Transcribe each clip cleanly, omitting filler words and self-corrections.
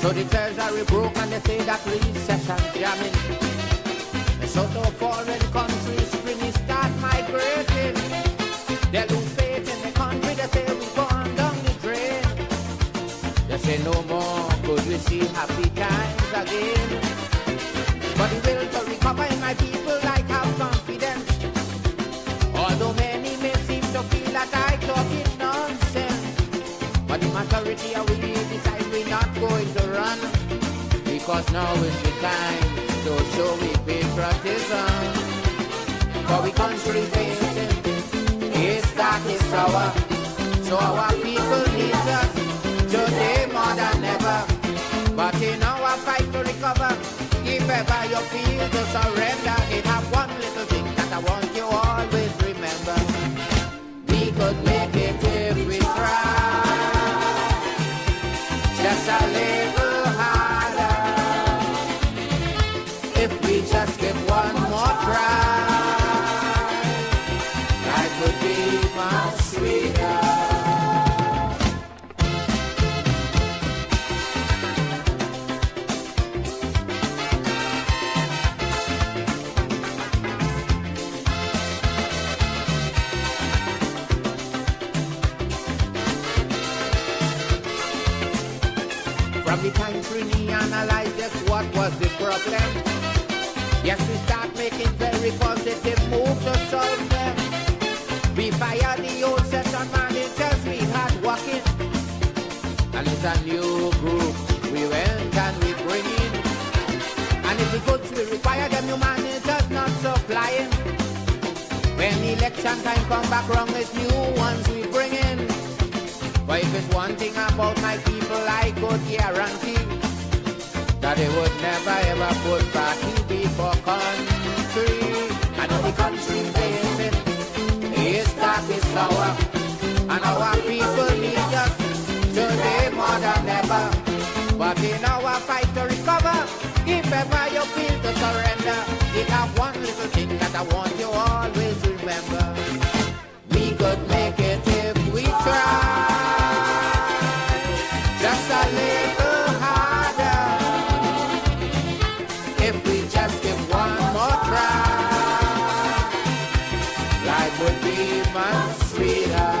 So the treasury broke and they say that recession jamming. And so to already country spring is start migrating. They lose faith in the country, they say we gone down the drain. They say no more could we see happy times again. But the will to recover in my people like have confidence. Although many may seem to feel that I talk in nonsense, but the majority of we decide we're not going to run, because now is the time to show we patriotism. For we country facing is dark, is sour, so our people need us today more than ever. But in our fight to recover, if ever you feel to surrender, it have one little thing that I want you always remember. We could make it if we try, just a little harder. If we just give one more try, life would be much sweeter. From the time Trini analyzed just what was the problem, yes, we start making very positive moves to solve them. We fired the old session managers we had working, and it's a new group we went and we bring in. And if the goods we require, them new managers not supplying. When election time come back wrong, it's new ones we bring in. But if it's one thing about my people, I could guarantee that they would never ever put party before country. I know the country facing is dark, is sour, and our people need us today more than ever. But in our fight to recover, if ever you feel to surrender, it have one little thing that I want you always remember. We could make it if we try, just a little harder. If we just give one more try, life would be much sweeter.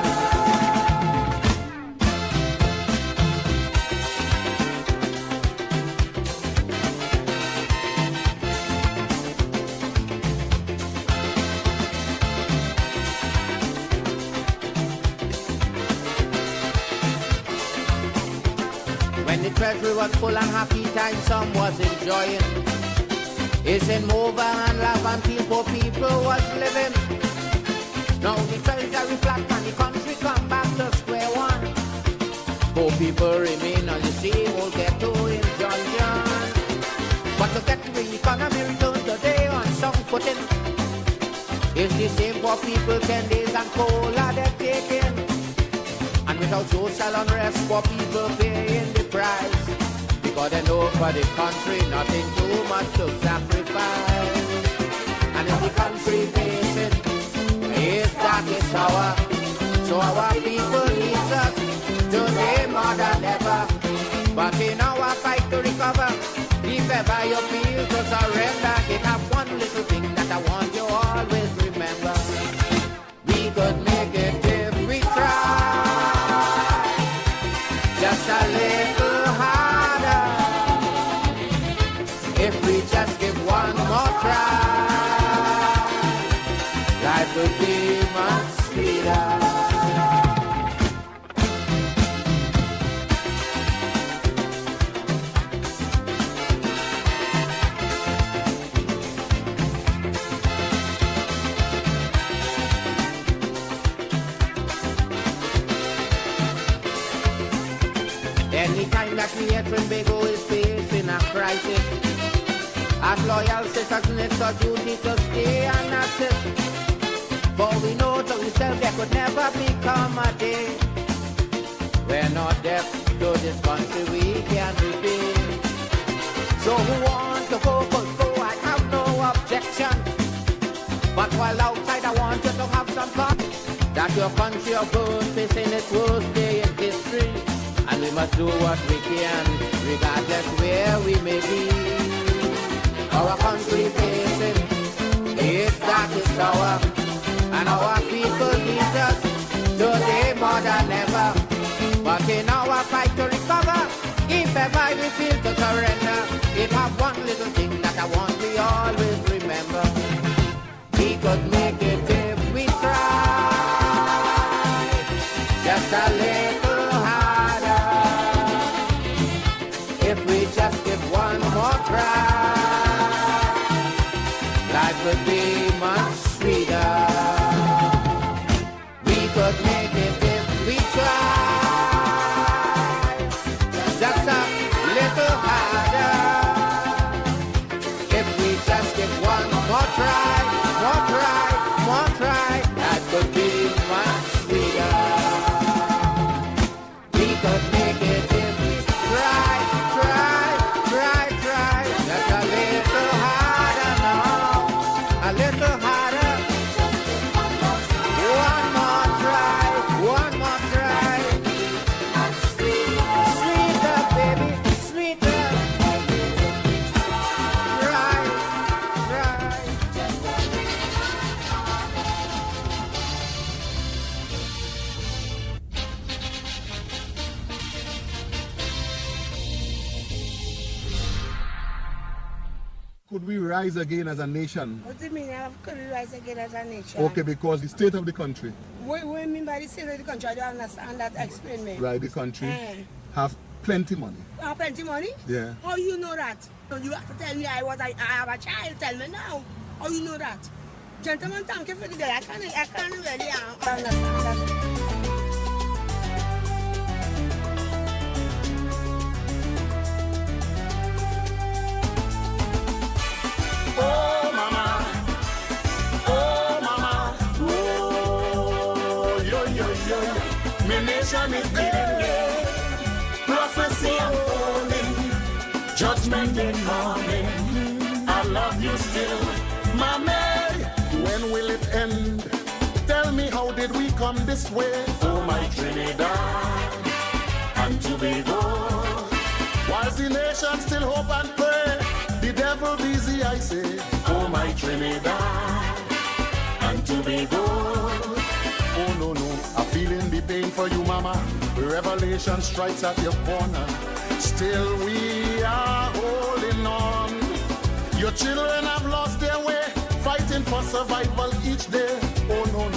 When the treasury was full and happy time, some was enjoying. It's in over and love and people was living. Now the treasury flat and the country come back to square one. Poor people remain on the same old ghetto injunction. But to get the economy return today on some footing, it's the same poor people 10 days and cola they're taking. And without social unrest, poor people paying the price, because they know for the country nothing too much to sacrifice. And if the country facing is dark, is sour, so our people need us today more than ever. But in our fight to recover, if ever you feel to surrender, it have one little thing that I want you always remember. We could make it if we try, just a little harder. If we just give one more try, life would be much sweeter. Anytime that we hear Trimbago is facing a crisis, as loyal citizens it's our duty to stay and assist. For we know to ourselves there could never become a day we're not deaf to this country we can repay. So who want to go, could go, I have no objection. But while outside I want you to have some fun, that your country of birth is in its worst day in history. and we must do what we can, regardless where we may be. Our country facing its darkest hour, and our people need us today more than ever. But in our fight to recover, if ever we feel to surrender, it have one little thing that I want we always remember. We could make it if we try, just a little harder. If we just give one more try, life would be much sweeter. We could make it if we try, just a little harder. If we just give one more try, that could be much sweeter. We could make it if we try, just a little harder now, a little harder. One more try, sweeter, baby, sweeter. Try. Could we rise again as a nation? What do you mean, could we rise again as a nation? Okay, because the state of the country. What do you mean by the state of the country? I don't understand that. Explain me. Right, the country have plenty money. Plenty money? Yeah. How you know that? You have to tell me I have a child. Tell me now. How you know that? Gentlemen, thank you for the day. I can't really understand that. Oh mama, oh yo, my nation is getting prophecy unfolding, judgment incoming. I love you still, mommy. When will it end? Tell me, how did we come this way? Oh my Trinidad and Tobago. Whilst the nation still hope and pray, the devil busy, I say. Oh my Trinidad and Tobago. Oh no, I'm feeling the pain for you, mama. Revelation strikes at your corner. Still we are holding on. Your children have lost their way, fighting for survival each day. Oh no,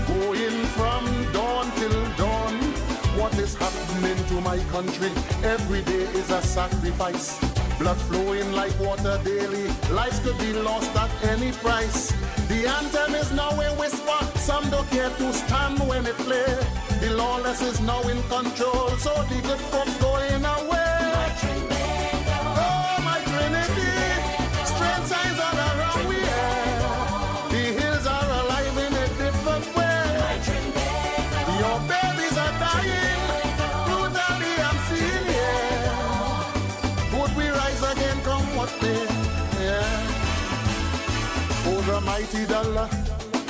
going from dawn till dawn. What is happening to my country? Every day is a sacrifice. Blood flowing like water daily. Lives could be lost at any price. The anthem is now a whisper. Some don't care to stand when it plays. The lawless is now in control, so the good folks going away. Oh, my Trinity, strange signs all around we are. The hills are alive in a different way. Your babies are dying, brutally I'm seeing here. Would we rise again, come what may? Yeah. Oh, the mighty dollar,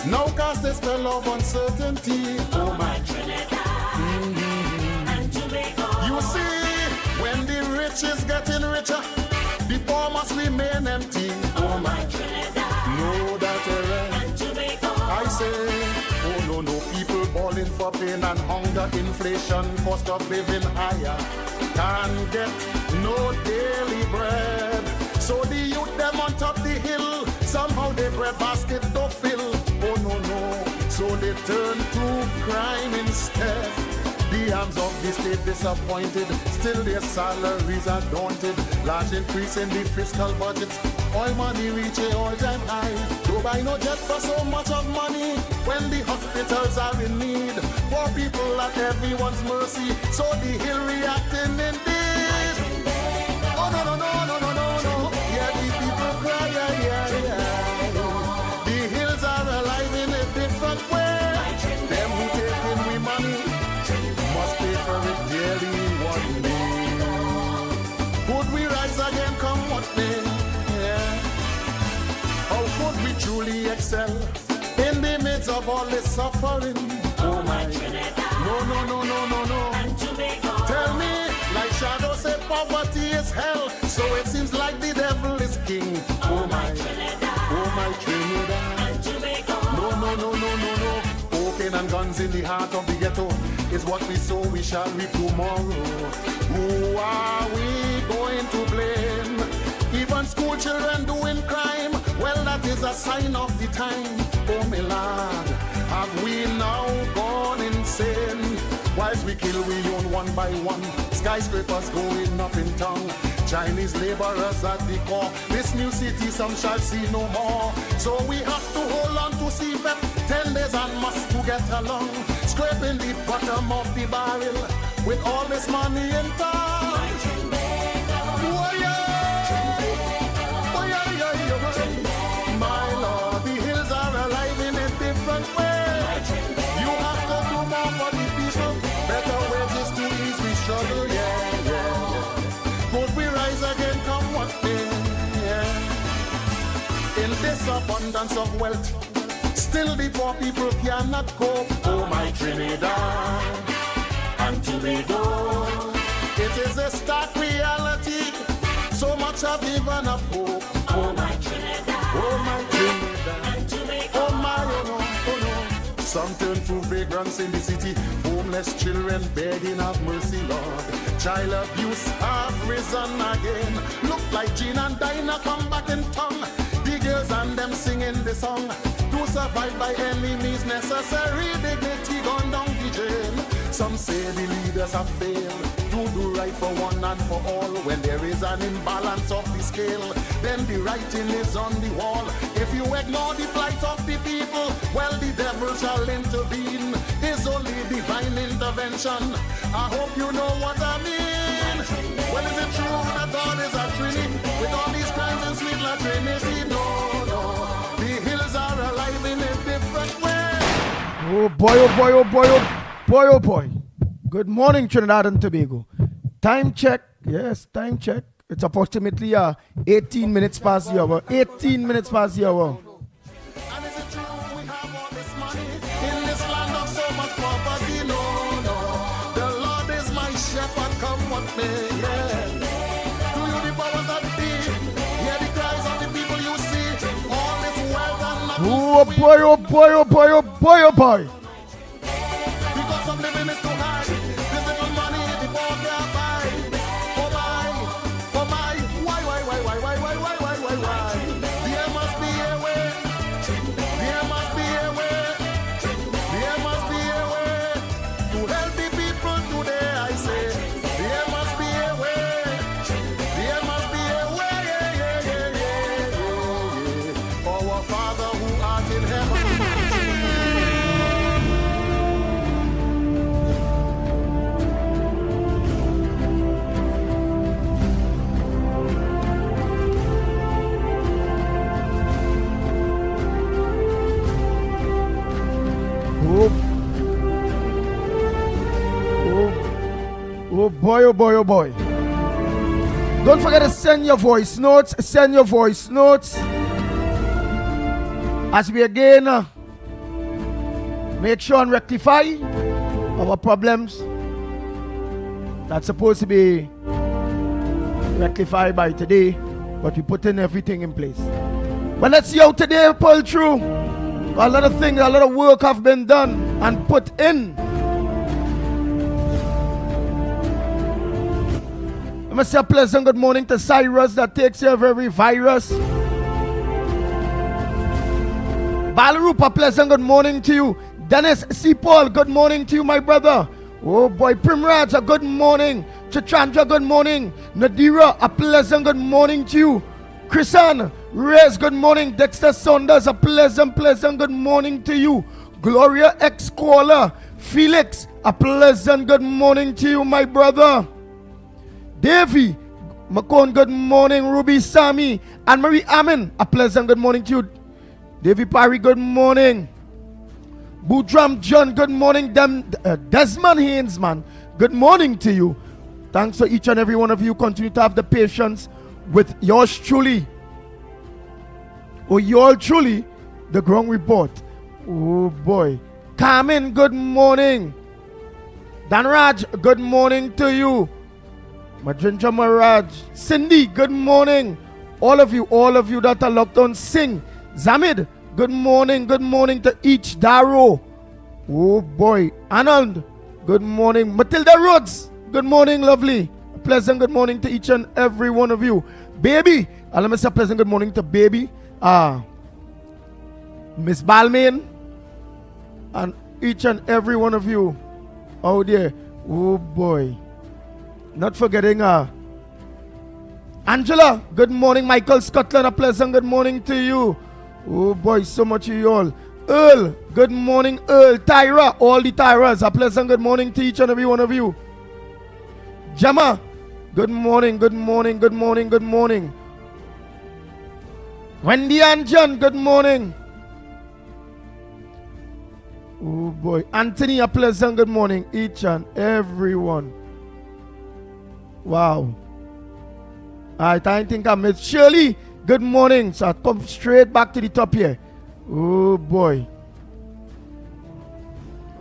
now cast a spell of uncertainty. Oh my Trinidad and Tobago. You see, when the rich is getting richer, the poor must remain empty. Oh my Trinidad No, that and Tobago. I say, oh no, people balling for pain and hunger, inflation, cost of living higher, can't get no daily bread. So the youth them on top the hill, somehow their bread basket don't fill. Oh no, so they turn to crime instead. The arms of the state disappointed, still their salaries are daunted. Large increase in the fiscal budget, oil money reach a all-time high. Don't buy no jet for so much of money when the hospitals are in need. Poor people at everyone's mercy, so the hill reacting indeed. Oh no, yeah, the people cry, yeah. The hills are alive in a different way. Them who take in we money must pay for it dearly one day. Could we rise again, come what may? Yeah. How could we truly excel in the midst of all this suffering? Oh my Trinidad No. and Tobago. poverty is hell. So it seems like the devil is king. Oh my Trinidad and Tobago. No. Cocaine and guns in the heart of the ghetto is what we sow, we shall reap tomorrow. Who are we going to blame? Even school children doing crime, well, that is a sign of the time. Oh, my lord, have we now gone insane? Whilst we kill, we own one by one. Skyscrapers going up in town. Chinese laborers at the core. This new city some shall see no more. So we have to hold on to see them 10 days and must to get along. Scraping the bottom of the barrel with all this money in town. My Lord, the hills are alive in a different way. You have to do more for the people. Better wages to ease the struggle, yeah. Could we rise again, come what may, yeah. In this abundance of wealth, still the poor people cannot cope. Oh, my Trinidad and Tobago. It is a stark reality. So much have given up hope. Oh, my Trinidad. Oh, my Trinidad. And Tobago. Oh, my, oh no. Some turn to vagrants in the city. Homeless children begging have mercy, Lord. Child abuse have risen again. Look like Jean and Dinah come back in tongue. The girls and them singing the song. To survive by any means necessary, dignity gone down the drain. Some say the leaders have failed to do right for one and for all. When there is an imbalance of the scale, then the writing is on the wall. If you ignore the plight of the people, well, the devil shall intervene. It's only divine intervention. I hope you know what I mean. Well, is it true that God is a Trinity with all these crimes in sweet La Trinity? No. The hills are alive in a different way. Oh boy, oh boy, oh boy, oh boy, oh boy. Good morning, Trinidad and Tobago. Time check. Yes, time check. It's approximately 18 minutes past the hour. 18 minutes past the hour. And is it true we have all this money in this land of so much poverty? No. The Lord is my shepherd, come what may. Yeah. To you the powers that be, hear the cries of the people you see. All this wealth and nothing. Oh boy, oh boy, oh boy, oh boy, oh boy. Because of living is too high. This little money the poor can't buy. Oh my, why? There must be a way. There must be a way. There must be a way to help the people today. I say there must be a way. There must be a way. Yeah. Our Father who art in heaven. Oh boy, oh boy, oh boy. Don't forget to send your voice notes. Send your voice notes. As we again make sure and rectify our problems that's supposed to be rectified by today, but we put in everything in place. But let's see how today pull through. A lot of things, a lot of work have been done and put in. I must say a pleasant good morning to Cyrus that takes care of every virus. Balarupa, pleasant good morning to you. Dennis C. Paul, good morning to you, my brother. Oh boy, Primraj, a good morning. Chichandra, good morning. Nadira, a pleasant good morning to you. Chrisan, Reyes, good morning. Dexter Saunders, a pleasant good morning to you. Gloria X. Caller, Felix, a pleasant good morning to you, my brother. Davy, Macon, good morning. Ruby Sami, Anne Marie Amin, a pleasant good morning to you. Davy Parry, good morning. Boudram John, good morning. Desmond Haynes, good morning to you. Thanks for each and every one of you. Continue to have the patience with yours truly. Or yours truly, the ground report. Oh boy. Carmen, good morning. Danraj, good morning to you. Madrinja Maraj, Cindy, good morning. All of you that are locked on, sing. Zamid, good morning to each. Daro, oh boy. Anand, good morning. Matilda Rhodes, good morning, lovely. A pleasant good morning to each and every one of you. Baby, let me say a pleasant good morning to baby. Miss Balmain, and each and every one of you out there. Oh boy. Not forgetting Angela, good morning. Michael Scotland, a pleasant good morning to you. Oh boy, so much of you all. Earl, good morning. Earl, Tyra, all the Tyras, a pleasant good morning to each and every one of you. Gemma, good morning. Wendy and John, good morning. Oh boy. Anthony, a pleasant good morning, each and every one. Wow. Alright, I think I missed Shirley. Good morning. So I come straight back to the top here. Oh boy.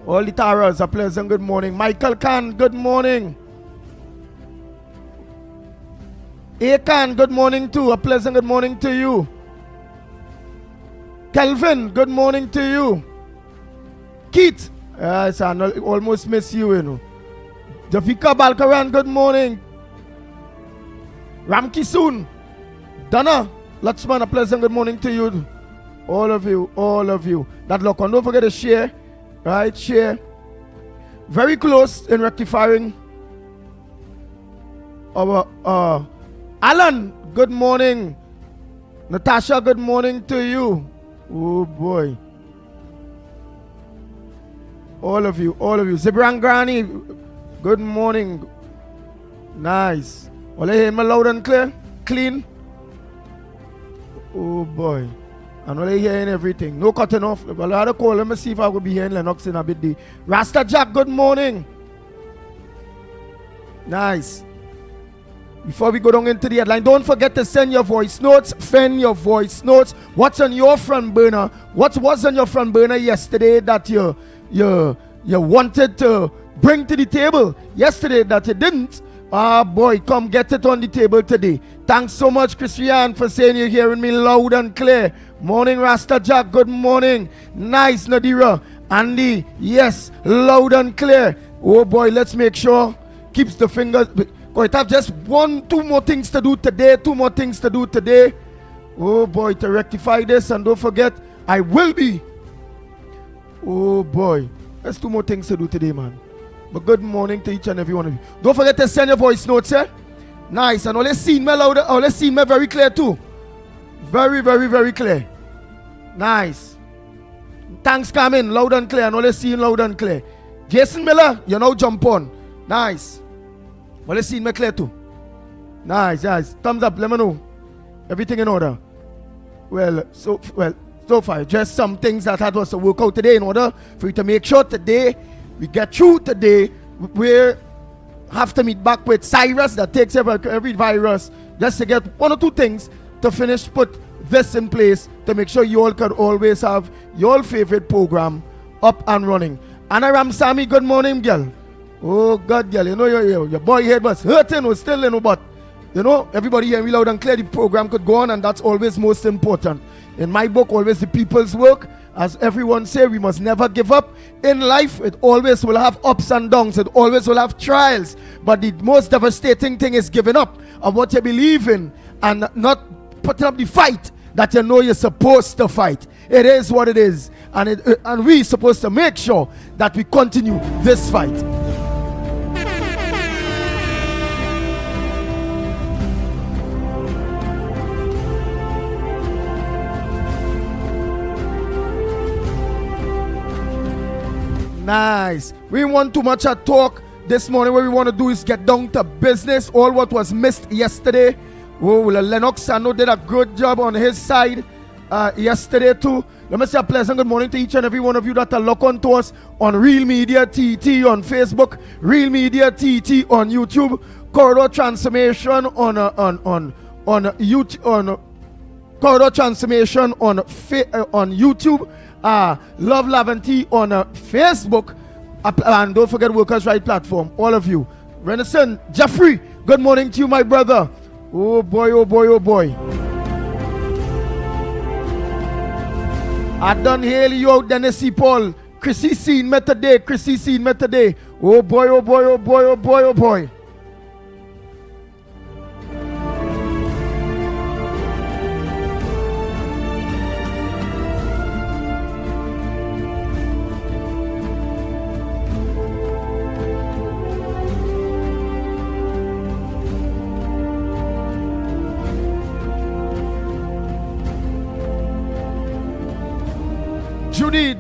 All the Taras, a pleasant good morning. Michael Khan, good morning. Akan, good morning too. A pleasant good morning to you. Kelvin, good morning to you. Keith, I almost miss you, you know. Jafika Balkaran, good morning. Ramki Soon, Dana, Laxman, a pleasant good morning to you. All of you. That look on, don't forget to share, right? Share. Very close in rectifying our Alan, good morning. Natasha, good morning to you. Oh boy. All of you. Zibran Granny, good morning. Nice. All I hear me loud and clear? Clean? Oh boy. And all I hearing everything. No cutting off. But I had to call. Let me see if I will be here in Lennox in a bit. Day. Rasta Jack, good morning. Nice. Before we go down into the headline, don't forget to send your voice notes. Send your voice notes. What's on your front burner? What was on your front burner yesterday that you wanted to bring to the table yesterday that you didn't? Boy, come get it on the table today. Thanks so much, Christian, for saying you're hearing me loud and clear. Morning, Rasta Jack. Good morning. Nice, Nadira. Andy, yes, loud and clear. Oh boy, let's make sure keeps the fingers. Quite have just two more things to do today. Oh boy, to rectify this, and don't forget, I will be. Oh boy, there's two more things to do today, man. But good morning to each and every one of you. Don't forget to send your voice notes, eh? Nice, and let's see me louder. Let's see me very clear too. Very, very, very clear. Nice. Thanks, Carmen, loud and clear. And let's see loud and clear. Jason Miller, you now jump on. Nice. Well, let's see me clear too. Nice. Thumbs up, let me know. Everything in order. So far, just some things that had us to work out today in order for you to make sure today we get through today. We have to meet back with Cyrus that takes every virus just to get one or two things to finish, put this in place to make sure you all can always have your favorite program up and running. Anna Ramsamy, good morning, girl. Oh God, girl, you know your boy head was hurting, was still, you know, but you know, everybody hearing me loud and clear, the program could go on, and that's always most important. In my book, always the people's work. As everyone say, we must never give up. In life, it always will have ups and downs. It always will have trials. But the most devastating thing is giving up on what you believe in and not putting up the fight that you know you're supposed to fight. It is what it is. And we're supposed to make sure that we continue this fight. Nice. We want too much at talk this morning. What we want to do is get down to business. All what was missed yesterday. Oh, Lennox, I know, did a good job on his side yesterday too. Let me say a pleasant good morning to each and every one of you that are locked on to us on Real Media TT on Facebook, Real Media TT on YouTube, Corridor Transformation on YouTube, on Corridor Transformation on YouTube. Love Lavanti on Facebook, and don't forget Workers' Right Platform. All of you. Renison, Jeffrey, Good morning to you, my brother. Oh boy, oh boy, oh boy. I done hail you out, Dennis C. Paul. Chrissy seen me today. Chrissy seen me today. Oh boy, oh boy, oh boy, oh boy, oh boy.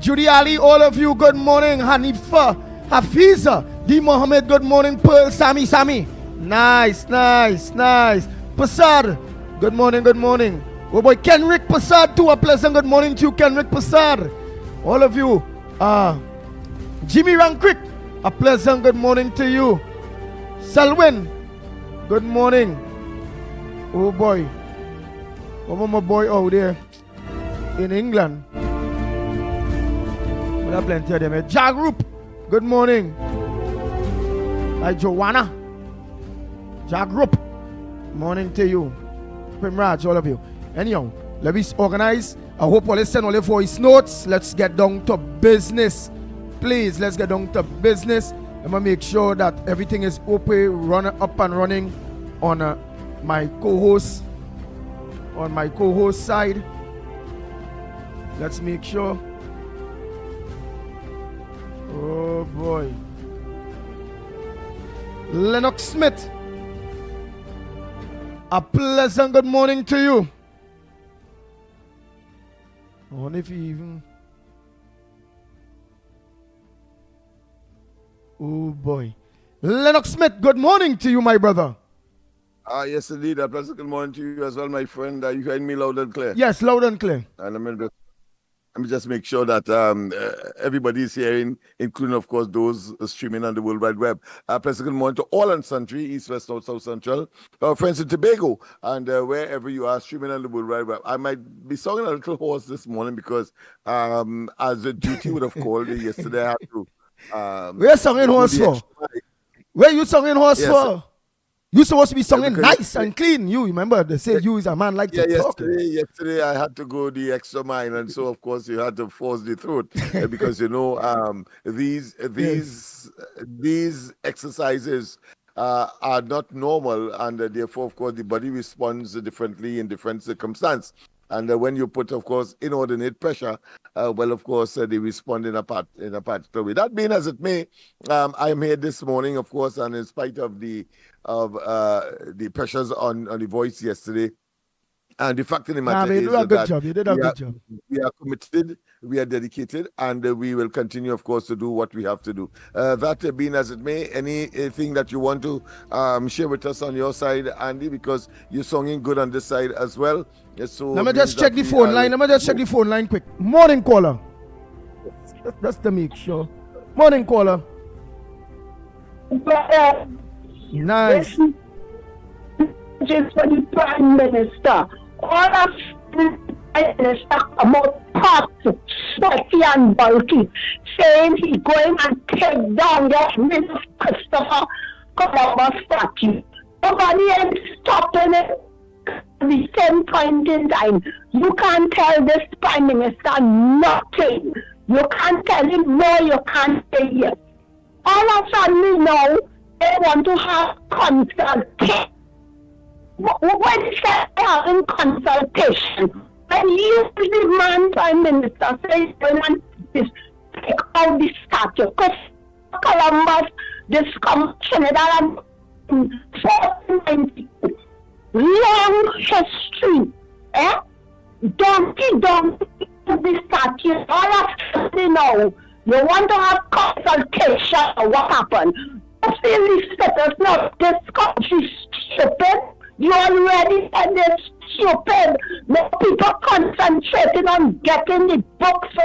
Judy Ali, all of you, good morning. Hanifa, Hafiza, D. Mohammed, good morning. Pearl, Sammy. Nice. Passad, good morning. Oh boy, Kenrick Passad too, a pleasant good morning to you, Kenrick Passad. All of you, Jimmy Rankrick, a pleasant good morning to you. Selwyn, good morning. Oh boy, what my boy out there in England? We have plenty of them. Jag Group, good morning. Hi Joanna. Jag Group, morning to you. Primraj, all of you. Anyhow, let me organize. I hope all listen all the voice notes. Let's get down to business. Please, let's get down to business. I'm gonna make sure that everything is open, up and running on my co-host side. Let's make sure. Oh boy. Lennox Smith, a pleasant good morning to you. I wonder if he even. Oh boy. Lennox Smith, good morning to you, my brother. Yes, indeed. A pleasant good morning to you as well, my friend. You heard me loud and clear? Yes, loud and clear. And let me just make sure that everybody is hearing, including, of course, those streaming on the World Wide Web. Pleasant good morning to all and sundry, East, West, North, South, Central, our friends in Tobago, and wherever you are streaming on the World Wide Web. I might be sounding a little hoarse this morning because, as a duty would have called me yesterday, I had to. Where you singing horse for? Where you singing horse for? You supposed to be singing nice and clean. You remember they say you is a man like to talk. Yesterday I had to go the extra mile, and so of course you had to force the throat because you know these exercises are not normal, and therefore of course the body responds differently in different circumstances. And when you put, of course, inordinate pressure, well, of course, they respond in a particular way. That being as it may, I am here this morning, of course, and in spite of the pressures on the voice yesterday, and the fact of the matter is that you did a good job. We are committed, we are dedicated, and we will continue, of course, to do what we have to do. That being as it may, anything that you want to share with us on your side, Andy, because you're singing good on this side as well. So let me just check the phone line. Let me just check the phone line quick. Morning caller. Just to make sure. Morning caller. Nice. Just for the Prime Minister. All of the Prime Minister come out packed, sweaty and bulky, saying he's going and take down the Minister Christopher Columbus statue. Nobody is stopping it. At the same point in time, you can't tell this Prime Minister nothing. You can't tell him no, you can't say yes. All of a sudden now, they want to have consultation. When they having consultation, when you, the man Prime Minister, says, take out the statue, because Columbus, this Canada, 1492, long history, Don't the statue, all of you know, you want to have consultation or what happened. Don't feel these people, no, this country stupid. You already said they're stupid. No people concentrating on getting the books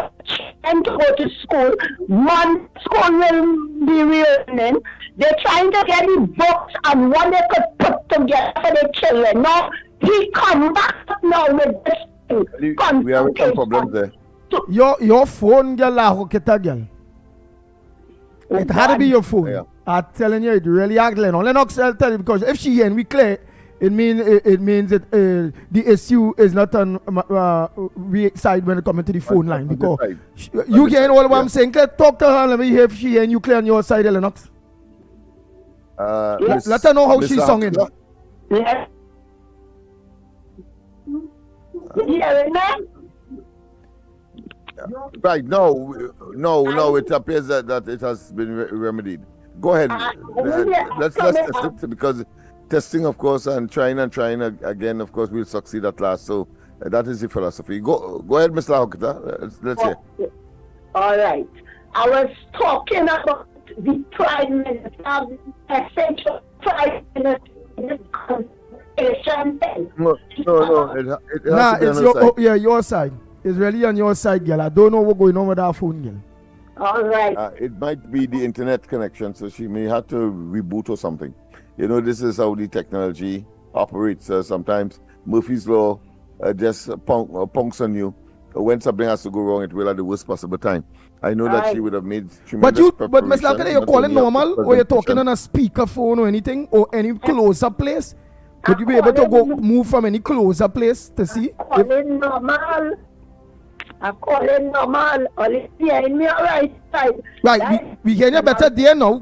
and to go to school. One school will be reopening. They're trying to get the books and what they could put together for the children. Now, he come back now with this thing. We have some problems there. Your phone, girl, kita girl. It had to be your phone. Yeah. I'm telling you, it really had Lennox. Lennox, I'll tell you, because if she and we clear, it means that the issue is not on we side when it comes to the phone line. Because you hearing all what I'm saying? Talk to her. Let me hear if she and you clear on your side, Lennox. Let her know how she's singing. Yes. You hearing that? Right, no, it appears that it has been remedied. Go ahead. Let's test it, because testing, of course, and trying again, of course, we'll succeed at last. So that is the philosophy. Go ahead, Mr. Hokita. Let's hear. All right. I was talking about the Prime Minister, essential Prime Minister consultation thing. No, it has to be it's on our side. your side. It's really on your side, girl. I don't know what's going on with our phone, girl. All right. It might be the internet connection, so she may have to reboot or something. You know, this is how the technology operates. Sometimes Murphy's Law just punks on you. When something has to go wrong, it will at the worst possible time. I know that she would have made tremendous But Ms. Lakada, you're calling normal, or you're talking on a speaker phone or anything, or any closer place? Would you be able to move from any closer place to see? I'm calling normal. I'm calling normal. Only hearing me all right side. Right, we hear you better there now.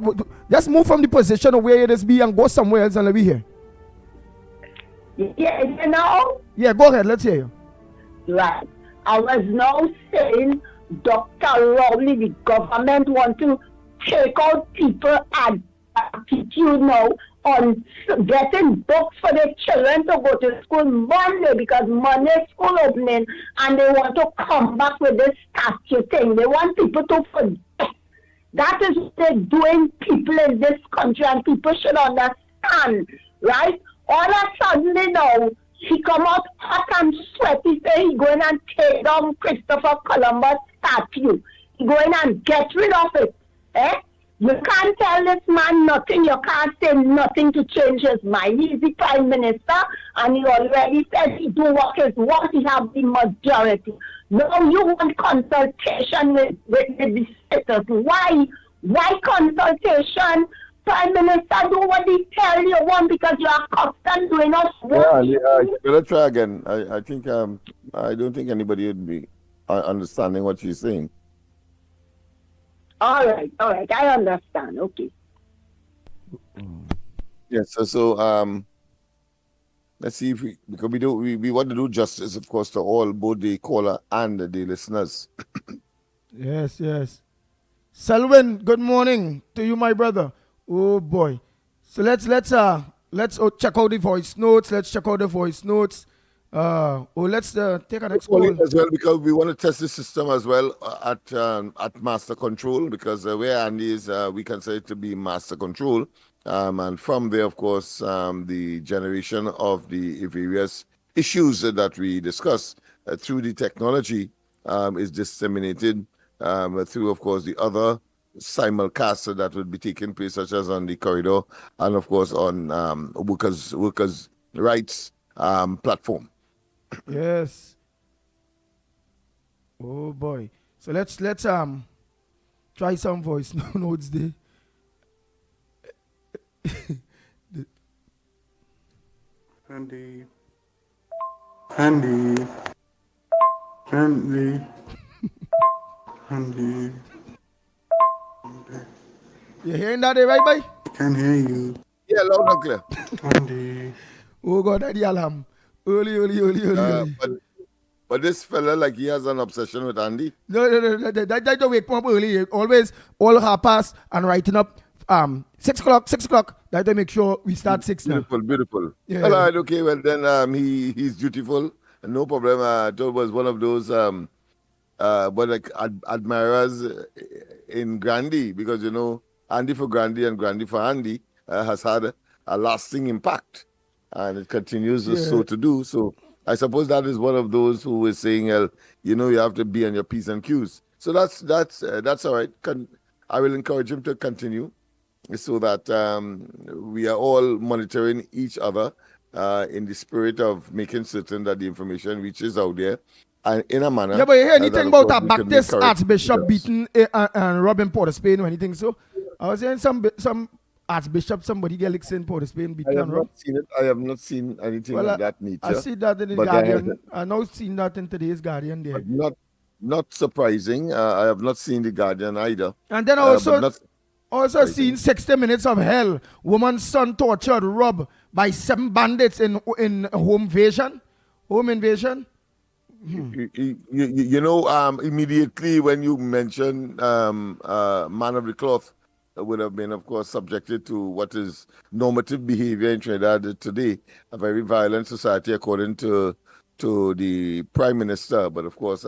Just move from the position of where it is be and go somewhere else and let me hear. Yeah, you know? Yeah, go ahead, let's hear you. Right. I was now saying Dr. Rowley, the government want to take out people attitude now on getting books for the children to go to school Monday, because Monday school opening, and they want to come back with this statue thing. They want people to forget. That is what they're doing, people in this country, and people should understand, right? All of a sudden, now, he come out hot and sweaty, say he going and take down Christopher Columbus statue. He going and get rid of it. You can't tell this man nothing. You can't say nothing to change his mind. He's the Prime Minister, and he already said he do what is what. He have the majority. Now you want consultation with the citizens. Why consultation? Prime Minister, do what he tell you want, because you are accustomed doing us work. Let's try again. I think I don't think anybody would be understanding what she's saying. All right, I understand. Okay. Yes, so let's see if because we want to do justice, of course, to all, both the caller and the listeners. Yes. Selwyn, good morning to you, my brother. Oh boy. So let's check out the voice notes. Let's take our next call as well, because we want to test the system as well at master control, because where Andy is, we consider it to be master control, and from there, of course, the generation of the various issues that we discuss through the technology is disseminated through, of course, the other simulcast that would be taking place, such as on the corridor and, of course, on workers' rights platform. Yes. Oh boy. So let's try some voice notes there. Handy. You hearing that, right, boy? Can hear you. Yeah, loud and clear. Andy. Oh God, that the alarm. Early. But this fella, like, he has an obsession with Andy. No. That don't wake up early. Always all 6:30 and writing up 6 o'clock. That to make sure we start 6 now. Beautiful. Yeah. All right, okay, well then he's dutiful. No problem. It was one of those admirers in Grandy, because Andy for Grandy and Grandy for Andy has had a lasting impact, and it continues so to do. So I suppose that is one of those who is saying, you have to be on your P's and Q's. So that's all right. I will encourage him to continue, so that we are all monitoring each other in the spirit of making certain that the information reaches out there in a manner. Yeah, but you hear that, anything of about course, a we can make Baptist correct Archbishop decisions. beating and robbing Port of Spain or anything? So I was hearing some Archbishop, somebody get licked in Port of Spain, I beaten have and not robbed. seen it. I have not seen anything Well, of that I nature. see that in the But Guardian. I now seen that in today's Guardian there. but not surprising. I have not seen the Guardian either. And then But not also surprising. seen 60 Minutes of Hell. Woman's son tortured, robbed by 7 bandits in home invasion. Home invasion. You know, immediately when you mention man of the cloth, would have been, of course, subjected to what is normative behavior in Trinidad today, a very violent society, according to the Prime Minister. But of course,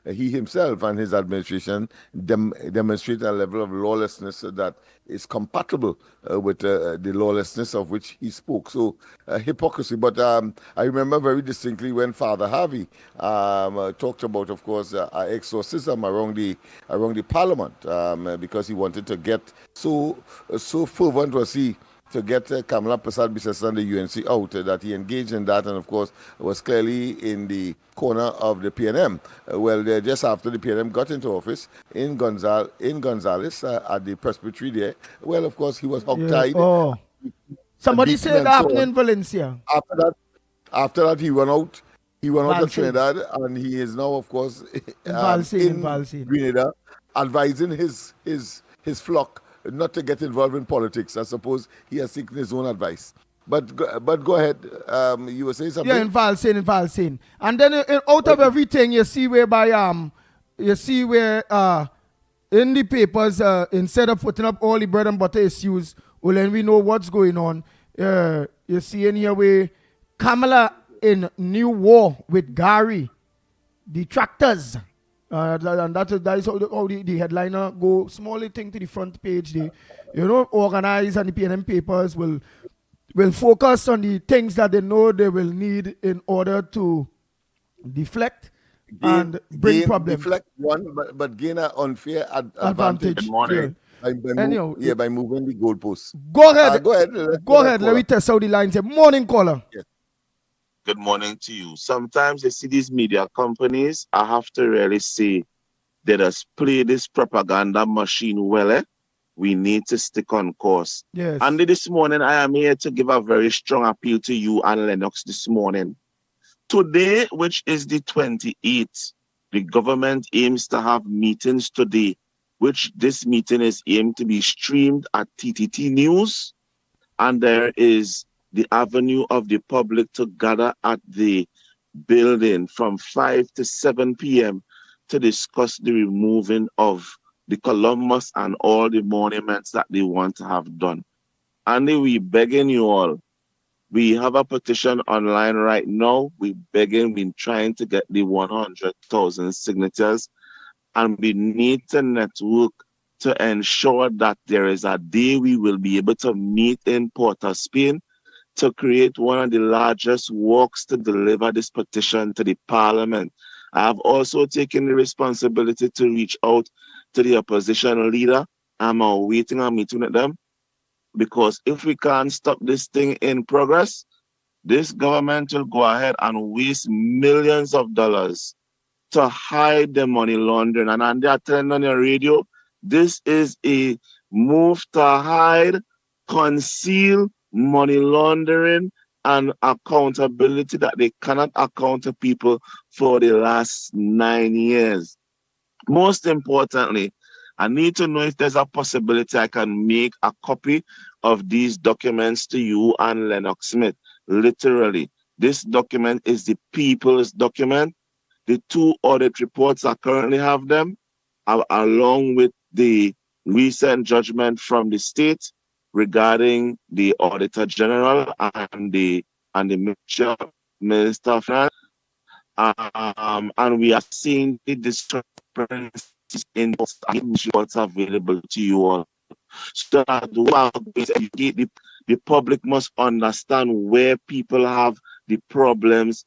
he himself and his administration demonstrate a level of lawlessness that is compatible with the lawlessness of which he spoke. So hypocrisy. But I remember very distinctly when Father Harvey talked about, of course, exorcism around the Parliament, because he wanted to get so fervent was he to get Kamala Prasad Bisesa and the UNC out, that he engaged in that, and of course was clearly in the corner of the PNM. Just after the PNM got into office in Gonzales at the presbytery there, well, of course, he was hogtied. Yeah. Oh. Somebody beaten said and that so happened on. in Valencia. After that, he went out. He went out of Valsine. Trinidad, and he is now, of course, In Valsine. Grenada, advising his flock not to get involved in politics. I suppose he has taken his own advice. But go ahead. You were saying something? Yeah, in Valsine. And then out of everything, you see where in the papers, instead of putting up all the bread and butter issues, well, then we know what's going on. You see in here where Kamala in new war with Gary, the tractors. And that is how the headliner go small thing to the front page. They, organize, and the PNM papers will focus on the things that they know they will need in order to deflect and bring problems. Deflect one, but gain an unfair advantage. Good morning. By moving the goalposts. Go ahead. Go ahead. Let me test out the lines here. Morning, caller. Yes. Good morning to you. Sometimes you see these media companies, I have to really say, they just play this propaganda machine well. We need to stick on course. Yes. And this morning, I am here to give a very strong appeal to you and Lennox this morning. Today, which is the 28th, the government aims to have meetings today, which this meeting is aimed to be streamed at TTT News. And there is the avenue of the public to gather at the building from 5 to 7 p.m. to discuss the removing of the Columbus and all the monuments that they want to have done. And we begging you all, we have a petition online right now. We trying to get the 100,000 signatures, and we need to network to ensure that there is a day we will be able to meet in Port of Spain to create one of the largest walks to deliver this petition to the Parliament. I have also taken the responsibility to reach out to the opposition leader. I'm awaiting a meeting with them, because if we can't stop this thing in progress, this government will go ahead and waste millions of dollars to hide the money laundering. And they are telling on the radio, this is a move to hide, conceal money laundering and accountability that they cannot account to people for the last 9 years. Most importantly, I need to know if there's a possibility I can make a copy of these documents to you and Lennox Smith. Literally, this document is the people's document. The 2 audit reports I currently have them, along with the recent judgment from the state regarding the Auditor General and the Minister of Finance. And we are seeing the discrepancies in what's available to you all. So that the public must understand where people have the problems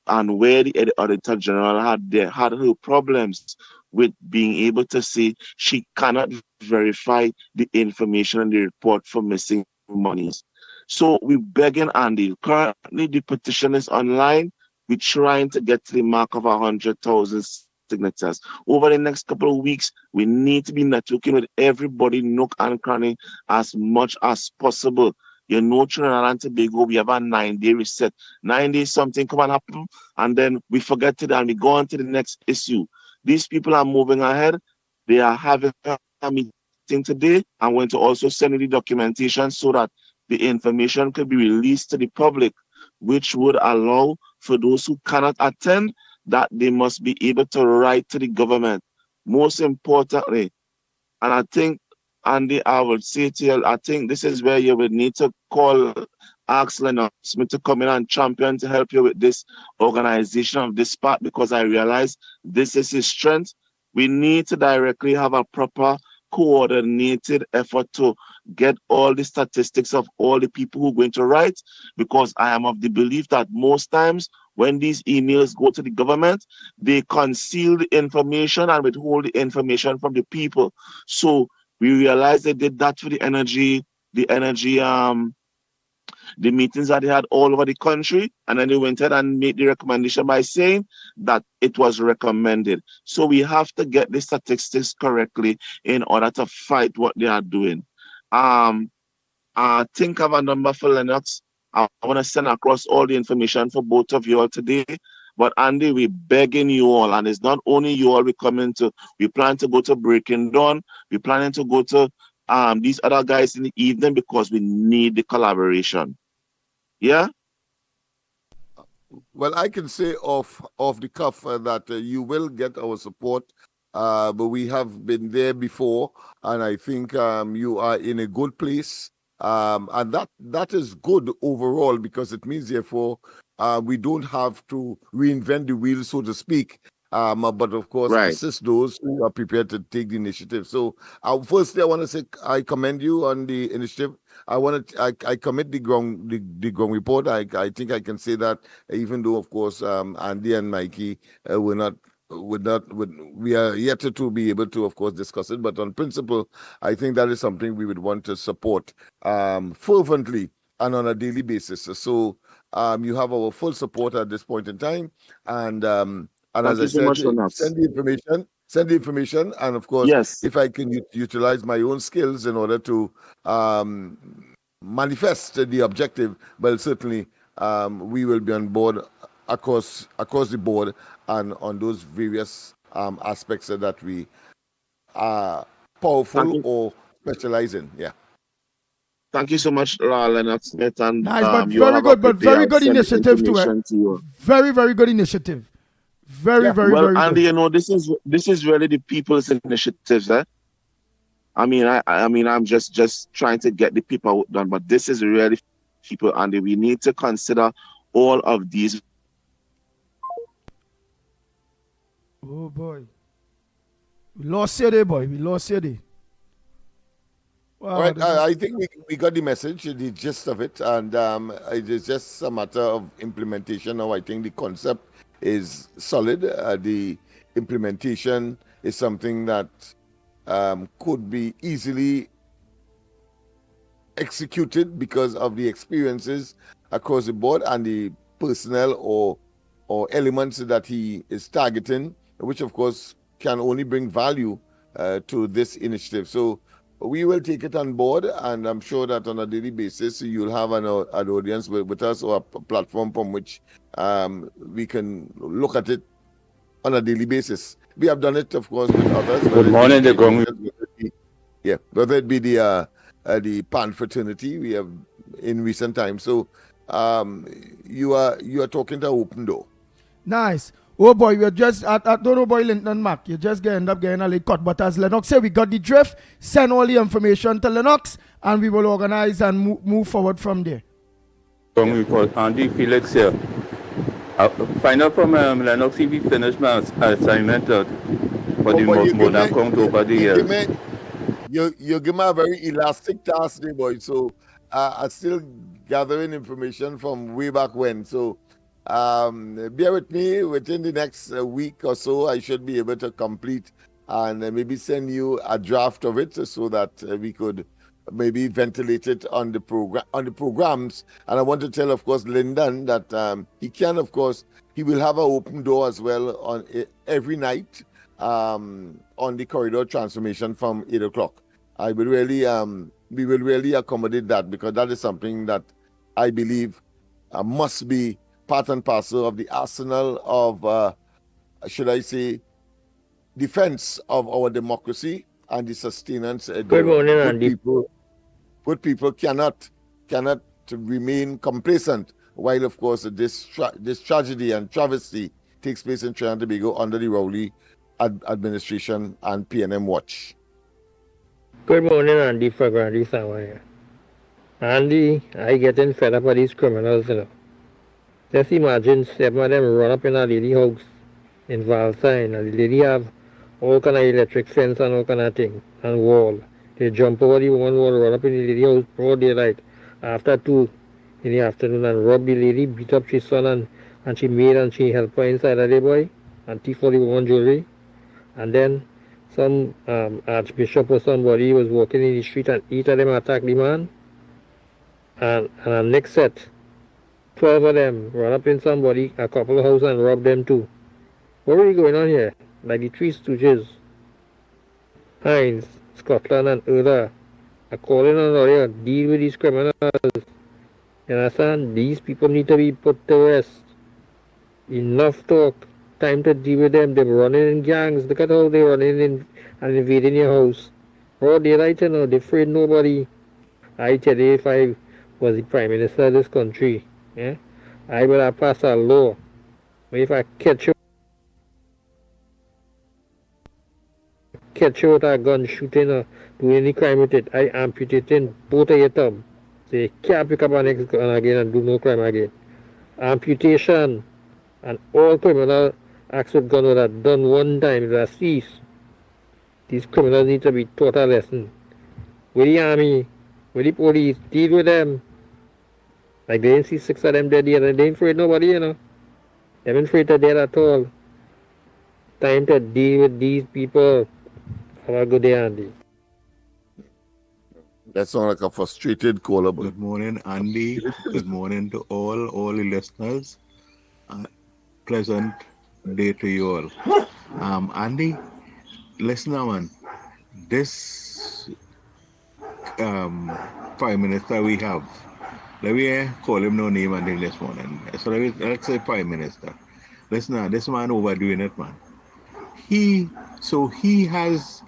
and where the Auditor General had her problems with being able to say she cannot verify the information in the report for missing monies. So we're begging Andy. Currently, the petition is online. we're trying to get to the mark of 100,000 signatures. Over the next couple of weeks, we need to be networking with everybody, nook and cranny, as much as possible. You know, Trinidad and Tobago, we have a 9-day reset. 9 days, something come and happen, and then we forget it and we go on to the next issue. These people are moving ahead. They are having a meeting today. I'm going to also send you the documentation so that the information could be released to the public, which would allow for those who cannot attend that they must be able to write to the government. Most importantly, and I think, Andy, I would say to you, I think this is where you would need to call, ask Lennox Smith to come in and champion to help you with this organization of this part, because I realize this is his strength. We need to directly have a proper coordinated effort to get all the statistics of all the people who are going to write, because I am of the belief that most times when these emails go to the government, they conceal the information and withhold the information from the people. So we realized they did that for the meetings that they had all over the country, and then they went ahead and made the recommendation by saying that it was recommended. So we have to get the statistics correctly in order to fight what they are doing. I think I have a number for Lennox. I want to send across all the information for both of you all today. But Andy, we're begging you all, and it's not only you all we plan to go to Breaking Dawn. We're planning to go to these other guys in the evening because we need the collaboration. Yeah? Well, I can say off the cuff that you will get our support, but we have been there before, and I think you are in a good place. And that is good overall, because it means, therefore, we don't have to reinvent the wheel, so to speak, but of course, assist those who are prepared to take the initiative. So, firstly, I want to say I commend you on the initiative. I commit the ground report. I think I can say that, even though, of course, Andy and Mikey we are yet to be able to, of course, discuss it. But on principle, I think that is something we would want to support fervently and on a daily basis. So you have our full support at this point in time. And as I said, send the information. And of course, if I can utilize my own skills in order to manifest the objective, well, certainly we will be on board across the board and on those various aspects that we are powerful or specialize in. Yeah. Thank you so much, Lennox Smith. And nice, but very good initiative to it. Very, very good initiative. Very Andy, good. you know, this is really the people's initiatives, eh? I mean, I'm just trying to get the people done, but this is really people, Andy. We need to consider all of these. Oh boy, we lost you there, boy. We lost you there. Wow, all right, I think we got the message, the gist of it, and it is just a matter of implementation now. I think the concept is solid. The implementation is something that could be easily executed because of the experiences across the board and the personnel or elements that he is targeting, which of course can only bring value to this initiative. So we will take it on board, and I'm sure that on a daily basis you'll have an audience with us, or a platform from which we can look at it on a daily basis. We have done it, of course, with others. Good morning, whether it be the Pan fraternity we have in recent times. So you are talking to an open door. Nice. Oh boy, we're just, I don't know boy Linton Mac, you just end up getting a little cut, but as Lennox said, we got the drift. Send all the information to Lennox and we will organize and move forward from there. Report, Andy Felix here. Find out from Lennox if we finished my assignment for the modern count over the years. You give me a very elastic task there, boy. So I'm still gathering information from way back when. So bear with me. Within the next week or so, I should be able to complete and maybe send you a draft of it so that we could maybe ventilate it on the programs. And I want to tell, of course, Lyndon that he can, of course, he will have an open door as well on every night on the corridor transformation from 8 o'clock. I will really, we will really accommodate that, because that is something that I believe must be part and parcel of the arsenal of, should I say, defense of our democracy and the sustenance. Good morning, Andy. Good people cannot remain complacent while, of course, this tragedy and travesty takes place in Trinidad and Tobago under the Rowley administration and PNM watch. Good morning, Andy, for Grandy Sawaya. Andy, I getting fed up with these criminals, you know. Just imagine 7 of them run up in a lady house in Valentine, and the lady have all kind of electric fence and all kind of thing, and wall. They jump over the one wall, run up in the lady house, broad daylight, after 2 in the afternoon, and rob the lady, beat up his son, and she made and she helped her inside of the boy, and thief for the woman jewelry. And then some archbishop or somebody was walking in the street, and 8 of them attacked the man. And the next set, 12 of them run up in somebody, a couple of houses, and rob them too. What are we going on here? Like the Three Stooges. Hines, Scotland, and Erda are calling on lawyer, deal with these criminals. You understand? These people need to be put to rest. Enough talk. Time to deal with them. They're running in gangs. Look at how they're running in and invading your house. Oh, they're right, you know. They're afraid nobody. I tell you, if I was the Prime Minister of this country, yeah, I would have passed a law where if I catch you with a gun shooting or doing any crime with it, I amputating both of your thumb. So you can't pick up an next gun again and do no crime again. Amputation and all criminal acts with gun that done one time is a cease. These criminals need to be taught a lesson. With the army, with the police, deal with them. Like they didn't see 6 of them dead yet, and they ain't afraid nobody, you know. They ain't afraid of dead at all. Time to deal with these people. Have a good day, Andy. That sounds like a frustrated caller. Good morning, Andy. Good morning to all the listeners. Pleasant day to you all. Andy, listen now, man. This Prime Minister we have, let me call him no name and thing this morning. So let's say Prime Minister. Listen now, this man overdoing it, man. He has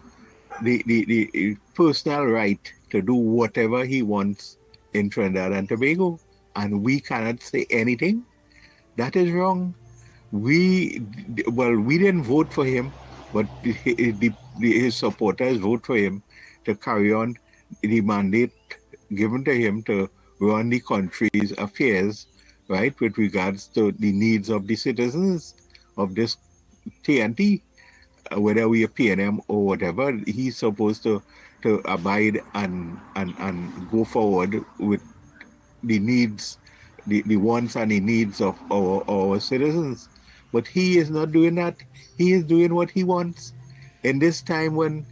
the personal right to do whatever he wants in Trinidad and Tobago, and we cannot say anything. That is wrong. We didn't vote for him, but his supporters vote for him to carry on the mandate given to him to run the country's affairs, right, with regards to the needs of the citizens of this TNT. Whether we are PNM or whatever, he's supposed to abide and go forward with the needs, the wants and the needs of our citizens. But he is not doing that. He is doing what he wants. In this time when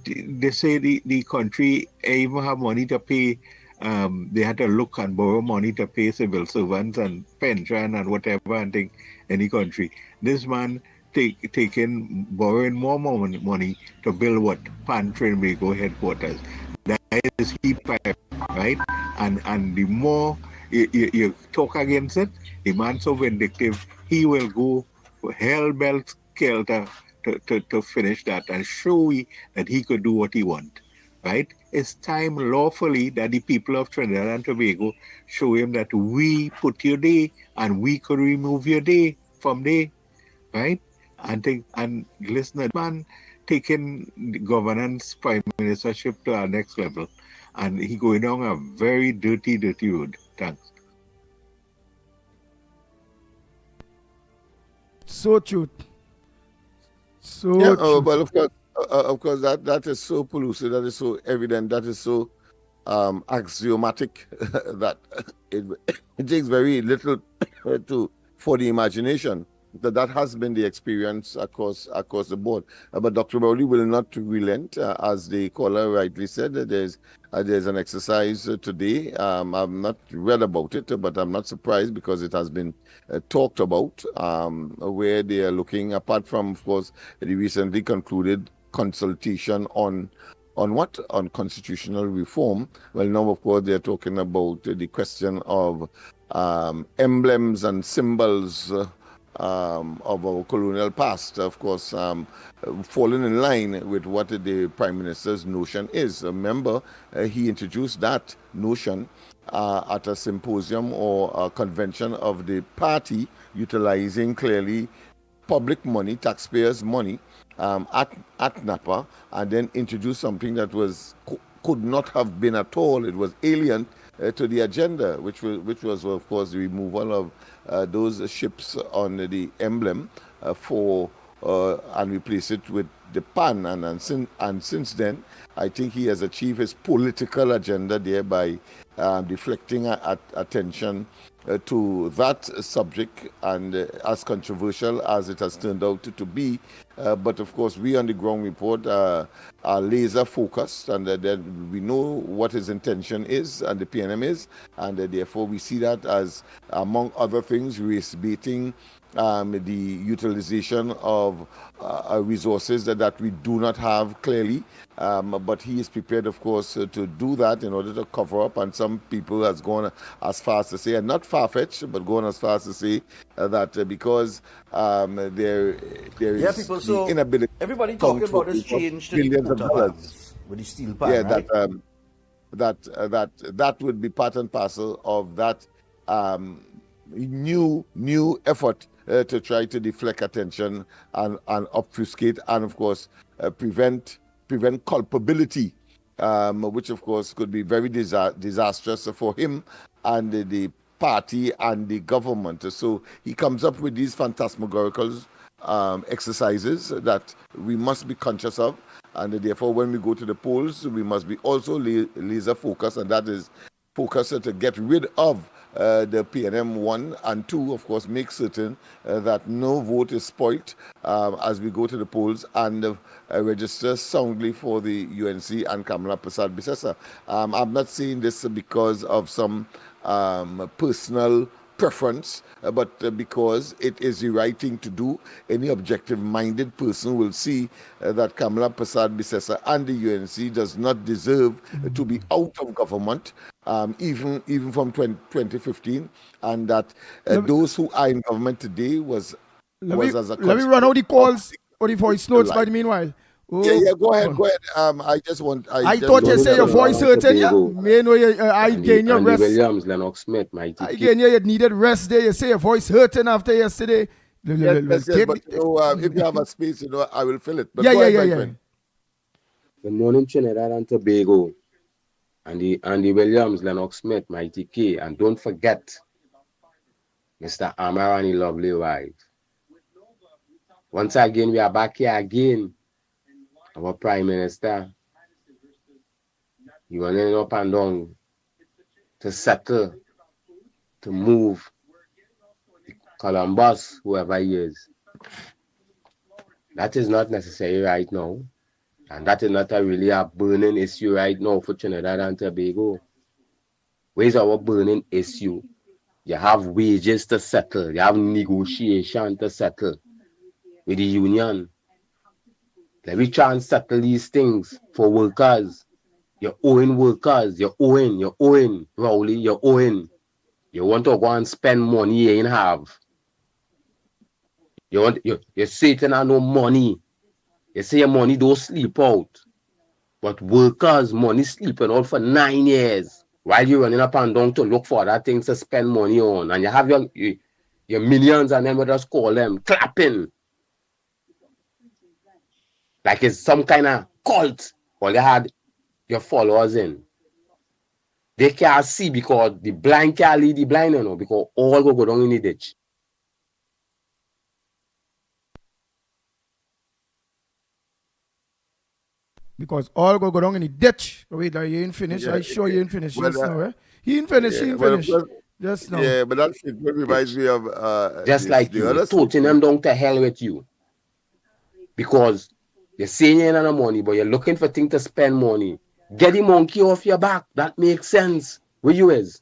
they say the country even have money to pay, they had to look and borrow money to pay civil servants and pension and whatever and thing in the country. This man borrowing more money to build what? Trinbago headquarters. That is heat pipe, right? And the more you talk against it, the man so vindictive, he will go hell-belt skelter to finish that and show you that he could do what he want, right? It's time lawfully that the people of Trinidad and Tobago show him that we put your day and we could remove your day from there, right? And listen, man, taking the governance prime ministership to our next level, and he going down a very dirty road. Thanks. So true. So yeah, true. well, of course, that is so pellucid, that is so evident, that is so axiomatic that it takes very little for the imagination that has been the experience across the board. But Dr. Bowley will not relent, as the caller rightly said. There's an exercise today. I've not read about it, but I'm not surprised because it has been talked about, where they are looking, apart from, of course, the recently concluded consultation on what? On constitutional reform. Well, now, of course, they're talking about the question of emblems and symbols of our colonial past, of course, falling in line with what the Prime Minister's notion is. Remember, he introduced that notion at a symposium or a convention of the party, utilizing clearly public money, taxpayers' money, at Napa, and then introduce something that could not have been at all. It was alien to the agenda, which was of course the removal of those ships on the emblem and replace it with the pan. And since then, I think he has achieved his political agenda there by deflecting attention to that subject, and as controversial as it has turned out to be. But of course, we on the ground report are laser focused, and then we know what his intention is and the PNM is, and therefore we see that as, among other things, race baiting, the utilization of resources that we do not have clearly. But he is prepared, of course, to do that in order to cover up. And some people has gone as far as to say, and not far-fetched, but gone as far as to say that because there is people, the so inability. everybody talking about this change to the billions of quota dollars banks with the steel pan, right? that would be part and parcel of that new effort to try to deflect attention and obfuscate, and of course prevent culpability, which of course could be very disastrous for him and the party and the government. So he comes up with these phantasmagorical exercises that we must be conscious of, and therefore when we go to the polls, we must be also laser focused, and that is focused to get rid of the PNM 1 and 2, of course, make certain that no vote is spoilt as we go to the polls, and register soundly for the UNC and Kamala Prasad Bisesa. I'm not saying this because of some personal preference, but because it is the right thing to do. Any objective-minded person will see that Kamala Prasad Bisesa and the UNC does not deserve to be out of government, even from 2015, and that those who are in government today was as a let me run out the calls or the voice notes by the meanwhile. Oh, yeah, go ahead. I thought you say your voice hurting, yeah? Me know I gain your rest. Williams, Lennox Smith, Mikey. I gain you needed rest there. You say your voice hurting after yesterday. Yes, but if you have a space, I will fill it. But yeah. Good morning, Trinidad and Tobago. Andy Williams, Lennox Smith, Mighty K. And don't forget Mr. Amar and his lovely wife. Once again, we are back here again. Our Prime Minister, he went up and down to settle, to move Columbus, whoever he is. That is not necessary right now. And that is not really a burning issue right now for Trinidad and Tobago. Where's our burning issue? You have wages to settle. You have negotiation to settle with the union. Let me try and settle these things for workers. You're owing workers. You're owing. Rowley, you're owing. You want to go and spend money you ain't have. You're sitting on no money. You say your money don't sleep out. But workers' money sleeping out for 9 years. While you're running up and down to look for other things to spend money on. And you have your millions, and then we just call them clapping. Like it's some kind of cult. All you had your followers in. They can't see because the blind can't lead the blind, because all go down in the ditch. Because all go down in the ditch. Wait, you ain't finished. Yeah, I sure you ain't finished. Well, Yes, no, eh? He ain't finished. Well, Just now. Yeah, but that statement reminds me of just like you, other toting them down to hell with you. Because you're saying you ain't no money, but you're looking for things to spend money. Get the monkey off your back. That makes sense. Where you is?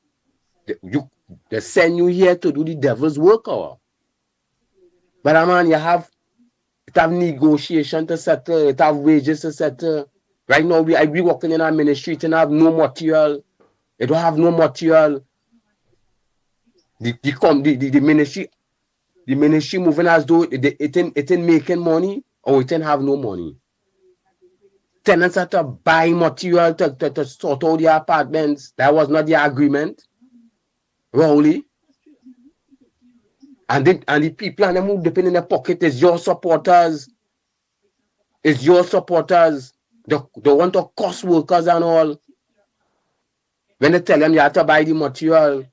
They send you here to do the devil's work, or? But man, you have negotiation to settle, it have wages to settle. Right now, we working in our ministry and have no material. They don't have no material. The ministry moving as though it ain't making money or it ain't have no money. Tenants have to buy material to sort out the apartments. That was not the agreement. Rowley. And the people and them who depend in their pocket is your supporters. It's your supporters. They want to cost workers and all. When they tell them you have to buy the material.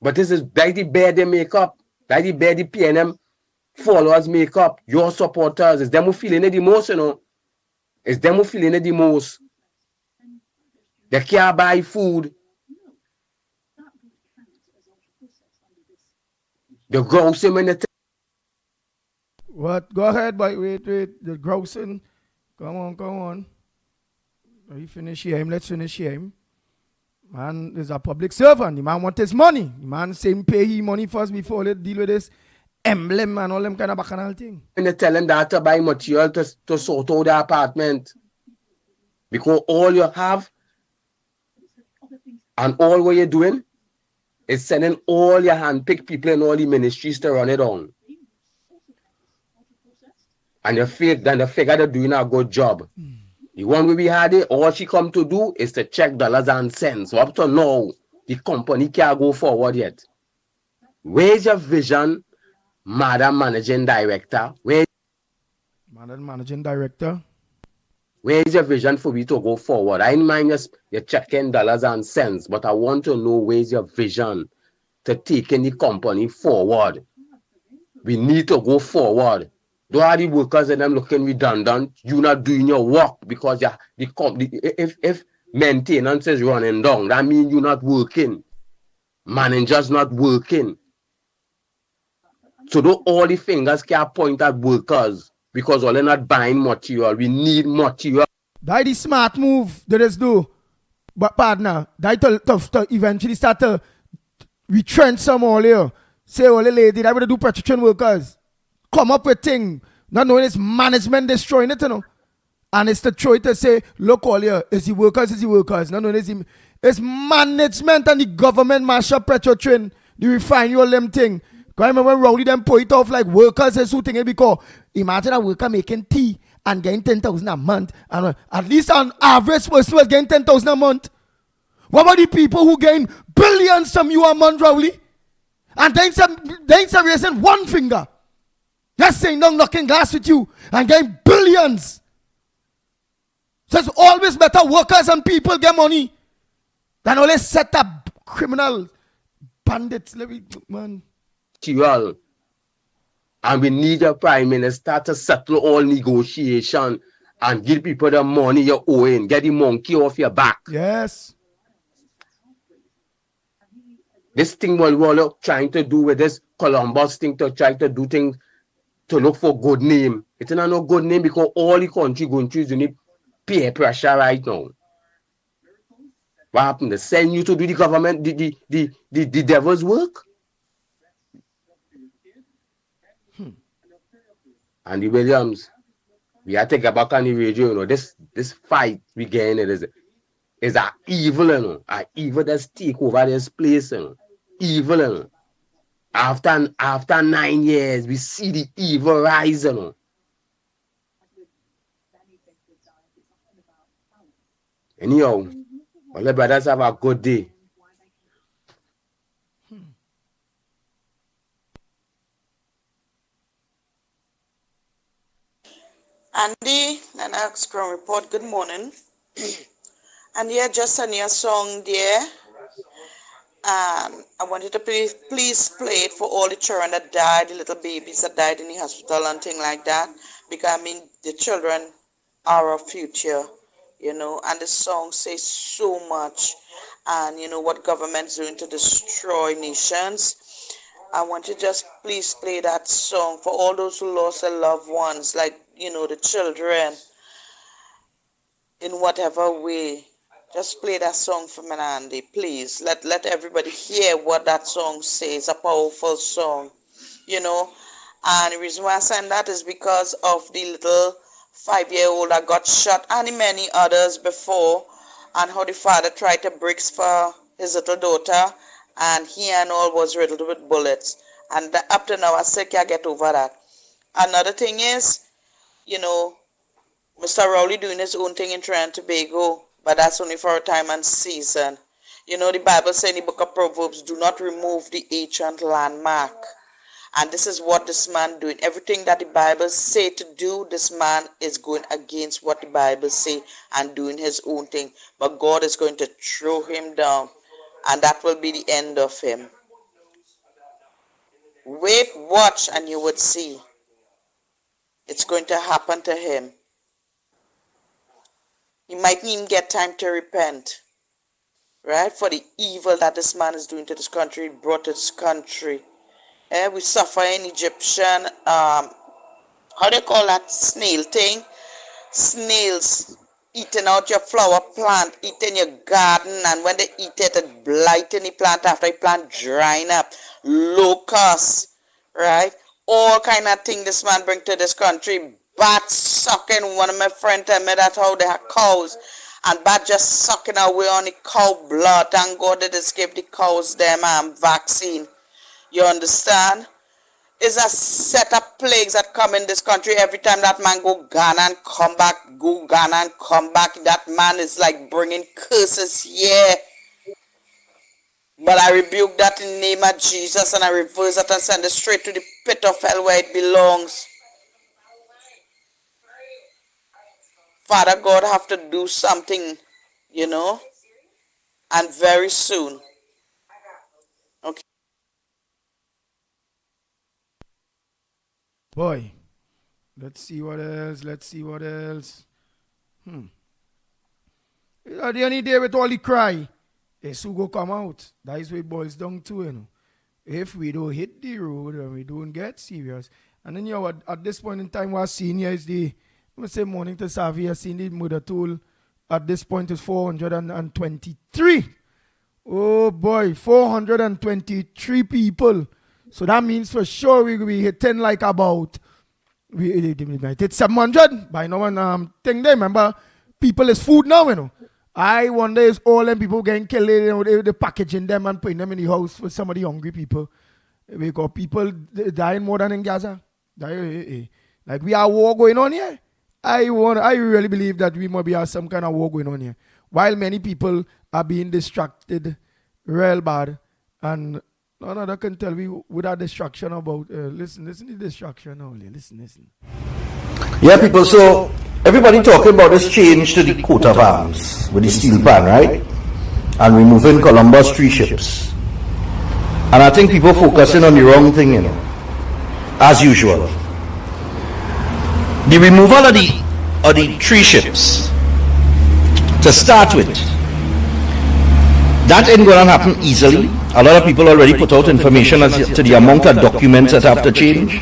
But that's the bed they make up. That's the bed the PNM followers make up. Your supporters. It's them who feeling it the most, you know. It's them who feeling it the most. They can't buy food. The grousing when they What? Go ahead, but wait. The grousing. Come on. We finish here. Let's finish here. Man is a public servant. The man want his money. The man same pay he money first before they deal with this emblem and all them kind of bacchanal thing. When they tell them that to buy material to sort out the apartment. Because all you have and all what you're doing is sending all your handpicked people in all the ministries to run it on. And you figure they're doing a good job. The one where we had it, all she come to do is to check dollars and cents. So up to now, the company can't go forward yet. Where's your vision, Madam Managing Director? Madam Managing Director. Where's your vision for me to go forward? I don't mind you're checking dollars and cents, but I want to know where's your vision to taking the company forward. We need to go forward. Don't have the workers and them looking redundant. You're not doing your work because if maintenance is running down, that means you're not working. Managers not working. So don't all the fingers can point at workers because all they're not buying material. We need material. That's the smart move they just do. But partner, that to eventually start to retrench some all here. Say all the lady that would do protection workers. Come up with thing, not knowing it's management destroying it, you know. And it's the choice to say, look all here, it's the workers, not knowing it's management and the government mash up petrol train, the refine all them thing. Because I remember when Rowley them put it off like workers is shooting it because imagine a worker making tea and getting 10,000 a month. And at least on average person was getting 10,000 a month. What about the people who gain billions from you a month, Rowley? And they ain't raising one finger. Just saying, no, knocking glass with you and getting billions. So it's always better workers and people get money than always set up criminal bandits. Man. And we need a prime minister to settle all negotiation and give people the money you're owing. Get the monkey off your back. Yes. This thing we're trying to do with this Columbus thing to try to do things to look for good name. It's not no good name because all the country going through is need peer pressure right now. What happened? They send you to do the government, the devil's work. Andy Williams, we have to get back on the radio, you know. This fight we getting it is an evil, you know. An evil that's take over this place, you know. Evil, you know. After 9 years, we see the evil rise, you know. Anyhow, all the brothers have a good day. Andy, Lennox Ground Report, good morning. And yeah, just a new song there. And I wanted to please play it for all the children that died, the little babies that died in the hospital and things like that. Because I mean, the children are our future, you know, and the song says so much. and you know what government's doing to destroy nations. I want to just please play that song for all those who lost their loved ones, like, you know, the children, in whatever way. Just play that song for me, Andy, please. Let everybody hear what that song says, a powerful song, you know. And the reason why I send that is because of the little 5-year-old that got shot and many others before, and how the father tried to bricks for his little daughter, and he and all was riddled with bullets. And up to now, I still can't get over that. Another thing is, you know, Mr. Rowley doing his own thing in Trinidad and Tobago, but that's only for a time and season. You know, the Bible says in the book of Proverbs, do not remove the ancient landmark. And this is what this man doing. Everything that the Bible say to do, this man is going against what the Bible say and doing his own thing. But God is going to throw him down, and that will be the end of him. Wait, watch, and you would see. It's going to happen to him. He mightn't even get time to repent, right, for the evil that this man is doing to this country, brought to this country. We suffer in Egyptian, how do you call that snail thing? Snails eating out your flower plant, eating your garden, and when they eat it, it blighting the plant after the plant drying up. Locusts, right? All kind of thing this man bring to this country. Bats sucking. One of my friends tell me that how they have cows, and bat just sucking away on the cow blood. Thank God they just give the cows them vaccine. You understand? It's a set of plagues that come in this country every time that man go Ghana and come back, go Ghana and come back. That man is like bringing curses here. But I rebuke that in the name of Jesus, and I reverse that and send it straight to the pit of hell where it belongs. Father God have to do something, you know, and very soon. Okay. Boy, let's see what else. At the any day with all the cry, it's who go come out. That is what it boils down to, you know. If we don't hit the road and we don't get serious. And then, you know, at this point in time, what I'm seeing here is I'm going to say morning to Savvy, I've seen the murder toll at this point is 423. Oh boy, 423 people. So that means for sure we will be hitting like about, we might hit 700 by now. And thing there, remember, people is food now, you know. I wonder if all them people getting killed, you know, they packaging them and putting them in the house for some of the hungry people. We got people dying more than in Gaza. Like we have war going on here. I really believe that we might be have some kind of war going on here. While many people are being distracted real bad, and none of that can tell me with that distraction about, listen to the distraction only. Listen. Yeah, people, so everybody talking about this change to the coat of arms with the steel pan, right? And removing Columbus 3 ships. And I think people focusing on the wrong thing, you know, as usual. The removal of the 3 ships, to start with, that ain't going to happen easily. A lot of people already put out information as to the amount of documents that have to change.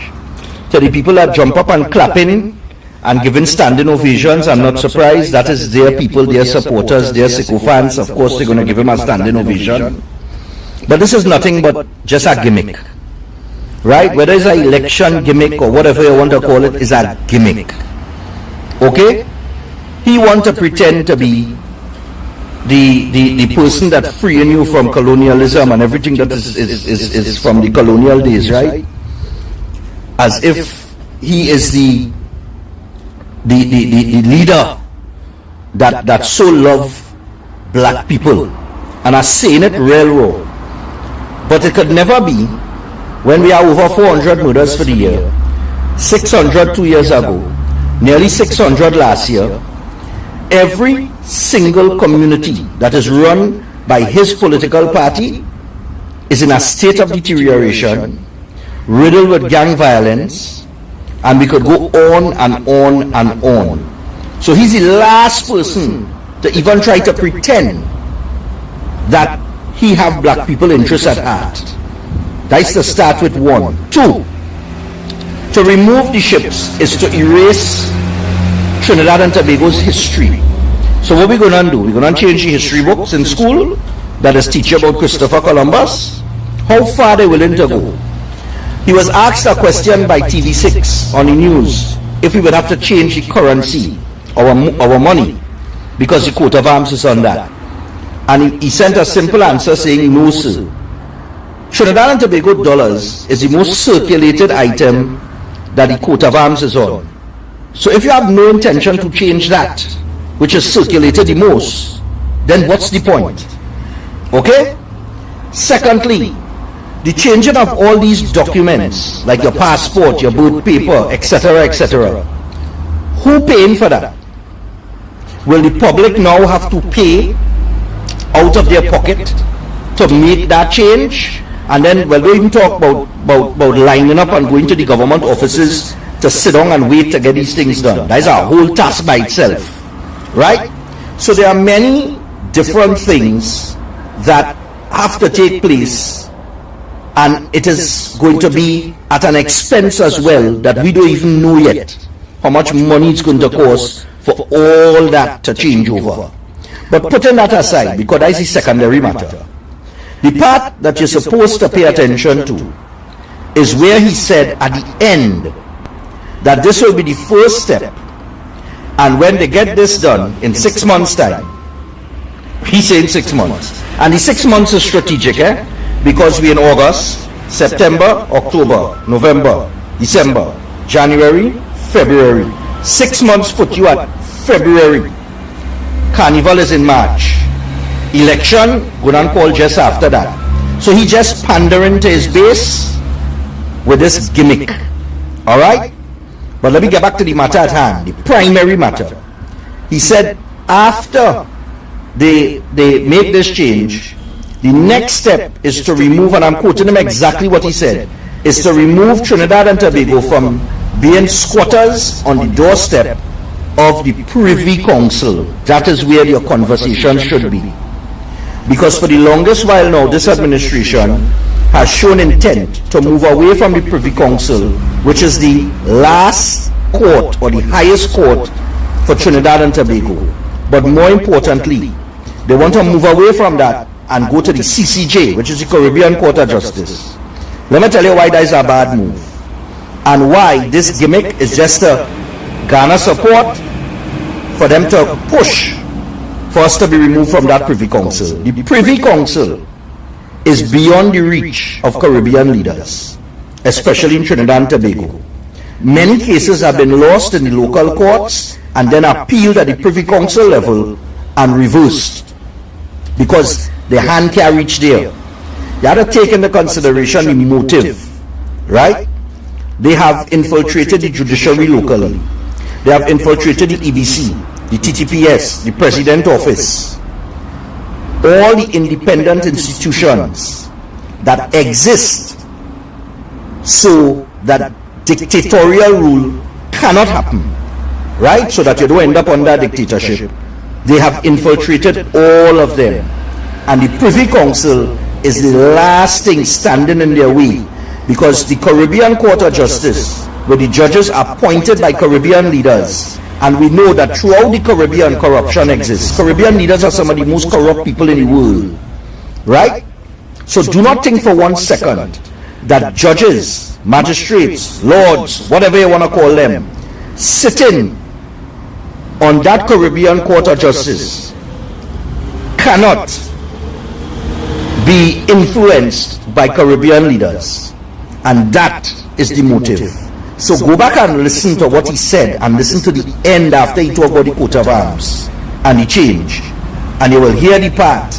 So the people that jump up and clapping and giving standing ovations, I'm not surprised. That is their people, their supporters, their sycophants. Of course, they're going to give him a standing ovation. But this is nothing but just a gimmick. Right? Whether it's an election gimmick or whatever you want to call it, is a gimmick. Okay? He wants to pretend to be the person that freeing you from colonialism and everything that is from the colonial days, right? As if he is the leader that so love black people. And I'm saying it real raw. But it could never be. When we are over 400 murders for the year, 600 2 years ago, nearly 600 last year, every single community that is run by his political party is in a state of deterioration, riddled with gang violence, and we could go on and on and on. So he's the last person to even try to pretend that he have black people interests at heart. That's to start with one. Two, to remove the ships is to erase Trinidad and Tobago's history. So what we're going to do, we're going to change the history books in school that is teach about Christopher Columbus. How far they willing to go? He was asked a question by TV6 on the news if we would have to change the currency, our money, because the coat of arms is on that. And he sent a simple answer saying, no sir. Trinidad and Tobago dollars is the most circulated item that the coat of arms is on. So if you have no intention to change that, which is circulated the most, then what's the point? Okay? Secondly, the changing of all these documents, like your passport, your birth paper, etc., etc., who paying for that? Will the public now have to pay out of their pocket to make that change? And then we'll even talk about lining up and going to the government offices to sit down and wait to get these things done. That is a whole task by itself, right? So there are many different things that have to take place, and it is going to be at an expense as well that we don't even know yet how much money it's going to cost for all that to change over. But putting that aside, because that is a secondary matter, the part that you're supposed to pay attention to is where he said at the end that this will be the first step, and when they get this done in 6 months' time, he's saying 6 months, and the 6 months is strategic, because we're in August, September, October, November, December, January, February. 6 months put you at February. Carnival is in March. Election, Gunan call just after that. So he just pandering to his base with this gimmick. Alright? But let me get back to the matter at hand, the primary matter. He said after they make this change, the next step is to remove, and I'm quoting him exactly what he said, is to remove Trinidad and Tobago from being squatters on the doorstep of the Privy Council. That is where your conversation should be. Because for the longest while now, this administration has shown intent to move away from the Privy Council, which is the last court or the highest court for Trinidad and Tobago. But more importantly, they want to move away from that and go to the CCJ, which is the Caribbean Court of Justice. Let me tell you why that is a bad move, and why this gimmick is just to garner support for them to push for us to be removed from that Privy Council. The Privy Council is beyond the reach of Caribbean leaders, especially in Trinidad and Tobago. Many cases have been lost in the local courts and then appealed at the Privy Council level and reversed because the hand can't reach there. You have to take into consideration the motive, right? They have infiltrated the judiciary locally. They have infiltrated the EBC, the TTPS, the President Office, all the independent institutions that exist so that dictatorial rule cannot happen, right? So that you don't end up under dictatorship. They have infiltrated all of them. And the Privy Council is the last thing standing in their way, because the Caribbean Court of Justice, where the judges are appointed by Caribbean leaders, and we know that throughout the Caribbean corruption exists. Caribbean leaders are some of the most corrupt people in the world, right? So do not think for 1 second that judges, magistrates, lords, whatever you want to call them, sitting on that Caribbean Court of Justice cannot be influenced by Caribbean leaders, and that is the motive. So go back and listen to what he said, and listen to the end after he talked about the coat of arms and the change, and you will hear the part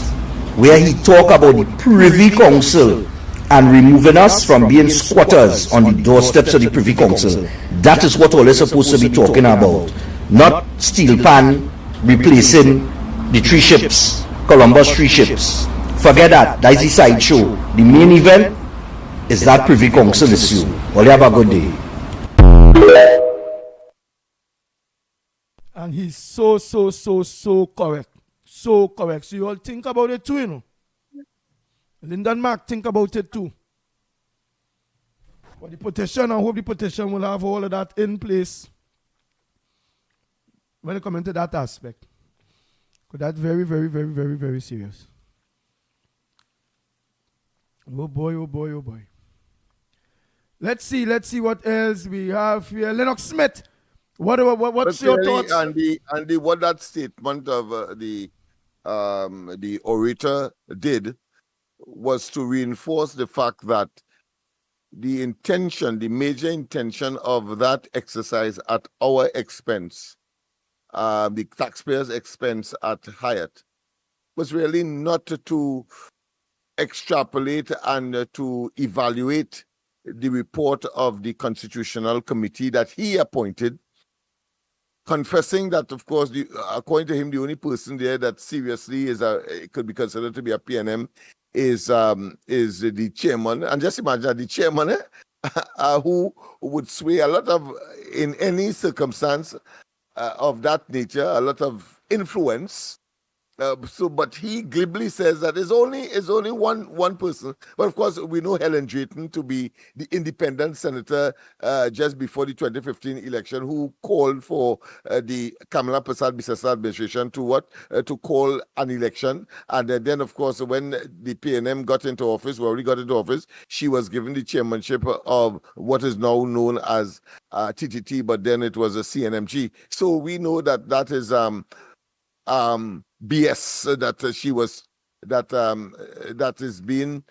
where he talked about the Privy Council and removing us from being squatters on the doorsteps of the Privy Council. That is what all is supposed to be talking about, not steel pan replacing the 3 ships, Columbus 3 ships. Forget that. That is the sideshow. The main event is that Privy Council issue. Well, you have a good day. And he's so correct. So correct. So you all think about it too, you know. Lyndon Mark, think about it too. But the petition, I hope the petition will have all of that in place when it comes into that aspect. Because that's very, very, very, very, very serious. Oh boy, oh boy, oh boy. Let's see what else we have here. Lennox Smith, what's your thoughts? Andy, what that statement of the orator did was to reinforce the fact that the major intention of that exercise at our expense, the taxpayers' expense at Hyatt, was really not to extrapolate and to evaluate the report of the Constitutional Committee that he appointed, confessing that, of course, according to him, the only person there that seriously could be considered to be a PNM is the chairman. And just imagine the chairman who would sway a lot of, in any circumstance of that nature, a lot of influence. But he glibly says that it's only one person. But of course, we know Helen Drayton to be the independent senator just before the 2015 election, who called for the Kamala Persad-Bissessar administration to call an election. And then, of course, when the PNM got into office, she was given the chairmanship of what is now known as TTT, but then it was a CNMG. So we know that is BS that is being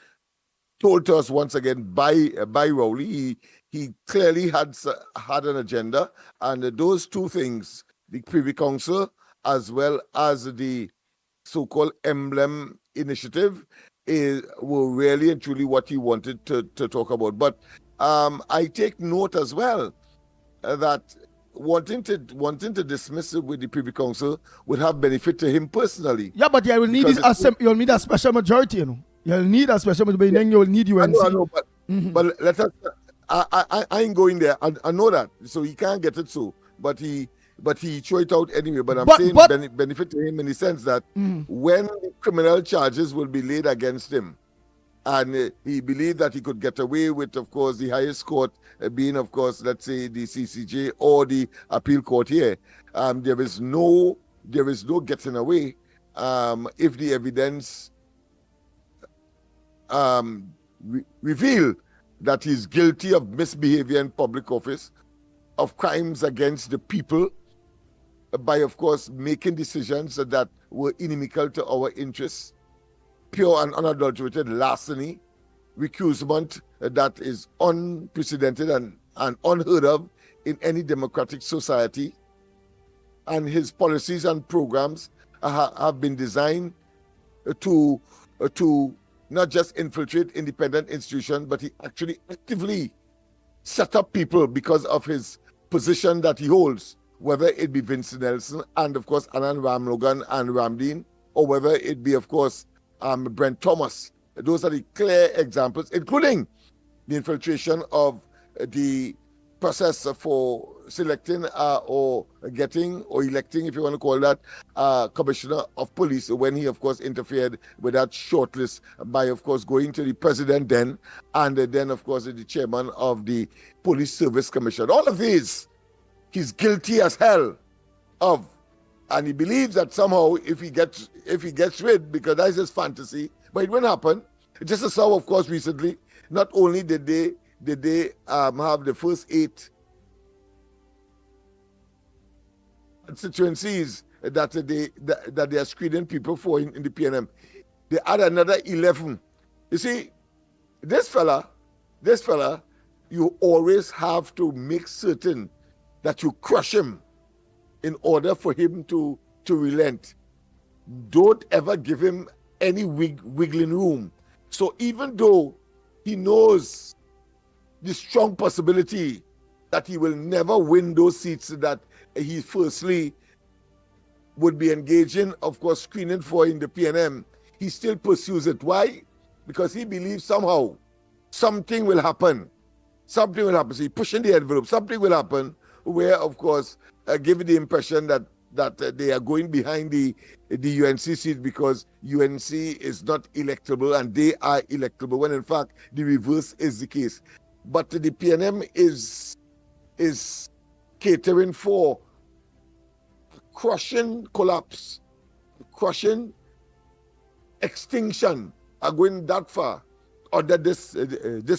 told to us once again by Rowley. He clearly had an agenda, and those two things, the Privy Council as well as the so-called Emblem Initiative, were really and truly what he wanted to talk about. But I take note as well that wanting to dismiss it with the Privy Council would have benefit to him personally. Yeah, but you'll need you'll need a special majority, you know. You'll need a special majority, then you'll need UNC. I know, but let us. I ain't going there. I know that, so he can't get it. So, but he threw it out anyway. But I'm saying benefit to him in the sense that when the criminal charges will be laid against him, and he believed that he could get away with, of course, the highest court being, of course, let's say the CCJ or the appeal court here. There is no getting away if the evidence reveal that he's guilty of misbehavior in public office, of crimes against the people, by, of course, making decisions that were inimical to our interests, pure and unadulterated larceny, recusement that is unprecedented and unheard of in any democratic society. And his policies and programs have been designed to not just infiltrate independent institutions, but he actually actively set up people because of his position that he holds, whether it be Vincent Nelson and, of course, Anand Ramlogan and Ramdeen, or whether it be, of course, Brent Thomas. Those are the clear examples, including the infiltration of the process for selecting or getting or electing, if you want to call that, commissioner of police, when he, of course, interfered with that shortlist by, of course, going to the president then, and then, of course, the chairman of the Police Service Commission. All of these, he's guilty as hell of. And he believes that somehow if he gets rid, because that's his fantasy, but it won't happen. Just as so, of course, recently, not only did they have the first 8 constituencies that they are screening people for in the PNM, they add another 11. You see, this fella, you always have to make certain that you crush him in order for him to relent. Don't ever give him any wiggling room. So even though he knows the strong possibility that he will never win those seats that he firstly would be engaging, of course, screening for in the PNM, he still pursues it. Why? Because he believes somehow something will happen. Something will happen. So he's pushing the envelope. Something will happen where, of course, give the impression that that they are going behind the UNC seat because UNC is not electable and they are electable, when in fact the reverse is the case. But the PNM is catering for crushing collapse, crushing extinction, are going that far. Or that this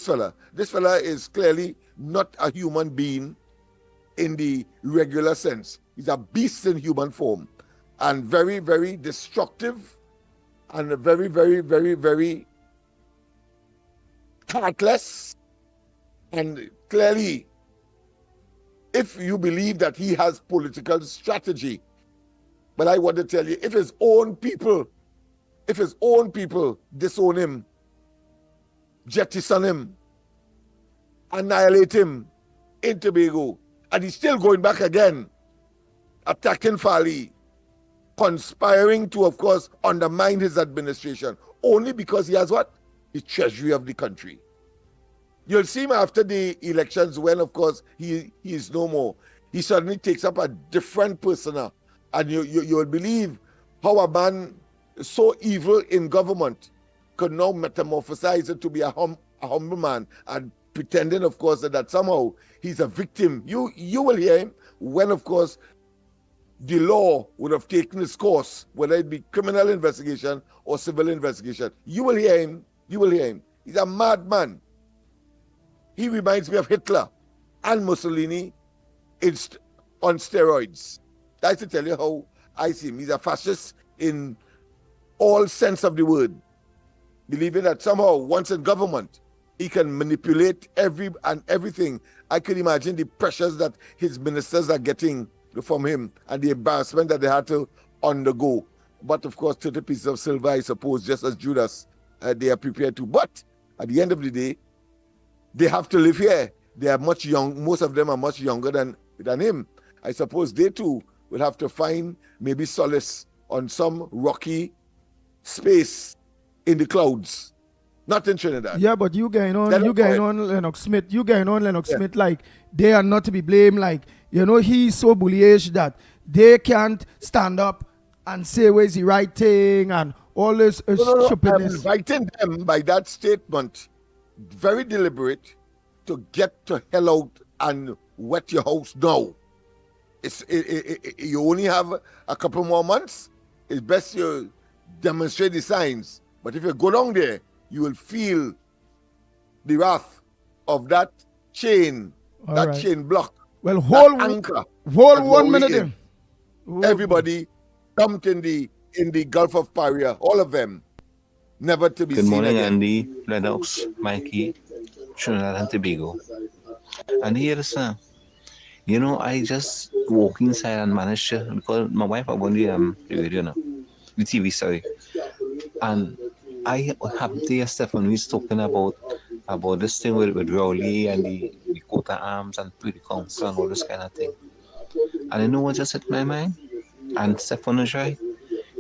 fella is clearly not a human being in the regular sense. He's a beast in human form, and very, very destructive, and very, very, very, very heartless. And clearly, if you believe that he has political strategy, but I want to tell you, if his own people disown him, jettison him, annihilate him in Tobago, and he's still going back again, attacking Fali, conspiring to, of course, undermine his administration, only because he has what? The treasury of the country. You'll see him after the elections when, of course, he is no more. He suddenly takes up a different persona, and you'll believe how a man so evil in government could now metamorphosize it to be a humble man and pretending, of course, that somehow he's a victim. You will hear him when, of course, the law would have taken its course, whether it be criminal investigation or civil investigation. You will hear him. He's a madman. He reminds me of Hitler and Mussolini on steroids. That's to tell you how I see him. He's a fascist in all sense of the word, believing that somehow once in government, he can manipulate everything. I can imagine the pressures that his ministers are getting from him and the embarrassment that they had to undergo. But of course, 30 pieces of silver, I suppose, just as Judas, they are prepared to. But at the end of the day, they have to live here. They are much young. Most of them are much younger than him. I suppose they too will have to find maybe solace on some rocky space in the clouds, not in Trinidad. Yeah, but you going on Lennox Smith. Smith, like they are not to be blamed. Like, he's so bullyish that they can't stand up and say where's the right thing and all this stupidness. I'm inviting them by that statement, very deliberate, to get to hell out and wet your house now. You only have a couple more months. It's best you demonstrate the signs. But if you go down there, you will feel the wrath of that chain, chain block. Well, hold anchor. Hold 1 minute. Everybody dumped in the Gulf of Paria, all of them, never to be seen again. Good morning, Andy, Lennox, Mikey, Trinidad and Tobago. And here is I just walk inside and managed to, because my wife was on the radio now, the TV, sorry. And I have there Stephanie's talking about this thing with Rowley and the coat of arms and Privy Council and all this kind of thing. And you know what just hit my mind? And Stephanie's right.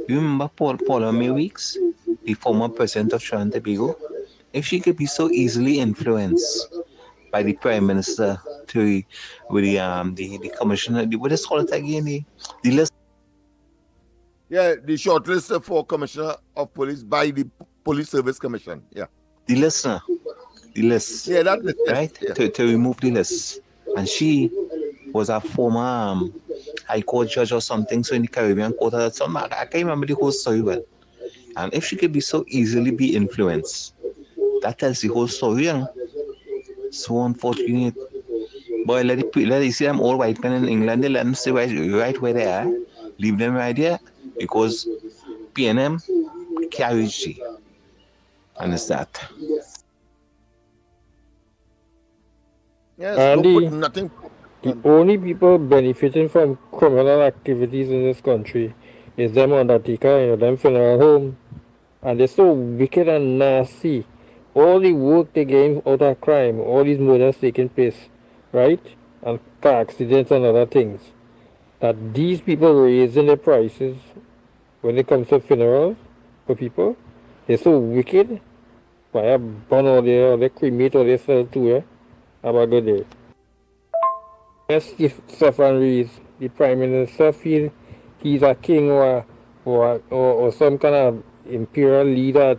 You remember Paula May Weeks, the former president of Trinidad and Tobago? If she could be so easily influenced by the Prime Minister with the commissioner, what is called it again? The list. Yeah, the shortlist for Commissioner of Police by the Police Service Commission. Yeah. The list. Yeah, that list. Right? Yeah. To remove the list. And she was a former High Court judge or something, so in the Caribbean court or something. I can't remember the whole story well. And if she could be so easily be influenced, that tells the whole story, So unfortunate. Boy, let it see them all white men in England, they let them stay right where they are. Leave them right there. Because PNM carries G. And it's that. Yes, Andy, nothing. The only people benefiting from criminal activities in this country is them undertaker, them funeral home. And they're so wicked and nasty. All the work they gain out of crime, all these murders taking place, right? And car accidents and other things. That these people raising their prices when it comes to funerals for people, they're so wicked. Why burn all they cremate all they sell too, Have a good day. Yes, if Stefan Rees, the Prime Minister, feel he's a king or some kind of imperial leader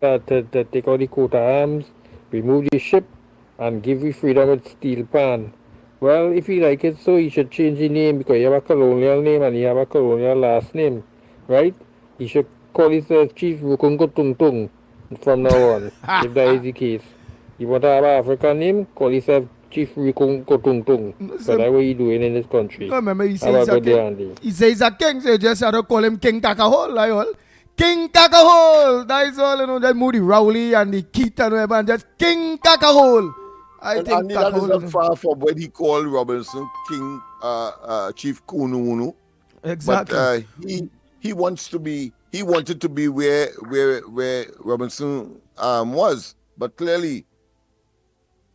to take out the coat of arms, remove the ship, and give you freedom with steel pan. Well, if he like it so, he should change the name because he have a colonial name and he have a colonial last name, right? He should call himself Chief Rukungo Tung Tung from now on, if that is the case. You want to have an African name, call yourself Chief Rukungo Tung Tung. Because that's what he doing in this country. No, remember, he Have says a he's a good day, king. Andy. He says he's a king, so you just have to call him King Kakahole, like all. King Kakahole! That is all, you know, that Moody Rowley and the Keith and whatever, and just King Kakahole. I think and that is Kakahole not far from when he called Robinson King Chief Kunu. Exactly. But he wanted to be where Robinson was, but clearly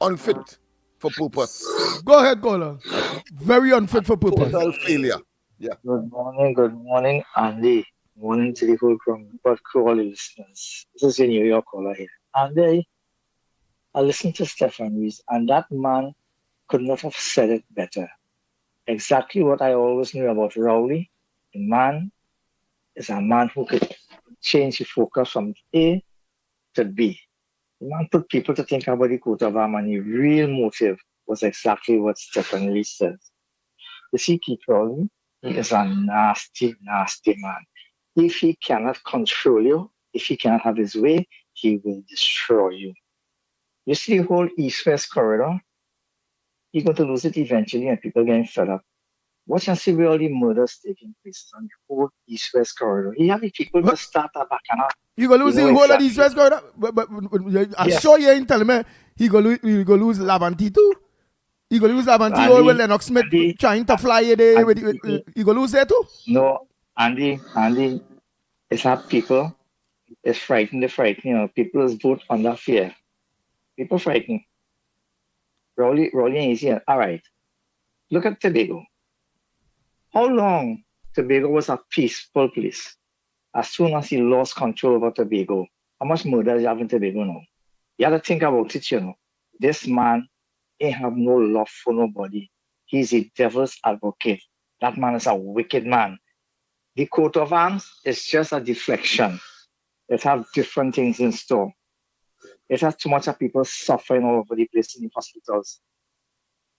unfit for purpose. Go ahead, caller. Very unfit for purpose. Total failure. Yeah. Good morning, Andy. Morning to the whole crowd, but all the listeners. This is a New York caller here. And I listened to Stefan Rees, and that man could not have said it better. Exactly what I always knew about Rowley. The man is a man who could change the focus from A to B. The man put people to think about the coat of arm, and the real motive was exactly what Stefan Rees says. You see, Keith Rowley, he is a nasty, nasty man. If he cannot control you, if he cannot have his way, he will destroy you. You see the whole east-west corridor, you're going to lose it eventually and people getting fed up. Watch and see where all the murders taking place on the whole east-west corridor. You have the people to start a bacchanal. You gonna lose the whole of the east-west corridor? But I'm sure you ain't telling me he gonna lose Lavanti too? He gonna lose Lavanti or with Lennox Smith trying to fly it there? You gonna lose there too? No, Andy, it's not people. It's frightened. They're frightened. You know, people is vote under fear. People frightened. Rowley ain't easy. All right. Look at Tobago. How long Tobago was a peaceful place? As soon as he lost control over Tobago, how much murder you have in Tobago now? You have to think about it, you know. This man ain't have no love for nobody. He's a devil's advocate. That man is a wicked man. The coat of arms is just a deflection. It has different things in store. It has too much of people suffering all over the place in the hospitals.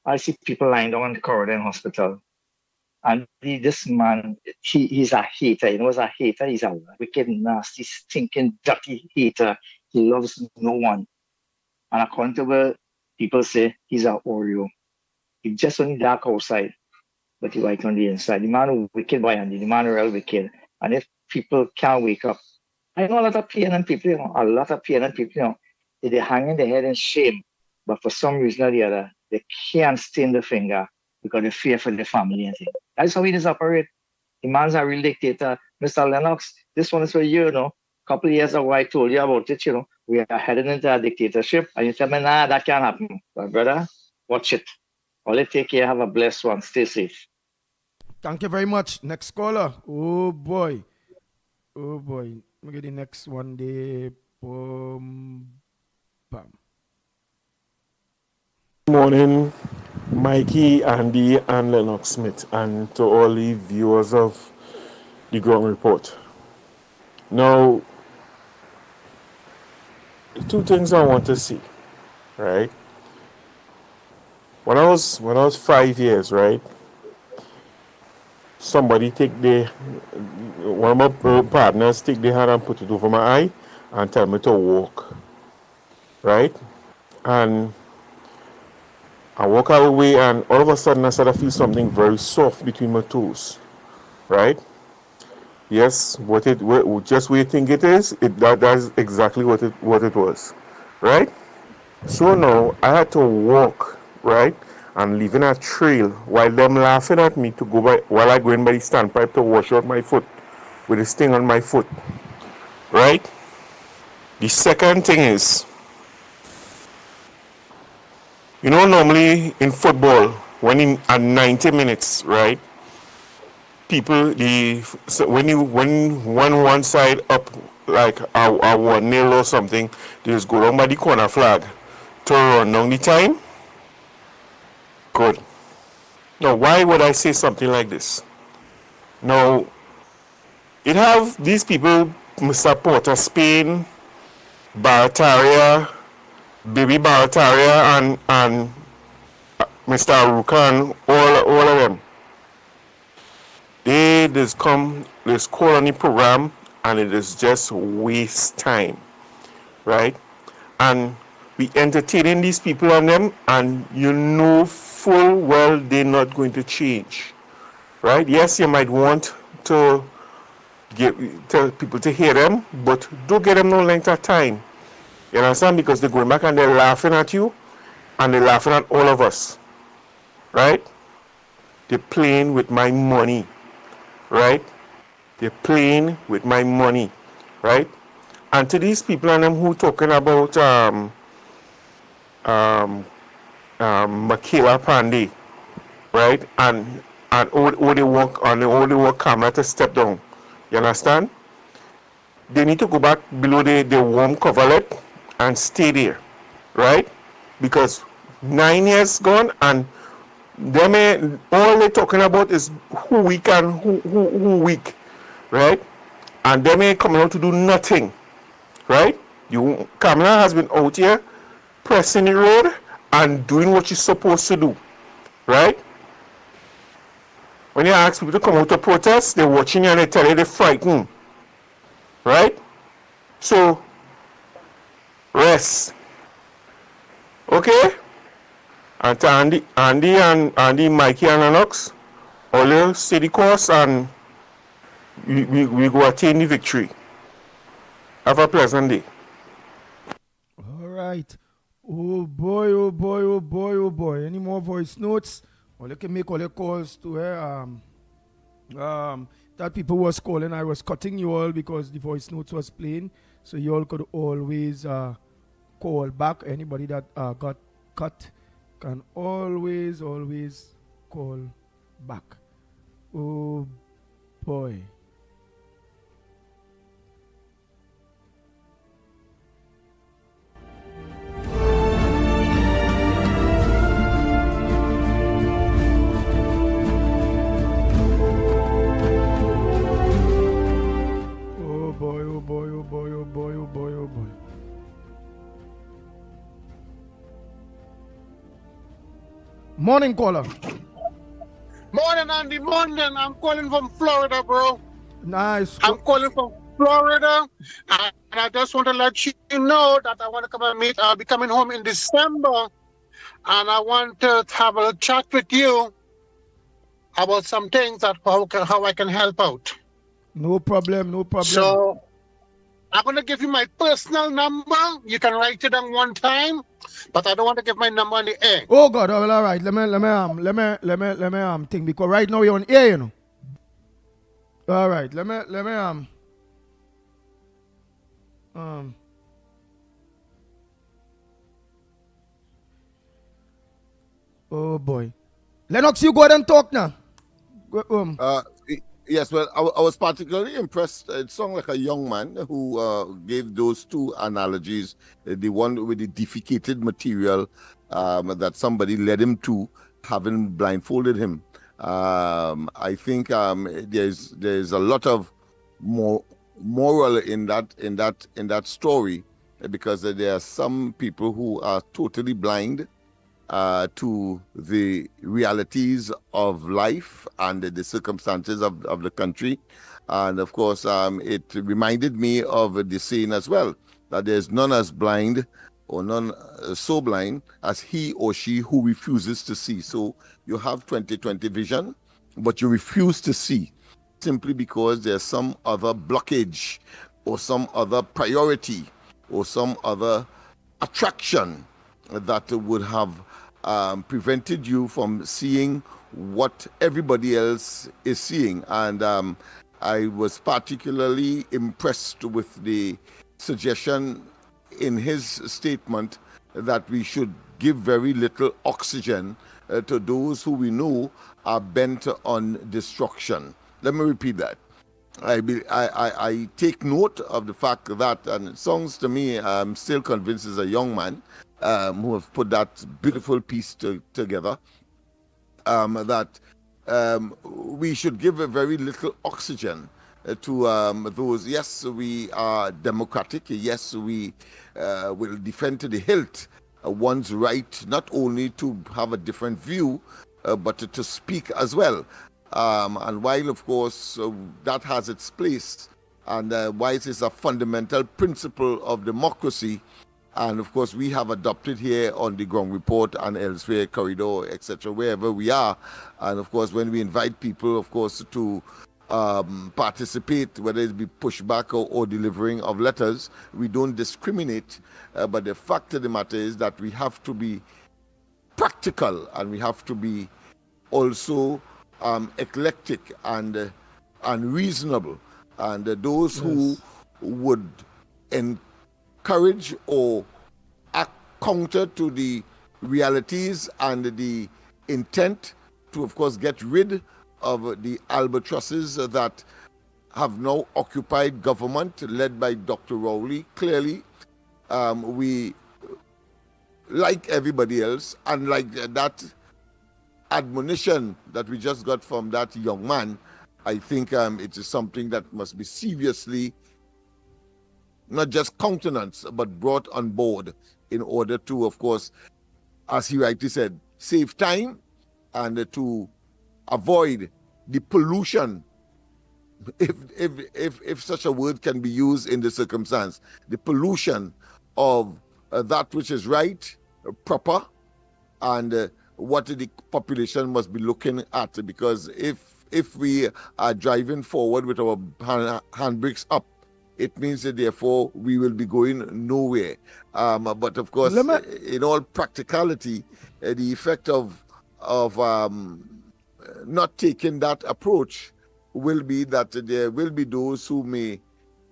I see people lying down in the corridor in hospital. And this man, he's a hater. You know, he's a hater. He's a wicked, nasty, stinking, dirty hater. He loves no one. And according to what people say, he's an Oreo. He's just only dark outside, but he's white on the inside. The man is wicked boy, and the man is real wicked. And if people can't wake up, I know a lot of PNN people, you know, they hang their head in shame, but for some reason or the other, they can't stain the finger because they fear for their family and things. That's how he does operate. The man's a real dictator. Mr. Lennox, this one is for you, you know. A couple of years ago, I told you about it, you know. We are heading into a dictatorship, and you tell me, nah, that can't happen. But brother, watch it. All it take care, have a blessed one. Stay safe. Thank you very much. Next caller. Oh boy. Let me get the next one there. Boom. Bam. Good morning, Mikey, Andy, and Lennox Smith, and to all the viewers of the Ground Report. Now, two things I want to see, right? When I was 5 years, right? Somebody one of my partners take their hand and put it over my eye and tell me to walk, right? And I walk away, and all of a sudden I started to feel something very soft between my toes, right? Yes, just what you think it is, that's exactly what it was, right? So now I had to walk, right, and leaving a trail while them laughing at me to go by while I go in by the standpipe to wash out my foot with this thing on my foot, right? The second thing is, you know, normally in football, when at 90 minutes, right, when one side up like a 1-0 or something, they just go down by the corner flag to run down the time. Good. Now, why would I say something like this? Now, it have these people, Mr. Porter Spain, Barataria, Baby Barataria, and Mr. Arukan, all of them. They just come, this call on the program, and it is just waste time, right? And we entertaining these people on them, and you know full well they're not going to change, right? Yes, you might want to tell people to hear them, but don't get them no length of time. You understand? Because they're going back and they're laughing at you, and they're laughing at all of us, right? They're playing with my money, right? They're playing with my money, right? And to these people and them who talking about Makila Pandey, right? And all they want camera to step down. You understand? They need to go back below the warm coverlet and stay there, right? Because 9 years gone, and all they're talking about is who weak and who weak, right? And they may come out to do nothing, right? Kamala has been out here pressing the road and doing what she's supposed to do, right? When you ask people to come out to protest, they're watching you and they tell you they're frightened, right? So, rest, okay? And to Andy, Mikey, and Lennox, all you stay the course, and we go attain the victory. Have a pleasant day. All right. Oh boy, oh boy, oh boy, oh boy. Any more voice notes? Or you can make all your calls to her. That people was calling, I was cutting you all because the voice notes was playing. So you all could always call back. Anybody that got cut can always call back. Oh boy. Oh boy, oh boy, oh boy, oh boy, oh boy, oh boy. Morning caller. Morning, Andy. Morning. I'm calling from Florida, bro. Nice. I'm calling from Florida, and I just want to let you know that I want to come and meet. I'll be coming home in December, and I want to have a chat with you about some things that how I can help out. No problem, no problem. So I'm gonna give you my personal number. You can write it down one time, but I don't want to give my number on the air. Oh God, well, all right. Let me think, because right now you're on air, you know. All right, let me oh boy. Lennox, you go ahead and talk now. Yes, well, I was particularly impressed. It sounded like a young man who gave those two analogies. The one with the defecated material that somebody led him to, having blindfolded him. I think there's a lot of more moral in that story, because there are some people who are totally blind to the realities of life and the circumstances of the country. And of course, it reminded me of the saying as well, that there's none as blind or none so blind as he or she who refuses to see. So you have 20/20 vision, but you refuse to see simply because there's some other blockage or some other priority or some other attraction that would have prevented you from seeing what everybody else is seeing. And I was particularly impressed with the suggestion in his statement that we should give very little oxygen to those who we know are bent on destruction. Let me repeat that. I take note of the fact that, and it sounds to me, I'm still convinced as a young man who have put that beautiful piece together. that we should give a very little oxygen to those. Yes, we are democratic. Yes, we will defend to the hilt one's right not only to have a different view, but to speak as well. And while, of course, that has its place, and while it is a fundamental principle of democracy, and of course we have adopted here on the Ground Report and elsewhere, Corridor, etc., wherever we are, and of course when we invite people, of course, to participate, whether it be pushback or delivering of letters, we don't discriminate. But the fact of the matter is that we have to be practical, and we have to be also eclectic and reasonable. And those who would encourage or act counter to the realities and the intent to, of course, get rid of the albatrosses that have now occupied government led by Dr. Rowley. Clearly, we, like everybody else, and like that admonition that we just got from that young man, I think it is something that must be seriously not just countenanced, but brought on board in order to, of course, as he rightly said, save time and to avoid the pollution, if such a word can be used in the circumstance, the pollution of that which is right, proper, and what the population must be looking at. Because if we are driving forward with our handbrakes up, it means that therefore we will be going nowhere. But of course, in all practicality, the effect of not taking that approach will be that there will be those who may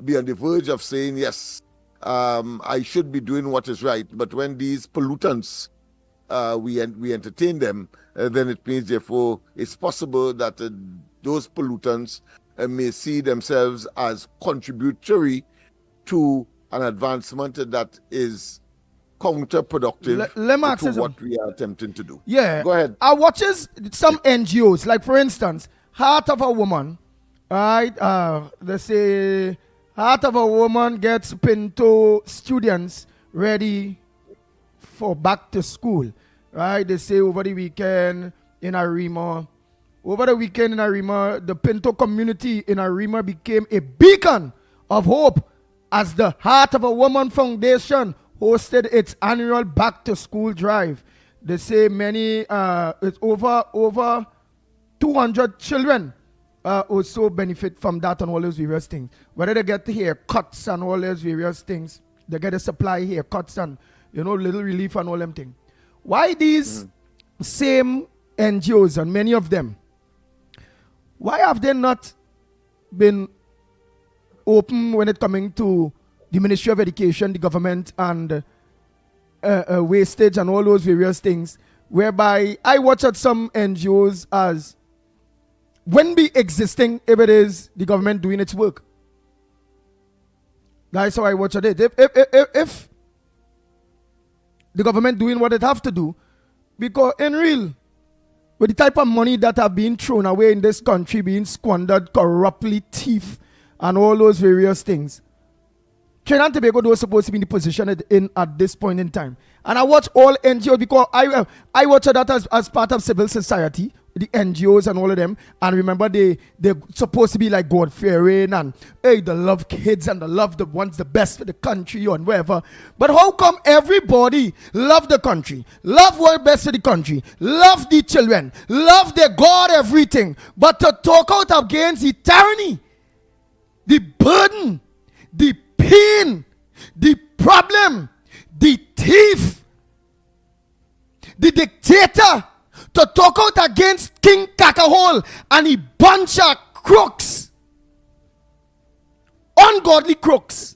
be on the verge of saying, yes, I should be doing what is right. But when these pollutants, we entertain them, then it means therefore it's possible that those pollutants may see themselves as contributory to an advancement that is counterproductive to what we are attempting to do. Yeah. Go ahead. I watches some NGOs, like for instance, Heart of a Woman, right? They say Heart of a Woman gets Pinto students ready for back to school, right? They say over the weekend in Arima, the Pinto community in Arima became a beacon of hope as the Heart of a Woman Foundation hosted its annual back to school drive. They say it's over 200 children also benefit from that and all those various things. Whether they get haircuts and all those various things, they get a supply haircuts and little relief and all them things. Why these same NGOs and many of them, why have they not been open when it coming to the Ministry of Education, the government, and wastage and all those various things, whereby I watch at some NGOs as when be existing if it is the government doing its work. That's how I watch at it. If the government doing what it have to do, because in real, with the type of money that have been thrown away in this country, being squandered corruptly, thief, and all those various things, Trinidad and Tobago was supposed to be in the position at this point in time. And I watch all NGOs because I watch that as part of civil society, the NGOs and all of them. And remember, they're supposed to be like God-fearing and they love kids and they love the ones the best for the country and whatever. But how come everybody love the country, love what's best for the country, love the children, love their God, everything, but to talk out against the tyranny, the burden, the pain, the problem, the thief, the dictator, to talk out against King Kakahole and a bunch of crooks, ungodly crooks,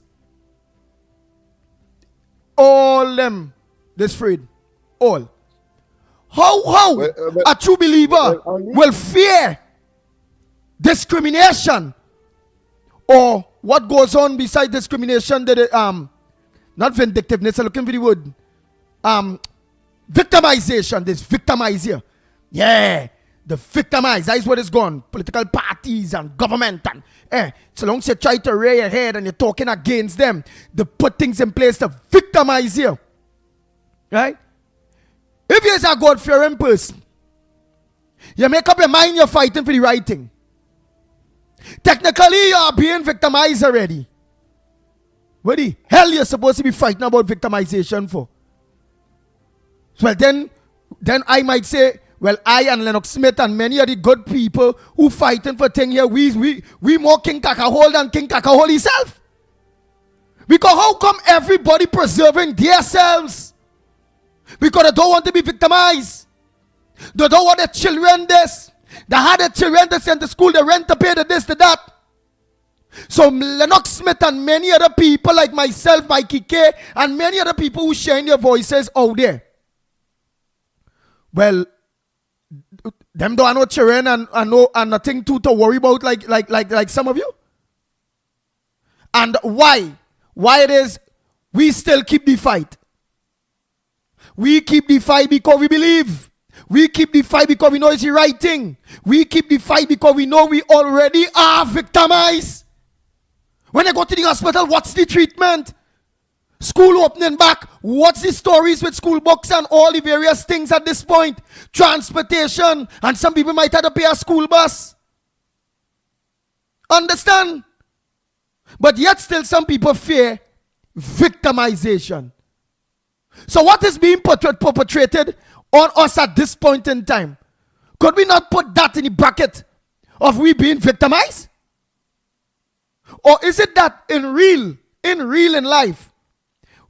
all them destroyed, all. How a true believer will fear discrimination or what goes on beside discrimination, not vindictiveness, I'm looking for the word, victimization, this victimize here. Yeah, the victimized. That is what it's gone. Political parties and government and so long as you try to rear your head and you're talking against them, they put things in place to victimize you. Right? If you're a God-fearing person, you make up your mind you're fighting for the right thing. Technically, you are being victimized already. What the hell you're supposed to be fighting about victimization for? Well, then I might say, well, I and Lennox Smith and many of the good people who fighting for things here, we more King Kakahole than King Kakahole himself. Because how come everybody preserving themselves? Because they don't want to be victimized. They don't want their children this. They had their children to send to school, the rent to pay, the this, the that. So Lennox Smith and many other people like myself, Mikey K, and many other people who sharing their voices out there. Well, them don't have no children and nothing to worry about like some of you. And why? Why it is we still keep the fight. We keep the fight because we believe. We keep the fight because we know it's the right thing. We keep the fight because we know we already are victimized. When I go to the hospital, what's the treatment? School opening back, what's the stories with school books and all the various things at this point? Transportation, and some people might have to pay a school bus. Understand? But yet still some people fear victimization. So what is being perpetrated on us at this point in time? Could we not put that in the bracket of we being victimized? Or is it that in life,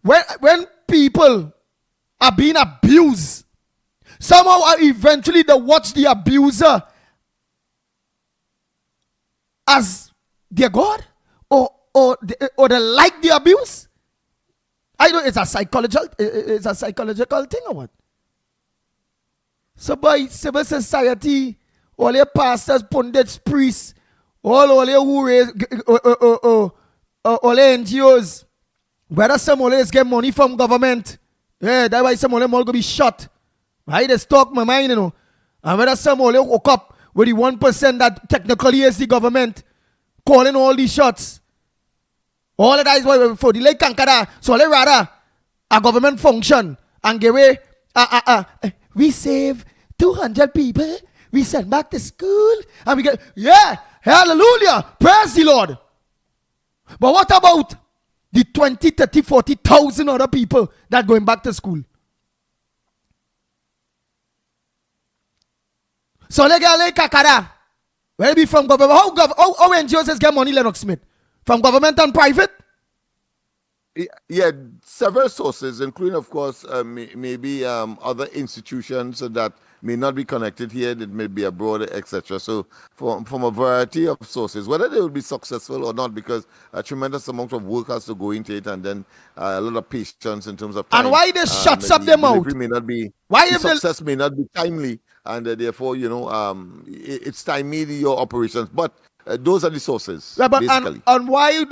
when people are being abused, somehow eventually they watch the abuser as their God? Or they like the abuse? I know it's a psychological thing or what? So by civil society, all your pastors, pundits, priests, all your who raise, all your NGOs, whether some always get money from government, yeah, that's why some of them all gonna be shot. Right? They stalk my mind, you know. And whether some all hook up with the 1% that technically is the government, calling all these shots. All of that is why for the late Kankada, so they rather a government function and give away. We save 200 people, we send back to school, and we get, yeah, hallelujah, praise the Lord. But what about the 20, 30, 40,000 other people that going back to school? So they get like Kakada. Where be from government? How NGOs get money, Lennox Smith? From government and private? Yeah, several sources, including, of course, maybe other institutions that may not be connected here, that may be abroad, etc. So from a variety of sources, whether they will be successful or not, because a tremendous amount of work has to go into it, and then a lot of patience in terms of time. And why they shuts up their mouth? May not be, why the success may not be timely, and therefore, it's stymied your operations. But those are the sources, yeah, but basically. And why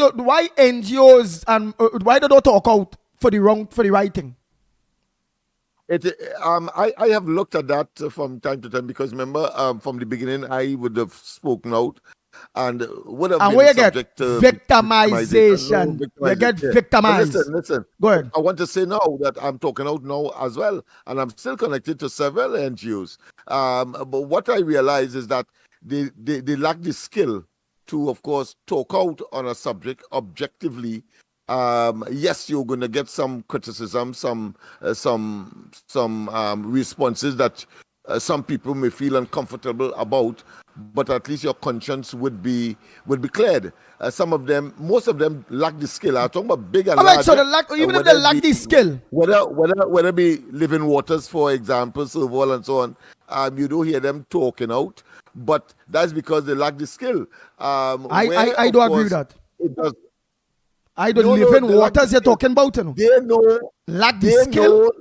NGOs and why they don't talk out for the right thing? I have looked at that from time to time, because remember, from the beginning I would have spoken out and would have been subject to victimization. You get victimized. Listen. Go ahead. I want to say now that I'm talking out now as well, and I'm still connected to several NGOs. But what I realize is that they lack the skill to, of course, talk out on a subject objectively. Yes, you're going to get some criticism, some responses that some people may feel uncomfortable about, but at least your conscience would be cleared. Most of them lack the skill. I'm talking about big and large. So even if they lack the skill, whether it be Living Waters, for example, Serval and so on, you don't hear them talking out, but that's because they lack the skill. I don't agree with that. It does. I don't live in waters you're talking about. You know. They know, lack the skill.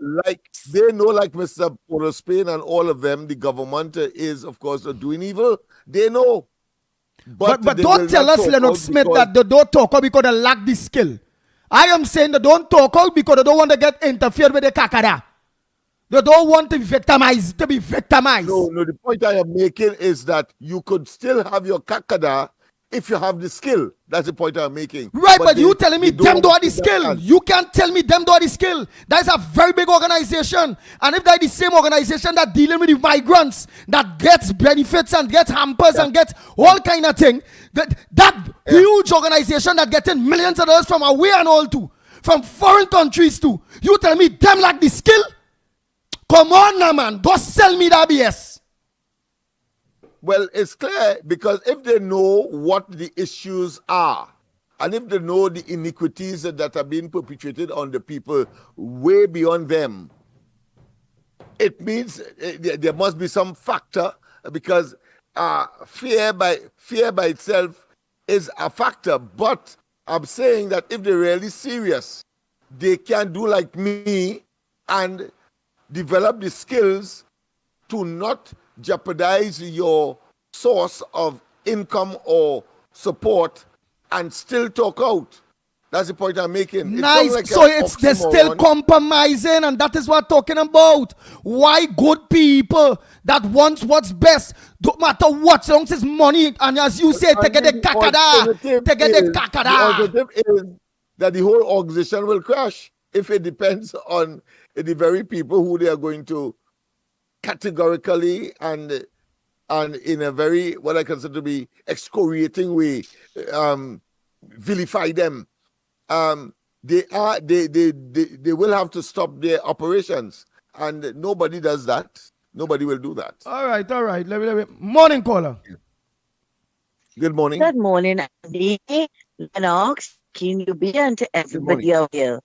They know, like Mr. Port Spain and all of them, the government is, of course, doing evil. They know. But don't tell us, Lennox Smith, that they don't talk out because they lack the skill. I am saying they don't talk out because they don't want to get interfered with the Kakada. They don't want to be victimized. To be victimized. No. The point I am making is that you could still have your kakada if you have the skill. That's the point I'm making. Right, but you telling me them don't have the skill. You can't tell me them don't have the skill. That is a very big organization. And if they're the same organization that dealing with the migrants, that gets benefits and gets hampers and gets all kind of thing, that huge organization that getting millions of dollars from away and all too, from foreign countries too, you tell me them lack the skill? Come on now, man. Don't sell me that BS. Well, it's clear because if they know what the issues are, and if they know the iniquities that are being perpetrated on the people way beyond them, it means there must be some factor, because fear by itself is a factor. But I'm saying that if they're really serious, they can do like me and develop the skills to not jeopardize your source of income or support and still talk out. That's the point I'm making. Nice. Like so they're still compromising, and that is what I'm talking about. Why good people that wants what's best, don't matter what, long as money, and as you say, take the kakada. Take the kakada. The alternative is that the whole organization will crash if it depends on the very people who they are going to categorically and in a very, what I consider to be excoriating way, vilify them. They will have to stop their operations, and nobody does that. Nobody will do that. All right. Let me. Morning, caller. Good morning. Good morning, Andy. Lennox, can you be and to everybody out here?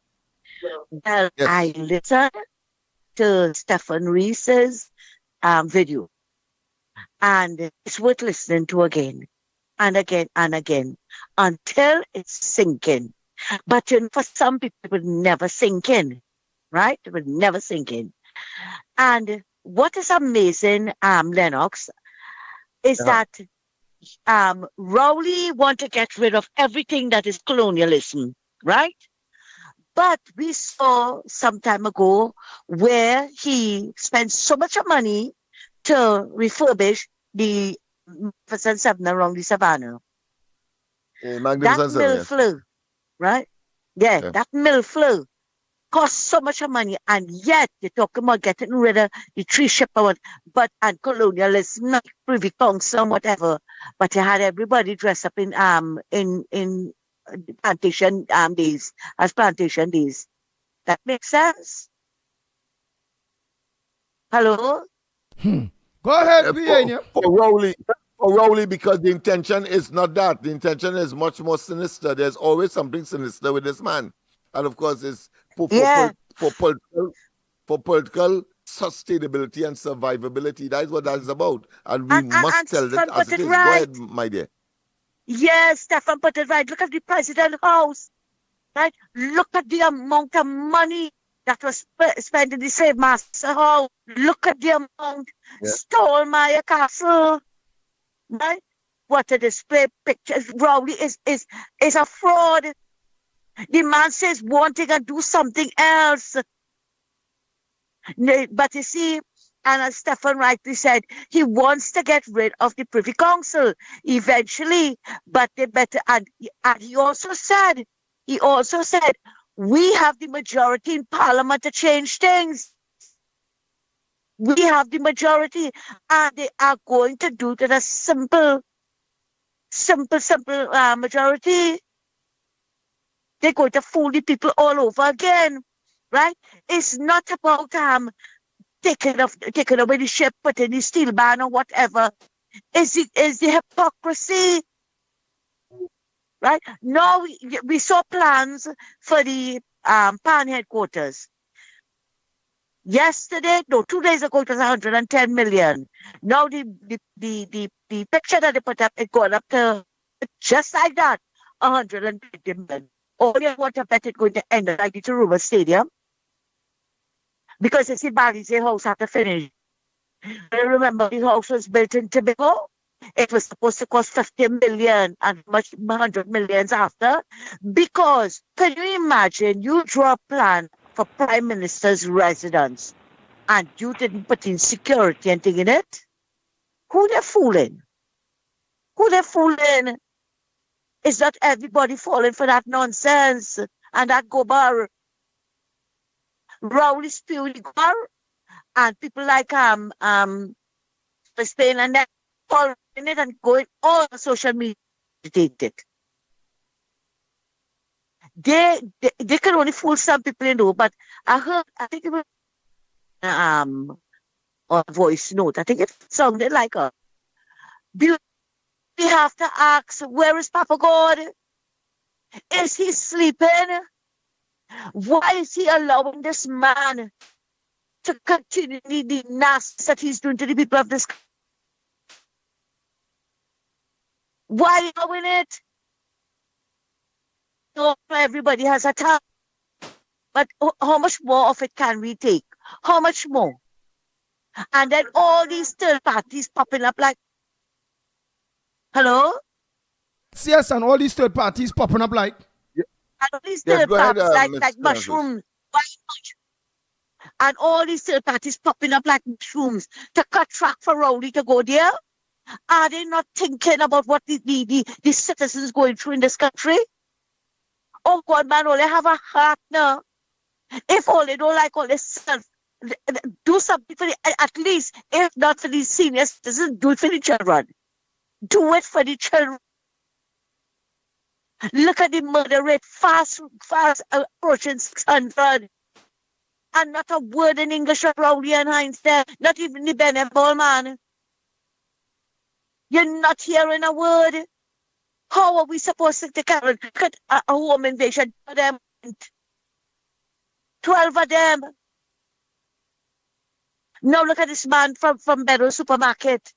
Well, yes. I listened to Stephen Reese's video, and it's worth listening to again and again and again until it's sinking. But for some people, it will never sink in, right? It will never sink in. And what is amazing, Lennox, is that Rowley want to get rid of everything that is colonialism, right? But we saw some time ago where he spent so much money to refurbish the Magnificent Seven around the Savannah. That mill flow, right? Yeah, that mill flow cost so much money, and yet they're talking about getting rid of the tree shipper, and colonialism, not Privy Council, whatever. But they had everybody dressed up in plantation days, as plantation days. That makes sense? Hello? Go ahead, for Rowley, because the intention is not that. The intention is much more sinister. There's always something sinister with this man. And of course, it's for political sustainability and survivability. That is what that is about. And we must tell it as it is. Right. Go ahead, my dear. Yes, Stefan put it right. Look at the president's house, right? Look at the amount of money that was spent in the slave master house. Look at the amount. Stole my castle, right? What a display pictures. Rowley is a fraud. The man says one thing and do something else. But you see, and as Stefan rightly said, he wants to get rid of the Privy Council eventually, but they better, and he also said, we have the majority in Parliament to change things. We have the majority, and they are going to do it in a simple majority. They're going to fool the people all over again, right? It's not about taking away the ship, putting the steel ban or whatever. Is the hypocrisy, right? Now we saw plans for the PAN headquarters. Yesterday, 2 days ago, it was 110 million. Now the picture that they put up, it got up to just like that, 120 million. All you want to bet it's going to end like the Taruba Stadium. Because it's the Balize house had to finish. I remember the house was built in Tobago. It was supposed to cost 50 million and much 100 millions after. Because can you imagine you draw a plan for Prime Minister's residence? and you didn't put in security and thing in it, who they're fooling? Who they're fooling? Is not everybody falling for that nonsense and that gobar? Rowley spewing gobar, and people like Spain and that following it and going all social media to take it. They can only fool some people, but I think it was a voice note. I think it sounded like we have to ask, where is Papa God? Is he sleeping? Why is he allowing this man to continue the nasty that he's doing to the people of this country? Why are you doing it? No, everybody has a time. But how much more of it can we take? How much more? And then all these third parties popping up like, hello? Yes, and all these third parties popping up like. And all these third parties like mushrooms. Why not? And all these third parties popping up like mushrooms to cut track for Rowley to go there. Are they not thinking about what the citizens going through in this country? Oh God, man, all they have a heart now. If all they don't like all this stuff, do something for at least, if not for these senior citizens, do it for the children. Do it for the children. Look at the murder rate, fast approaching 600. And not a word in English of Rowley and Hines there. Not even the Benebol, man. You're not hearing a word. How are we supposed to take care of a home invasion for them? 12 of them. Now look at this man from Bedrow Supermarket.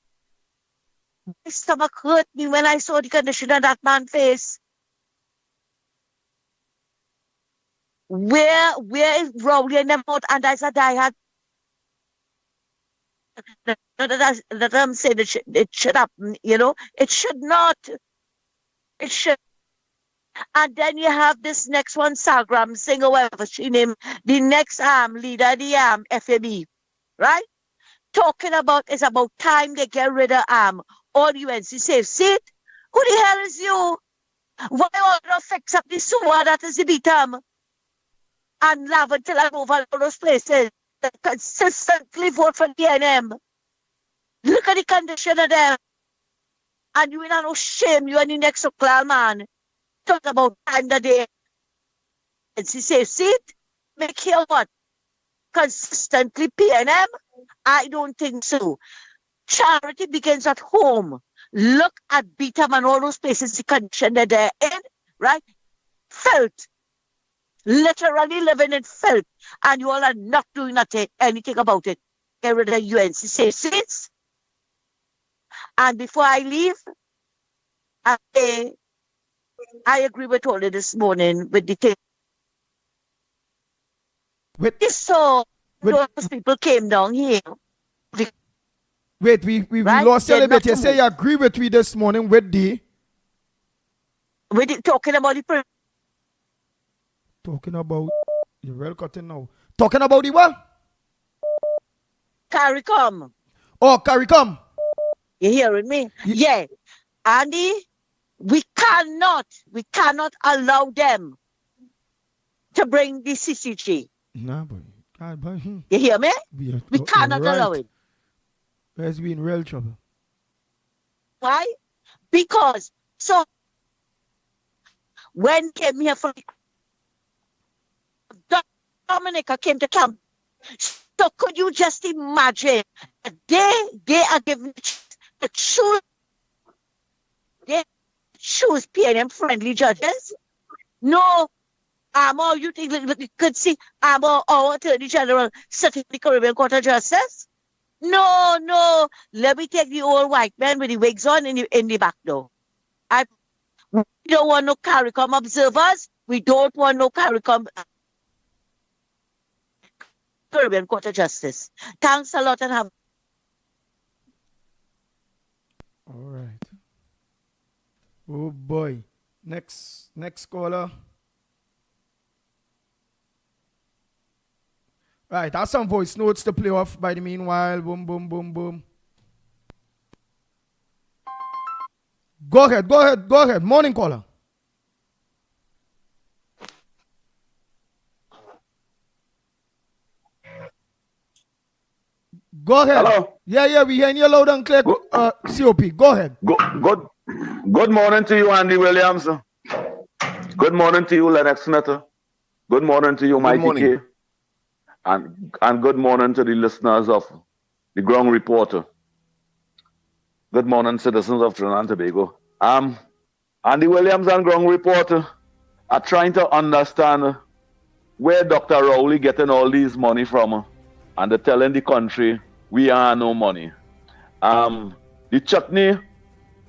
My stomach hurt me when I saw the condition of that man's face. Where is Rowley and them out? And as a diehard, that I'm saying it should happen, it should not. It should. And then you have this next one, Sagram Singh, or whatever she named, the next leader of the FAB, right? Talking about it's about time they get rid of all UNC safe seat. Who the hell is you? Why all not fix up the sewer that is the beatum? And Laventille and over all those places that consistently vote for DNM. Look at the condition of them. And you ain't no shame, you and the next clan man. Talk about time that they safe seat. Make here what? Consistently PNM? I don't think so. Charity begins at home. Look at Beatam and all those places, the condition that they're in, right? Filth. Literally living in filth. And you all are not doing anything about it. Get rid of UNC safe seats. And before I leave, I agree with all of this morning with the thing. Those people came down here. Wait, we right? lost a little bit. You say you agree with me this morning with the talking about the talking about you're well cutting now. Talking about the what? CARICOM. Oh, CARICOM. You hearing me? Yeah. Andy, we cannot allow them to bring the CCG. Nah, boy. You hear me? We cannot allow it. Let's be in real trouble. Why? Because when came here for Dominica came to camp. So could you just imagine they are given the choose PNM friendly judges? No. All you think you could see our Attorney General sitting in the Caribbean Court of Justice? No. Let me take the old white man with the wigs on in the back door. We don't want no CARICOM observers. We don't want no CARICOM Caribbean Court of Justice. Thanks a lot and have. All right. Oh boy. Next caller. Right, that's some voice notes to play off by the meanwhile. Boom, boom, boom, boom. Go ahead. Morning caller. Go ahead. Hello. Yeah, we hearing you loud and clear. COP, go ahead. Good morning to you, Andy Williams. Good morning to you, Lennox Smith. Good morning to you, Mikey K. And good morning to the listeners of the Ground Reporter. Good morning, citizens of Trinidad and Tobago. Andy Williams and Ground Reporter are trying to understand where Dr. Rowley getting all these money from, and they're telling the country we are no money. The Chutney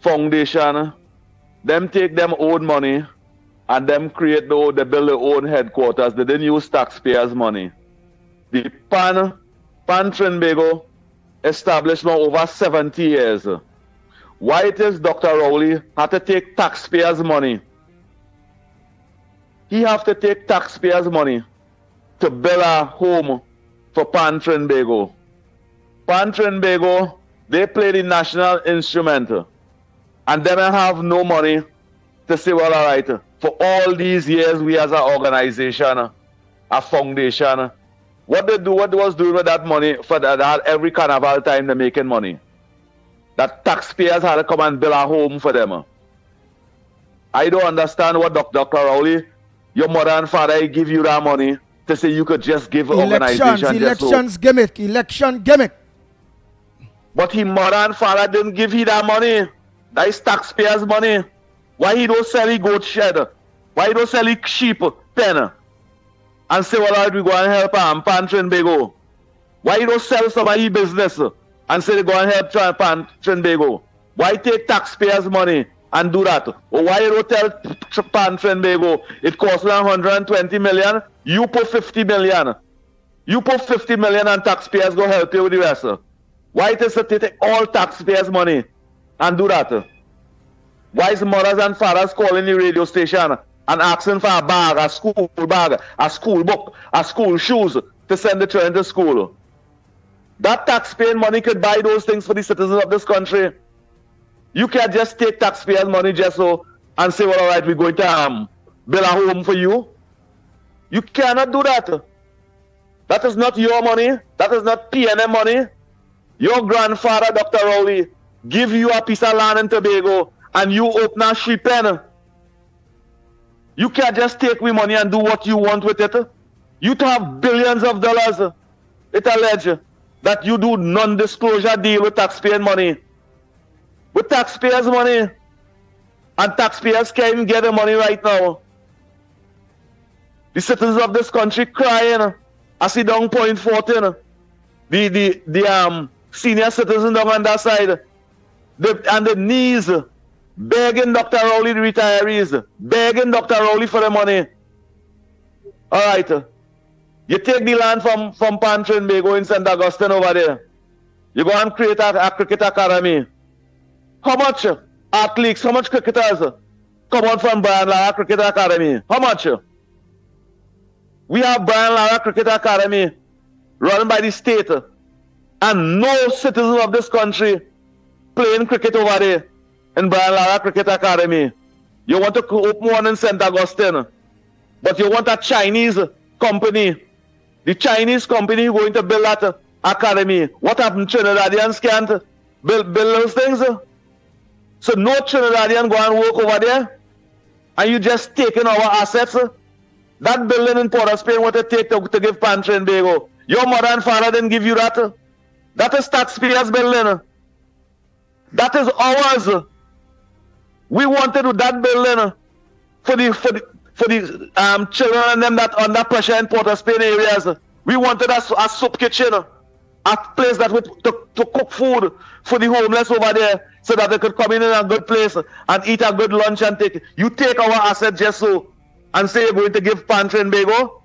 Foundation, them take them own money and them create they build their own headquarters. They didn't use taxpayers' money. The Pan Trinbago establishment over 70 years. Why it is Dr. Rowley had to take taxpayers' money? He have to take taxpayers' money to build a home for Pan Trinbago. Pan Trinbago, they play the national instrument, and they don't have no money to say, well, all right, for all these years we as an organization, a foundation, what they was doing with that money for that every carnival time they're making money. That taxpayers had to come and build a home for them. I don't understand what Dr. Rowley, your mother and father give you that money to say you could just give organization. Election gimmick. But his mother and father didn't give you that money. That is taxpayers' money. Why he don't sell his goat shed? Why he don't sell his sheep pen? And say, well, all right, we go and help Pan Trinbago. Why you don't sell some of his business and say they go and help Pan Trinbago? Why take taxpayers' money and do that? Or why you don't tell Pan Trinbago it costs 120 million, you put 50 million. You put 50 million and taxpayers go help you with the rest. Why it is to take all taxpayers' money and do that? Why is mothers and fathers calling the radio station and asking for a bag, a school book, a school shoes to send the children to school? That taxpaying money could buy those things for the citizens of this country. You can't just take taxpayers' money just so and say, well, all right, we're going to build a home for you. You cannot do that. That is not your money. That is not PNM money. Your grandfather, Dr. Rowley, give you a piece of land in Tobago and you open a sheep pen. You can't just take we money and do what you want with it. You have billions of dollars. It alleged that you do non-disclosure deal with taxpaying money. With taxpayers' money. And taxpayers can't even get the money right now. The citizens of this country crying. I see down point 14. The senior citizens down on that side. And the knees begging Dr. Rowley, the retirees, begging Dr. Rowley for the money. All right. You take the land from Pan Trinbago in St. Augustine over there. You go and create a cricket academy. How much athletes, how much cricketers come out from Brian Lara Cricket Academy? How much? We have Brian Lara Cricket Academy run by the state, and no citizen of this country playing cricket over there in Brian Lara Cricket Academy. You want to open one in St. Augustine, but you want a Chinese company. The Chinese company going to build that academy. What happened? Trinidadians can't build those things. So no Trinidadian go and work over there, and you just taking our assets. That building in Port of Spain, what it take to give Pan Trinbago? Your mother and father didn't give you that. That is taxpayers' building. That is ours. We wanted that building for the children and them that under pressure in Port of Spain areas. We wanted a soup kitchen, a place that would to cook food for the homeless over there, so that they could come in a good place and eat a good lunch and take. You take our asset just so and say you're going to give Pan Trinbago.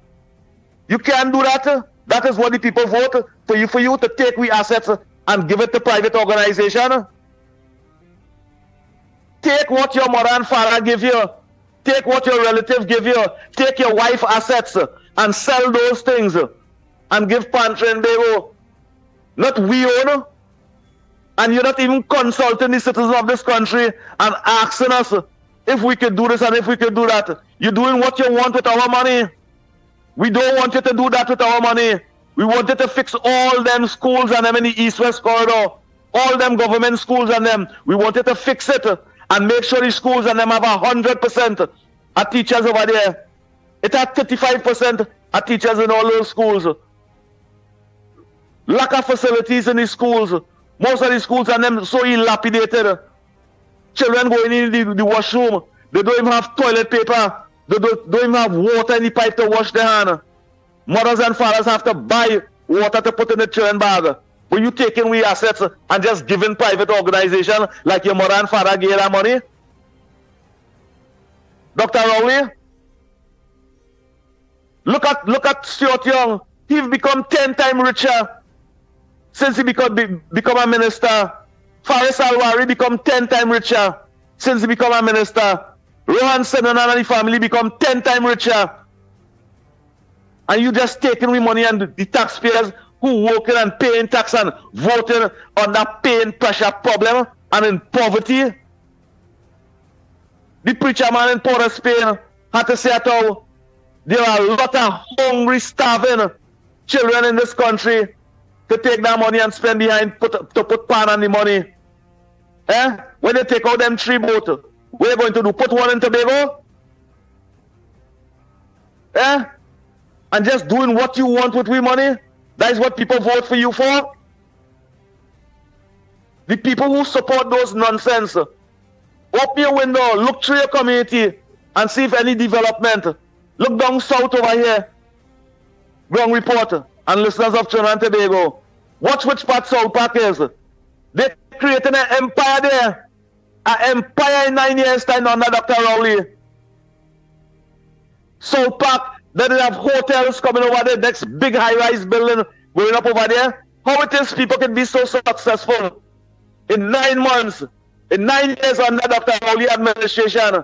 You can't do that. That is what the people vote for you to take we assets and give it to private organization. Take what your mother and father give you. Take what your relative give you. Take your wife assets and sell those things and give pantry and bagel. Not we own. And you're not even consulting the citizens of this country and asking us if we could do this and if we could do that. You're doing what you want with our money. We don't want you to do that with our money. We want you to fix all them schools and them in the East-West corridor. All them government schools and them. We want you to fix it and make sure the schools and them have 100% of teachers over there. It had 35% of teachers in all those schools. Lack of facilities in the schools. Most of the schools and them so dilapidated. Children going in the washroom. They don't even have toilet paper. They don't even have water in the pipe to wash their hand. Mothers and fathers have to buy water to put in the children bag. But you taking away assets and just giving private organization like your mother and father gave that money? Dr. Rowley? Look at Stuart Young. He's become 10 times richer since he become a minister. Faris Alwari become 10 times richer since he become a minister. Rohan Senan and the family become 10 times richer. And you just taking away money and the taxpayers who working and paying tax and voting on that pain pressure problem and in poverty. The preacher man in Port of Spain had to say how there are a lot of hungry, starving children in this country to take that money and spend behind to put pan on the money. When they take out them 3 boats, what are you going to do? Put one in Tobago? And just doing what you want with we money? That is what people vote for you for? The people who support those nonsense, open your window, look through your community and see if any development. Look down south over here. Ground report and listeners of Trinidad and Tobago. Watch which part South Park is. They're creating an empire there. An empire in 9 years' time under Dr. Rowley. South Park, then they have hotels coming over there, next big high-rise building going up over there. How it is people can be so successful in 9 months, in 9 years under Dr. Rowley administration,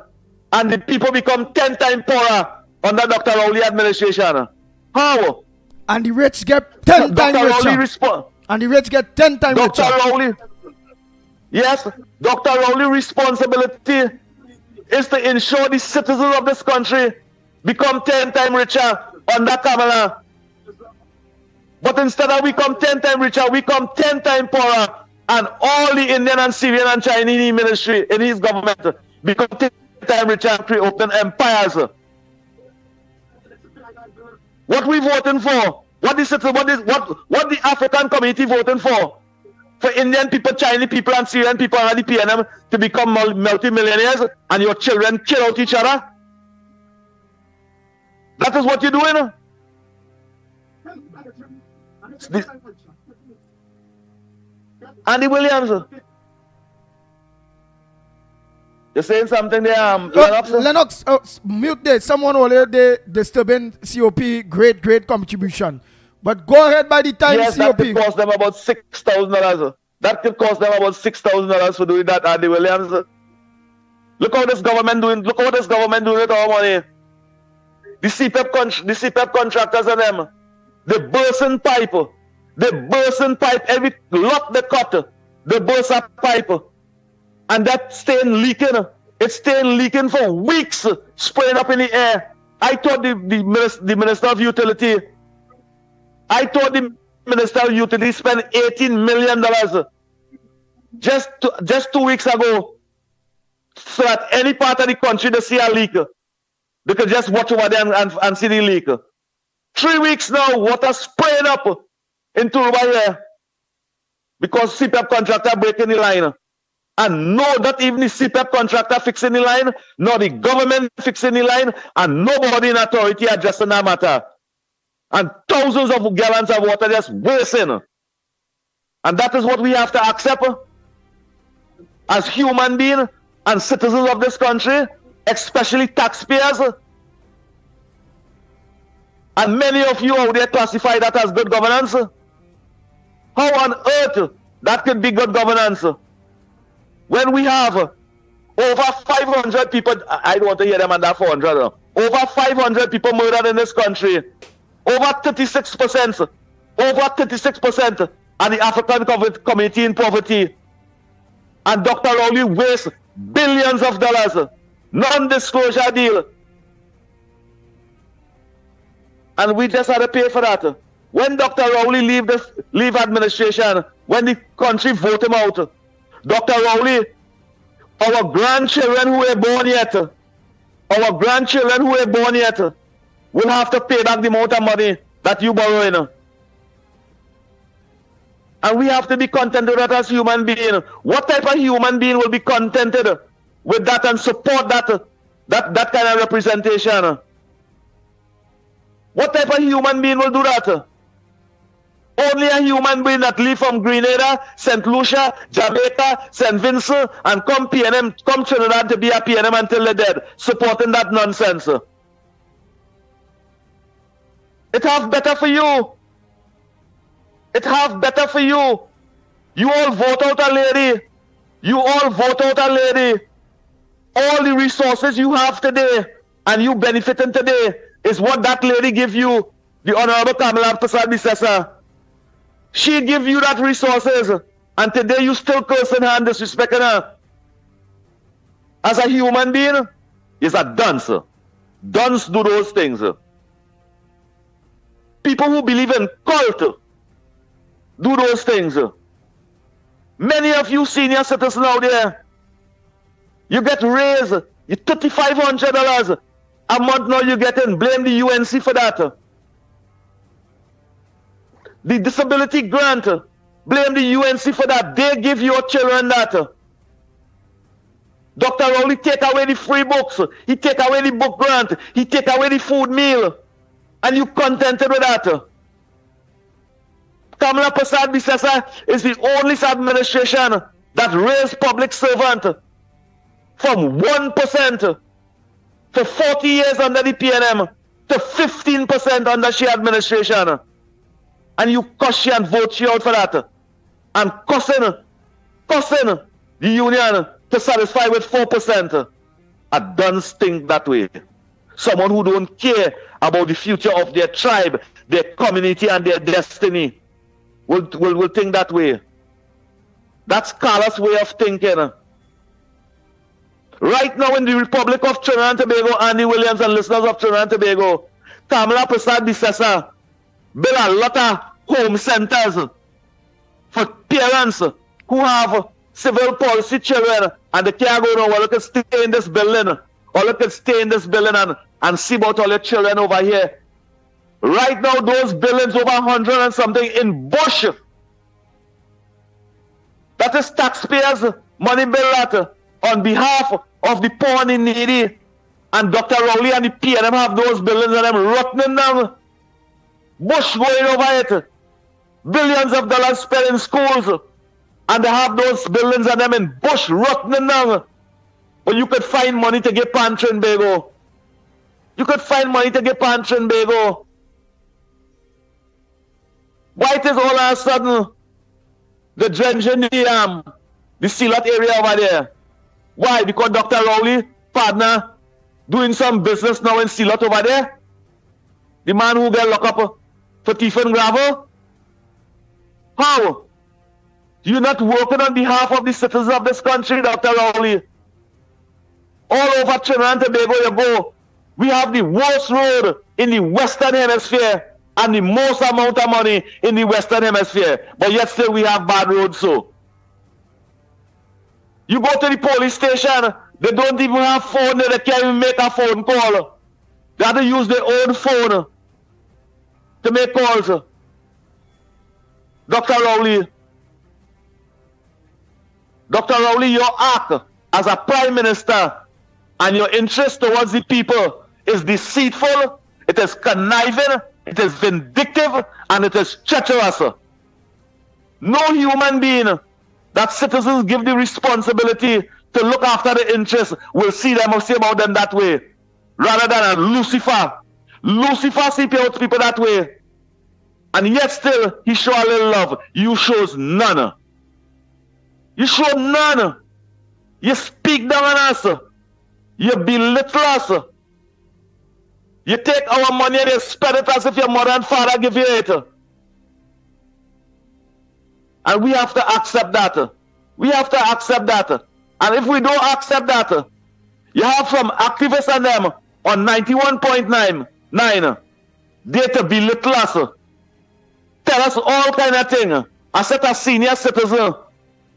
and the people become 10 times poorer under Dr. Rowley administration. How? And the rich get 10 times richer. And the rich get 10 times richer. Dr. Rowley, yes, Dr. Rowley's responsibility is to ensure the citizens of this country become 10 times richer under Kamala. But instead of we come 10 times richer, we come 10 times poorer. And all the Indian and Syrian and Chinese ministry in his government become 10 times richer and create open empires. What we voting for? What the African community voting for? For Indian people, Chinese people, and Syrian people and the PNM to become multi-millionaires and your children kill out each other? That is what you're doing. Andy Williams. You're saying something there, Lennox, mute there. Someone over there disturbing COP, great contribution. But go ahead by the time yes, COP. That could cost them about $6,000. That could cost them about $6,000 for doing that, Andy Williams. Look how this government doing. Look how this government doing with our money. The CPEP contractors and them, they bursting pipe. Every lot they cut, they burst a pipe. And that staying leaking. It's staying leaking for weeks, spraying up in the air. I thought the Minister of Utility, spent $18 million just 2 weeks ago, so that any part of the country they see a leak, they could just watch over there and see the leak. 3 weeks now, water spraying up into over here because CPEP contractor breaking the line. And no, not even the CPEP contractor fixing the line, nor the government fixing the line, and nobody in authority addressing that matter. And thousands of gallons of water just wasting. And that is what we have to accept as human beings and citizens of this country, especially taxpayers. And many of you out there classify that as good governance. How on earth that could be good governance? When we have over 500 people, I don't want to hear them under 400. Over 500 people murdered in this country. Over 36%. Over 36% are the African community in poverty. And Dr. Rowley wastes billions of dollars. Non-disclosure deal. And we just had to pay for that. When Dr. Rowley leave administration, when the country vote him out, Dr. Rowley, our grandchildren who were born yet, will have to pay back the amount of money that you borrowing. And we have to be contented with that as human being. What type of human being will be contented with that and support that kind of representation? What type of human being will do that? Only a human being that live from Grenada, St. Lucia, Jamaica, St. Vincent, and come Trinidad to be a PNM until they're dead, supporting that nonsense. It have better for you. It have better for you. You all vote out a lady. All the resources you have today and you benefiting today is what that lady give you, the Honorable Kamala Prasad Bisesa. She give you that resources, and today you still cursing her and disrespecting her. As a human being, is a dunce. Dunce do those things. People who believe in cult do those things. Many of you senior citizens out there, you get raised, you $3,500 a month now you getting. Blame the UNC for that. The disability grant, blame the UNC for that. They give your children that. Dr. Rowley take away the free books. He take away the book grant. He take away the food meal. And you contented with that. Kamala Prasad Bisesa is the only administration that raised public servant from 1% for 40 years under the PNM to 15% under she administration. And you cuss she and vote she out for that. And cussing the union to satisfy with 4%. I don't think that way. Someone who don't care about the future of their tribe, their community, and their destiny will think that way. That's Carlos' way of thinking. Right now in the Republic of Trinidad and Tobago, Andy Williams and listeners of Trinidad and Tobago, Kamala Prasad Bisesa build a lot of home centers for parents who have civil policy children and they can't go nowhere. They can stay in this building, or they can stay in this building and see about all your children over here. Right now, those buildings over 100 and something in Bush. That is taxpayers' money bill that on behalf of the poor and the needy. And Dr. Rowley and the PNM have those buildings and them rotting down. Bush going over it. Billions of dollars spent in schools. And they have those buildings and them in Bush rotting down. But you could find money to get pantry in Bago. You could find money to get pantry in Bago. Why it is all of a sudden the drenching the Sealot area over there? Why? Because Dr. Rowley, partner, doing some business now in Sealot over there? The man who get locked up for thief and gravel? How? You're not working on behalf of the citizens of this country, Dr. Rowley. All over Trinidad and Tobago you go. We have the worst road in the Western Hemisphere and the most amount of money in the Western Hemisphere. But yet still we have bad roads so. You go to the police station, they don't even have phone, they can't even make a phone call. They have to use their own phone to make calls. Dr. Rowley, your act as a prime minister and your interest towards the people is deceitful, it is conniving, it is vindictive, and it is treacherous. No human being that citizens give the responsibility to look after the interests will see about them that way. Rather than a Lucifer. Lucifer see people that way. And yet still, he show a little love. You shows none. You show none. You speak down on us. You belittle us. You take our money and you spend it as if your mother and father give you it. And we have to accept that. We have to accept that. And if we don't accept that, you have some activists and them on 91.9 they to belittle us. Tell us all kind of thing. A set of senior citizens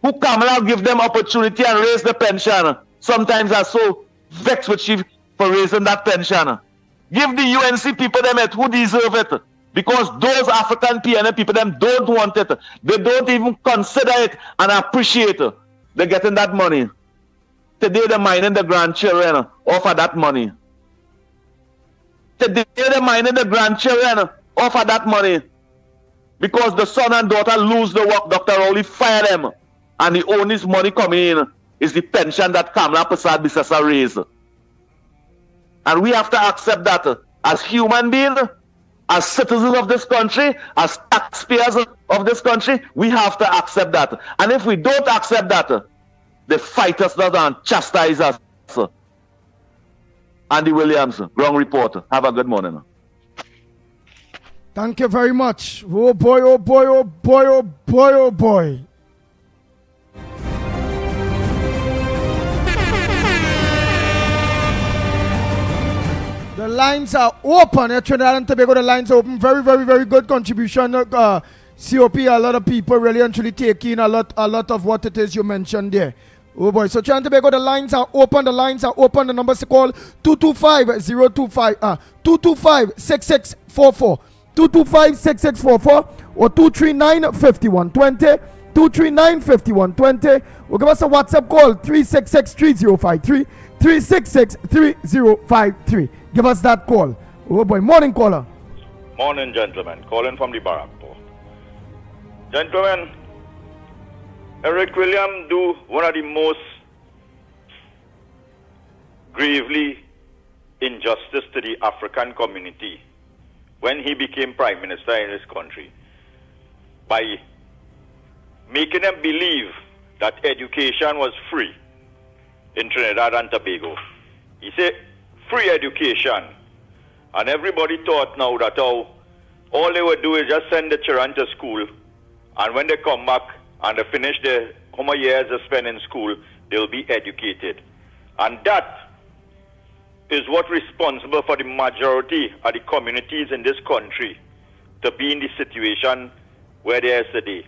who come and give them opportunity and raise the pension. Sometimes are so vexed with you for raising that pension. Give the UNC people them it who deserve it. Because those African PNA people them don't want it. They don't even consider it and appreciate it. They're getting that money. Today they're mining the grandchildren off of that money. Today they're mining the grandchildren off of that money. Because the son and daughter lose the work, Dr. Rowley fire them. And the only money coming in is the pension that Kamala Prasad Bisasa raised. And we have to accept that as human beings, as citizens of this country, as taxpayers of this country, we have to accept that. And if we don't accept that, they fight us down and chastise us. Andy Williams, Ground Reporter. Have a good morning. Thank you very much. Oh boy, oh boy, oh boy, oh boy, oh boy. The lines are open. Trinidad and Tobago, the lines are open. Very, very, very good contribution. COP, a lot of people really and truly taking a lot of what it is you mentioned there. Oh boy, so Trinidad and Tobago, the lines are open. The lines are open. The numbers to call 225-6644. 225-6644 or 239-5120. 239-5120. Or give us a WhatsApp call 366-3053. 366-3053. Give us that call. Oh boy, morning caller. Morning, gentlemen. Calling from the Barrackport. Gentlemen, Eric Williams do one of the most gravely injustice to the African community when he became prime minister in this country by making them believe that education was free in Trinidad and Tobago. He said free education, and everybody thought now that all they would do is just send the children to school, and when they come back and they finish their how many years they spend in school, they'll be educated. And that is what responsible for the majority of the communities in this country to be in the situation where they are today.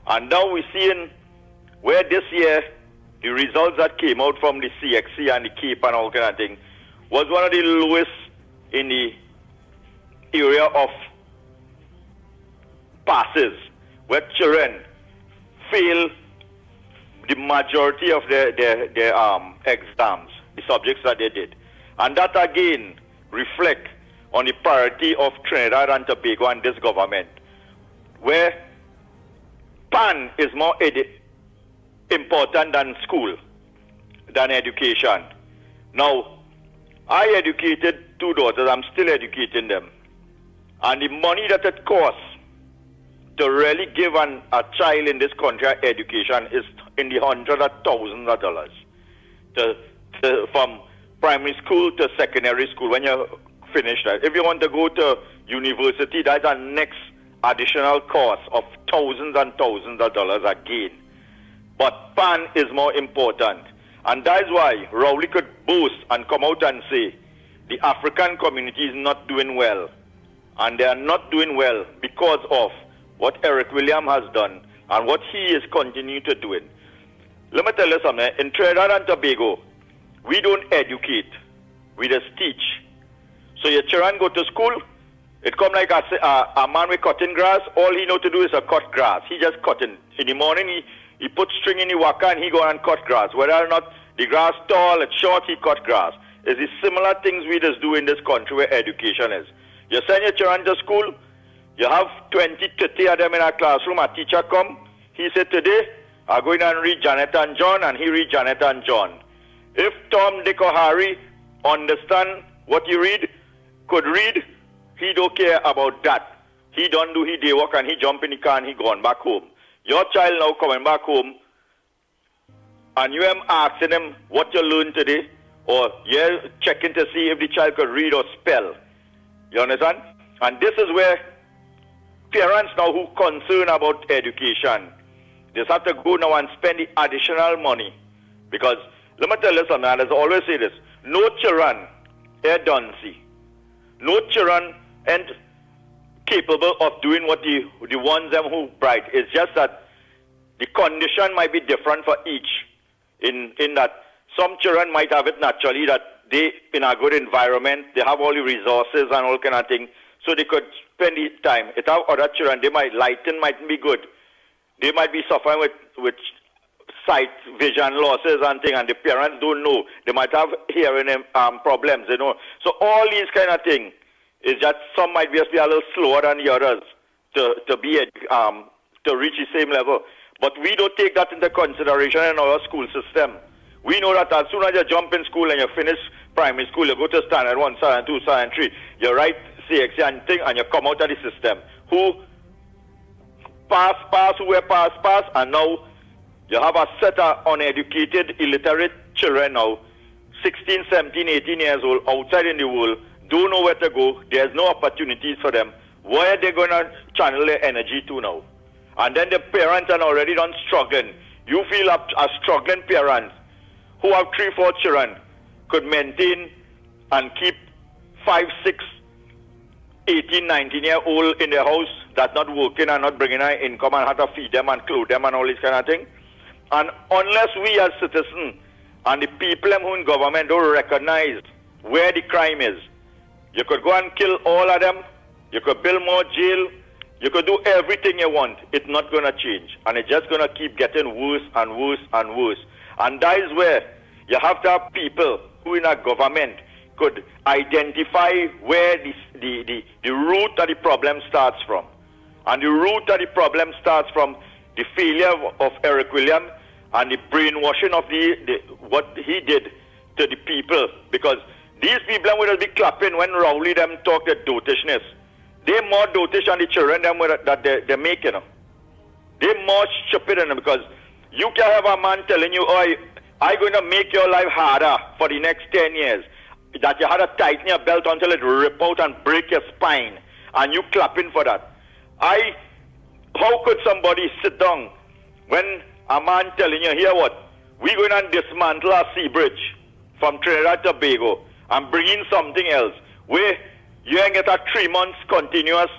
And now we're seeing where this year the results that came out from the CXC and the CAPE and all kind of thing was one of the lowest in the area of passes, where children fail the majority of their exams, the subjects that they did. And that again reflect on the priority of Trinidad and Tobago and this government, where PAN is more important than school, than education. Now, I educated two daughters. I'm still educating them. And the money that it costs to really give a child in this country education is in the hundreds of thousands of dollars. From primary school to secondary school, when you finish that. If you want to go to university, that's a next additional cost of thousands and thousands of dollars again. But PAN is more important. And that is why Rowley could boast and come out and say the African community is not doing well. And they are not doing well because of what Eric Williams has done and what he is continuing to do. Let me tell you something. In Trinidad and Tobago, we don't educate. We just teach. So your children go to school, it come like a man with cutting grass. All he know to do is a cut grass. He just cutting. In the morning, he put string in the waka and he go and cut grass. Whether or not the grass tall, it's short, he cut grass. It's the similar things we just do in this country where education is. You send your children to school, you have 20, 30 of them in a classroom, a teacher come, he said today, I'm going and read Janet and John, and he read Janet and John. If Tom, Dick or Harry understand what you read, could read, he don't care about that. He don't do his day work and he jump in the car and he gone back home. Your child now coming back home and you am asking them what you learned today, or you're checking to see if the child could read or spell. You understand? And this is where parents now who concerned about education, just have to go now and spend the additional money. Because, let me tell you something, and I always say this, no children are done see. No children and capable of doing what the ones them who bright. It's just that the condition might be different for each. In that some children might have it naturally that they in a good environment, they have all the resources and all kind of thing, so they could spend the time. It have other children, they might lighten mightn't be good. They might be suffering with sight, vision losses and thing, and the parents don't know. They might have hearing problems, you know. So all these kind of things is that some might just be a little slower than the others to reach the same level. But we don't take that into consideration in our school system. We know that as soon as you jump in school and you finish primary school, you go to standard 1, standard 2, standard 3, you write CXC and thing, and you come out of the system. Who pass, who were pass, and now you have a set of uneducated, illiterate children now, 16, 17, 18 years old, outside in the world, don't know where to go. There's no opportunities for them. Where are they going to channel their energy to now? And then the parents are already done struggling. You feel a struggling parents who have 3, 4 children could maintain and keep 5, 6, 18, 19-year-old in their house that's not working and not bringing in income and have to feed them and clothe them and all this kind of thing. And unless we as citizens and the people who in government don't recognize where the crime is, you could go and kill all of them, you could build more jail, you could do everything you want. It's not going to change. And it's just going to keep getting worse and worse and worse. And that is where you have to have people who in a government could identify where the root of the problem starts from. And the root of the problem starts from the failure of Eric Williams and the brainwashing of what he did to the people. Because these people will be clapping when Rowley them talk the dotishness. They're more dotish than the children them that they're making. They're more stupid than them, because you can have a man telling you, oh, I'm going to make your life harder for the next 10 years. That you had to tighten your belt until it rip out and break your spine. And you clapping for that. How could somebody sit down when a man telling you, here what, we're going to dismantle our sea bridge from Trinidad to Tobago and bring in something else where you ain't get a 3 months continuous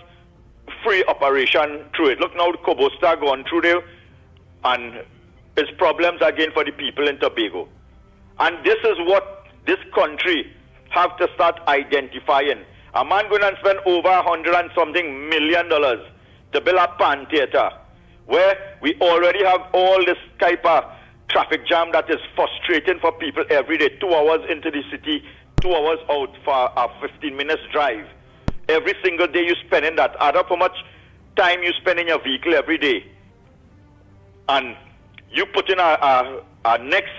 free operation through it. Look now, Cobosta gone through there, and it's problems again for the people in Tobago. And this is what this country have to start identifying. A man going to spend over $100 and something million to build a pan theater where we already have all this type of traffic jam that is frustrating for people every day. 2 hours into the city, 2 hours out for a 15 minutes drive. Every single day you spend in that. Add up how much time you spend in your vehicle every day. And you put in a next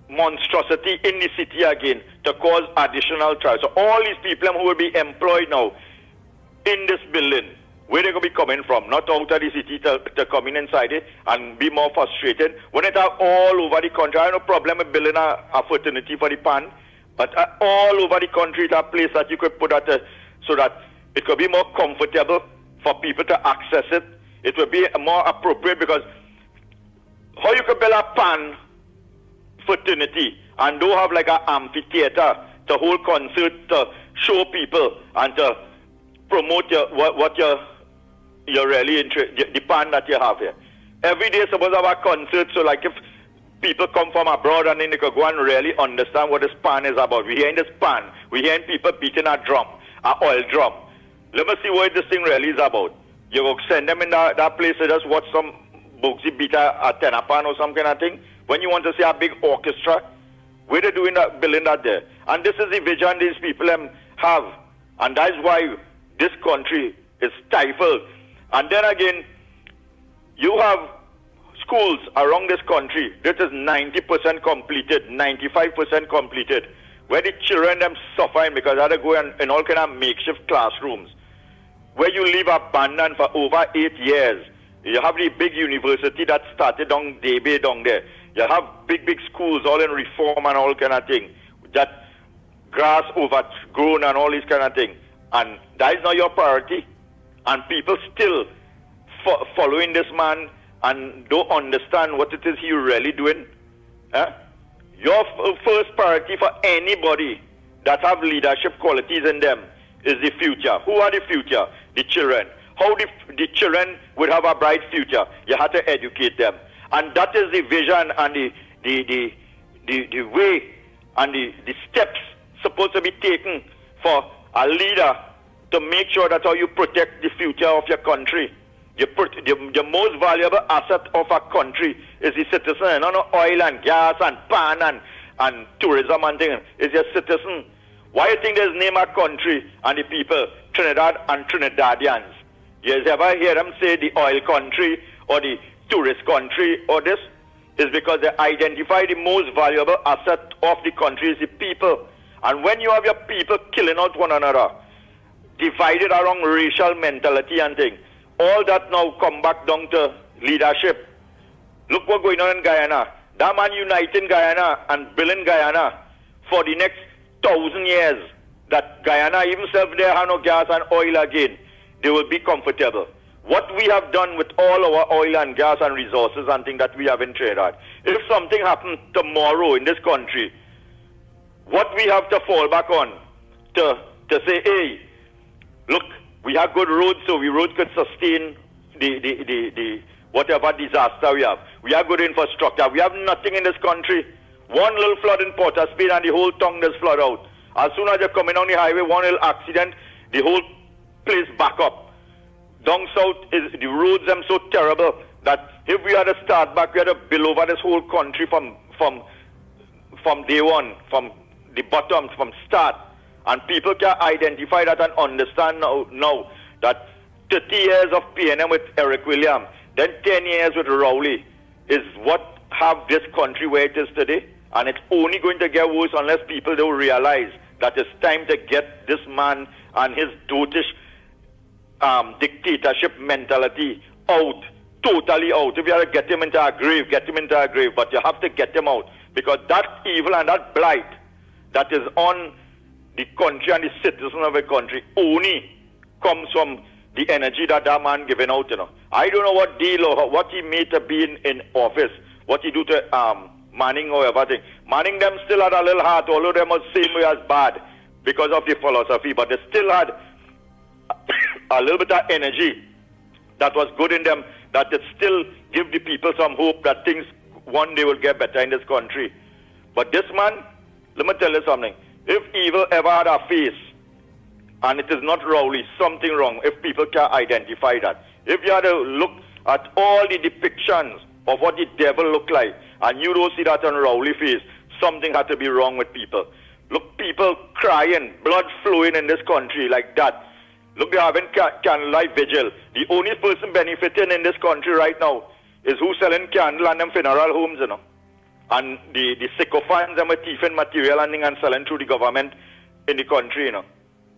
monstrosity in the city again to cause additional trials. So all these people who will be employed now in this building, where they're going to be coming from, not out of the city to come in inside it and be more frustrated. When it's all over the country, I have no problem with building a fraternity for the pan, but all over the country, it's a place that you could put that so that it could be more comfortable for people to access it. It would be more appropriate, because how you could build a pan fraternity and don't have like an amphitheater to hold concerts, to show people and to promote what you're really interested, the pan that you have here. Every day supposed to have a concert, so like if people come from abroad and then they could go and really understand what this pan is about. We're hearing this pan, we're hearing people beating a drum, an oil drum. Let me see what this thing really is about. You go send them in that place to just watch some Bugsy beat a tenor pan or some kind of thing. When you want to see a big orchestra, where they doing that, building that there. And this is the vision these people have. And that's why this country is stifled. And then again, you have schools around this country that is 90% completed, 95% completed, where the children them suffering because they have to go in all kind of makeshift classrooms, where you live abandoned for over 8 years. You have the big university that started down Debe down there. You have big schools all in reform and all kind of thing. That grass overgrown and all this kind of thing. and that is not your priority, and people still following this man and don't understand what it is he really doing. Your first priority for anybody that have leadership qualities in them is the future. Who are the future? The children. How the children would have a bright future? You have to educate them, and that is the vision and the way and the steps supposed to be taken for a leader to make sure that how you protect the future of your country. The most valuable asset of a country is the citizen, not oil and gas and pan and tourism and things. It's your citizen. Why you think there's name a country and the people, Trinidad and Trinidadians? You ever hear them say the oil country or the tourist country or this? Is because they identify the most valuable asset of the country is the people. And when you have your people killing out one another, divided around racial mentality and things, all that now come back down to leadership. Look what's going on in Guyana. That man uniting Guyana and building Guyana for the next 1,000 years. That Guyana, even self there have no gas and oil again, they will be comfortable. What we have done with all our oil and gas and resources and things that we have in Trinidad, if something happens tomorrow in this country, what we have to fall back on to say, hey, look, we have good roads, so we roads could sustain the whatever disaster we have. We have good infrastructure. We have nothing in this country. One little flood in Port of Spain and the whole tongue does flood out. As soon as you're coming on the highway, one little accident, the whole place back up. Down south, the roads are so terrible that if we had to start back, we had to build over this whole country from day one, from the bottom, from start. And people can identify that and understand now that 30 years of PNM with Eric Williams, then 10 years with Rowley is what have this country where it is today. And it's only going to get worse unless people don't realize that it's time to get this man and his dotish dictatorship mentality out, totally out. If you have to get him into a grave, get him into a grave. But you have to get him out because that evil and that blight that is on the country and the citizens of the country only comes from the energy that man giving out, I don't know what deal or what he made to be in office, what he do to Manning or everything. Manning them still had a little heart, although them was same way as bad because of the philosophy, but they still had a little bit of energy that was good in them, that it still give the people some hope that things one day will get better in this country. But this man, let me tell you something. If evil ever had a face, and it is not Rowley, something wrong, if people can identify that. If you had to look at all the depictions of what the devil looked like, and you don't see that on Rowley face, something had to be wrong with people. Look, people crying, blood flowing in this country like that. Look, they're having candlelight vigil. The only person benefiting in this country right now is who's selling candle and them funeral homes, and the sycophants and thieving material and selling through the government in the country,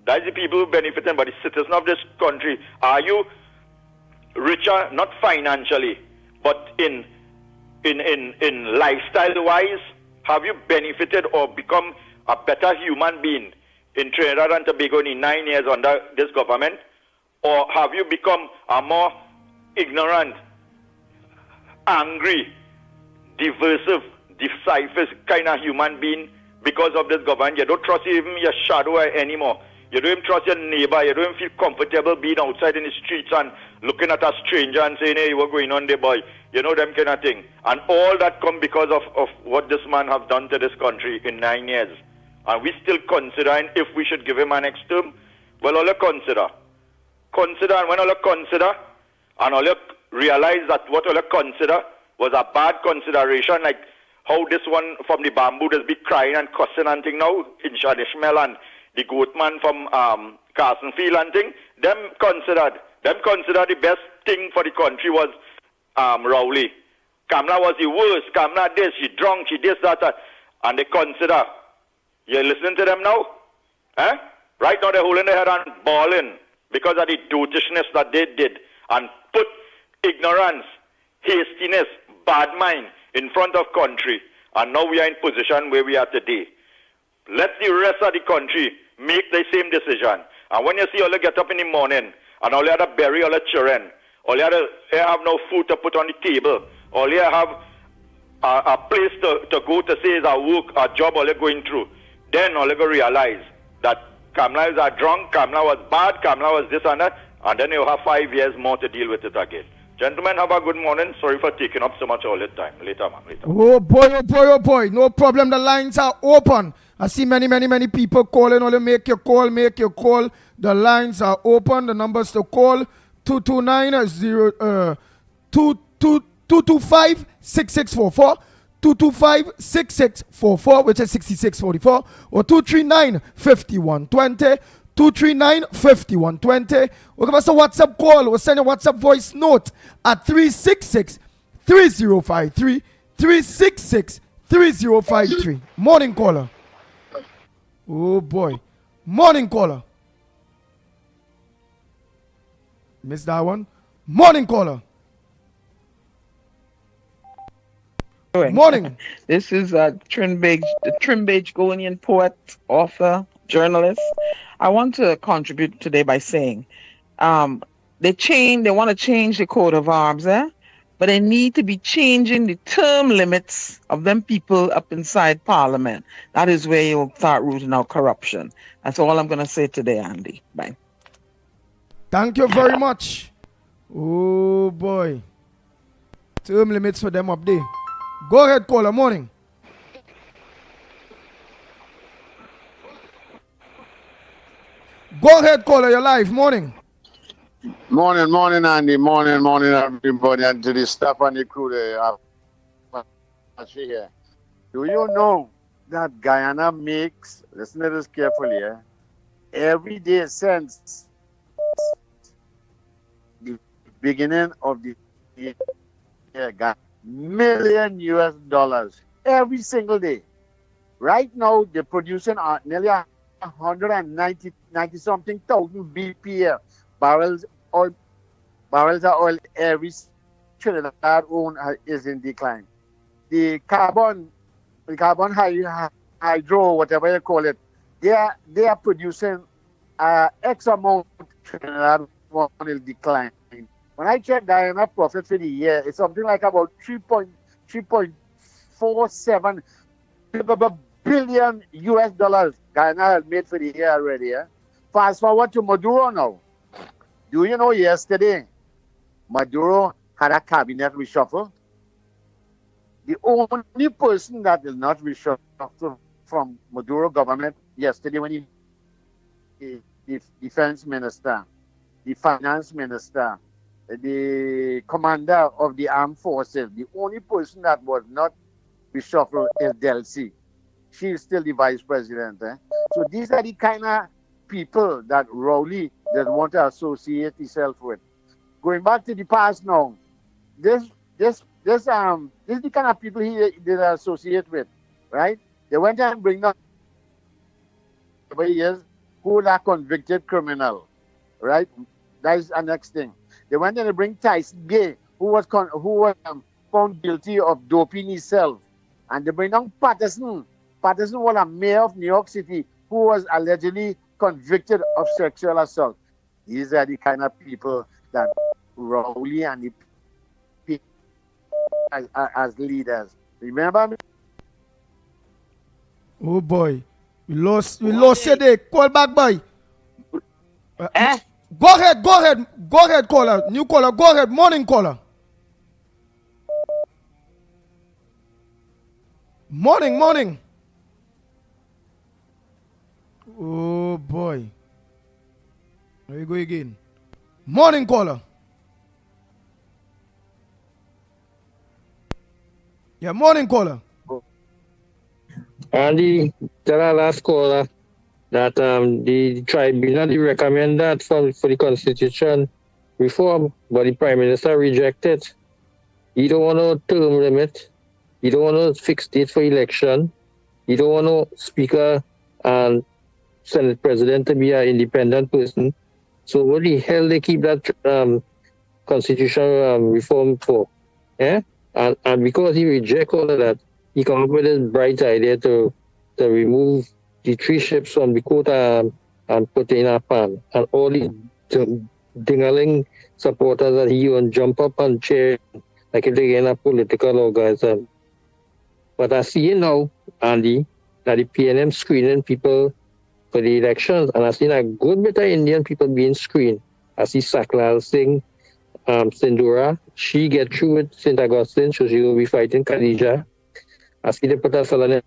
That's the people who benefiting, but the citizens of this country, are you richer, not financially, but in lifestyle-wise? Have you benefited or become a better human being in Trinidad and Tobago in 9 years under this government? Or have you become a more ignorant, angry, divisive, decisive kind of human being because of this government? You don't trust even your shadow anymore. You don't even trust your neighbor. You don't even feel comfortable being outside in the streets and looking at a stranger and saying, hey, what's going on there, boy? Them kind of thing. And all that come because of what this man have done to this country in 9 years. And we still considering if we should give him an next term. Well, all you consider. And when all you consider, and all you realize that what all you consider was a bad consideration, like how this one from the bamboo does be crying and cussing and thing now, in Ishmael and the goat man from Carsonfield and thing, them considered the best thing for the country was Rowley. Kamala was the worst. Kamala this, she drunk, she this, that, and they consider. You listening to them now? Right now they're holding their head and bawling because of the dotishness that they did and put ignorance, hastiness, bad mind in front of country. And now we are in position where we are today. Let the rest of the country make the same decision. And when you see all you get up in the morning and all you have to bury all the children, all you have no food to put on the table, all you have a place to go to say is a work, a job all you're going through, then all you go realize that Kamala is a drunk, Kamala was bad, Kamala was this and that, and then you have 5 years more to deal with it again. Gentlemen, have a good morning. Sorry for taking up so much all the time. Later, man. Later. Oh boy, oh boy, oh boy. No problem. The lines are open. I see many people calling. Only make your call, make your call. The lines are open. The numbers to call 225-6644, 225-6644, which is 6644, or 239-5120. 239-5120. We'll give us a WhatsApp call. We'll send a WhatsApp voice note at 366-3053. 366-3053. Morning caller. Oh boy. Morning caller. Missed that one. Morning caller. Morning. This is Trinbage, the Trinbage Gonian poet, author, journalist. I want to contribute today by saying they want to change the coat of arms, but they need to be changing the term limits of them people up inside Parliament. That is where you'll start rooting out corruption. That's all I'm going to say today, Andy. Bye. Thank you very much. Oh boy. Term limits for them up there. Go ahead, caller. Morning. Go ahead, caller. You're live. Morning. Morning, Andy. Morning, everybody. And to the staff and the crew there. Here. Do you know that Guyana makes, listen to this carefully, every day since the beginning of the year, got $1 million every single day. Right now, they're producing nearly 190 something thousand BPL barrels of oil every Trinidad own is in decline. The carbon hydro, whatever you call it, they are producing X amount Trinidad one will decline. When I check Guyana profit for the year, it's something like about 3.47 billion US dollars Guyana has made for the year already. Fast forward to Maduro now. Do you know yesterday Maduro had a cabinet reshuffle? The only person that is not reshuffled from Maduro government yesterday when the defense minister, the finance minister, the commander of the armed forces, the only person that was not reshuffled is Delcy. She is still the vice president. So these are the kind of people that Rowley doesn't want to associate himself with. Going back to the past now, this is the kind of people he did associate with, right? They went and bring up years who are convicted criminal, right? That is the next thing. They went and they bring Tyson Gay, who was found guilty of doping himself, and they bring down Patterson. Patterson was a mayor of New York City who was allegedly convicted of sexual assault. These are the kind of people that Rowley and the people as leaders. Remember me? Oh boy. We lost today. Call back, boy. Go ahead, caller. New caller, go ahead. Morning, caller. Morning. Oh boy. There you go again. Morning, caller. Yeah, morning, caller. Andy, tell our last caller that the tribunal recommend that for the constitution reform, but the prime minister rejected. He don't want no term limit. He don't want no fixed date for election. He don't want no speaker and Senate president to be an independent person. So what the hell they keep that constitutional reform for? Yeah? And because he reject all of that, he come up with this bright idea to remove the 3 ships from the quota and put in a pan. And all these dingaling supporters that he would jump up and cheer like if they're in a political organism. But I see it now, Andy, that the PNM screening people for the elections, and I've seen a good bit of Indian people being screened. I see Saklal Singh, Sindhura, she get through with St. Augustine, so she will be fighting Khadija. I see they put a fellow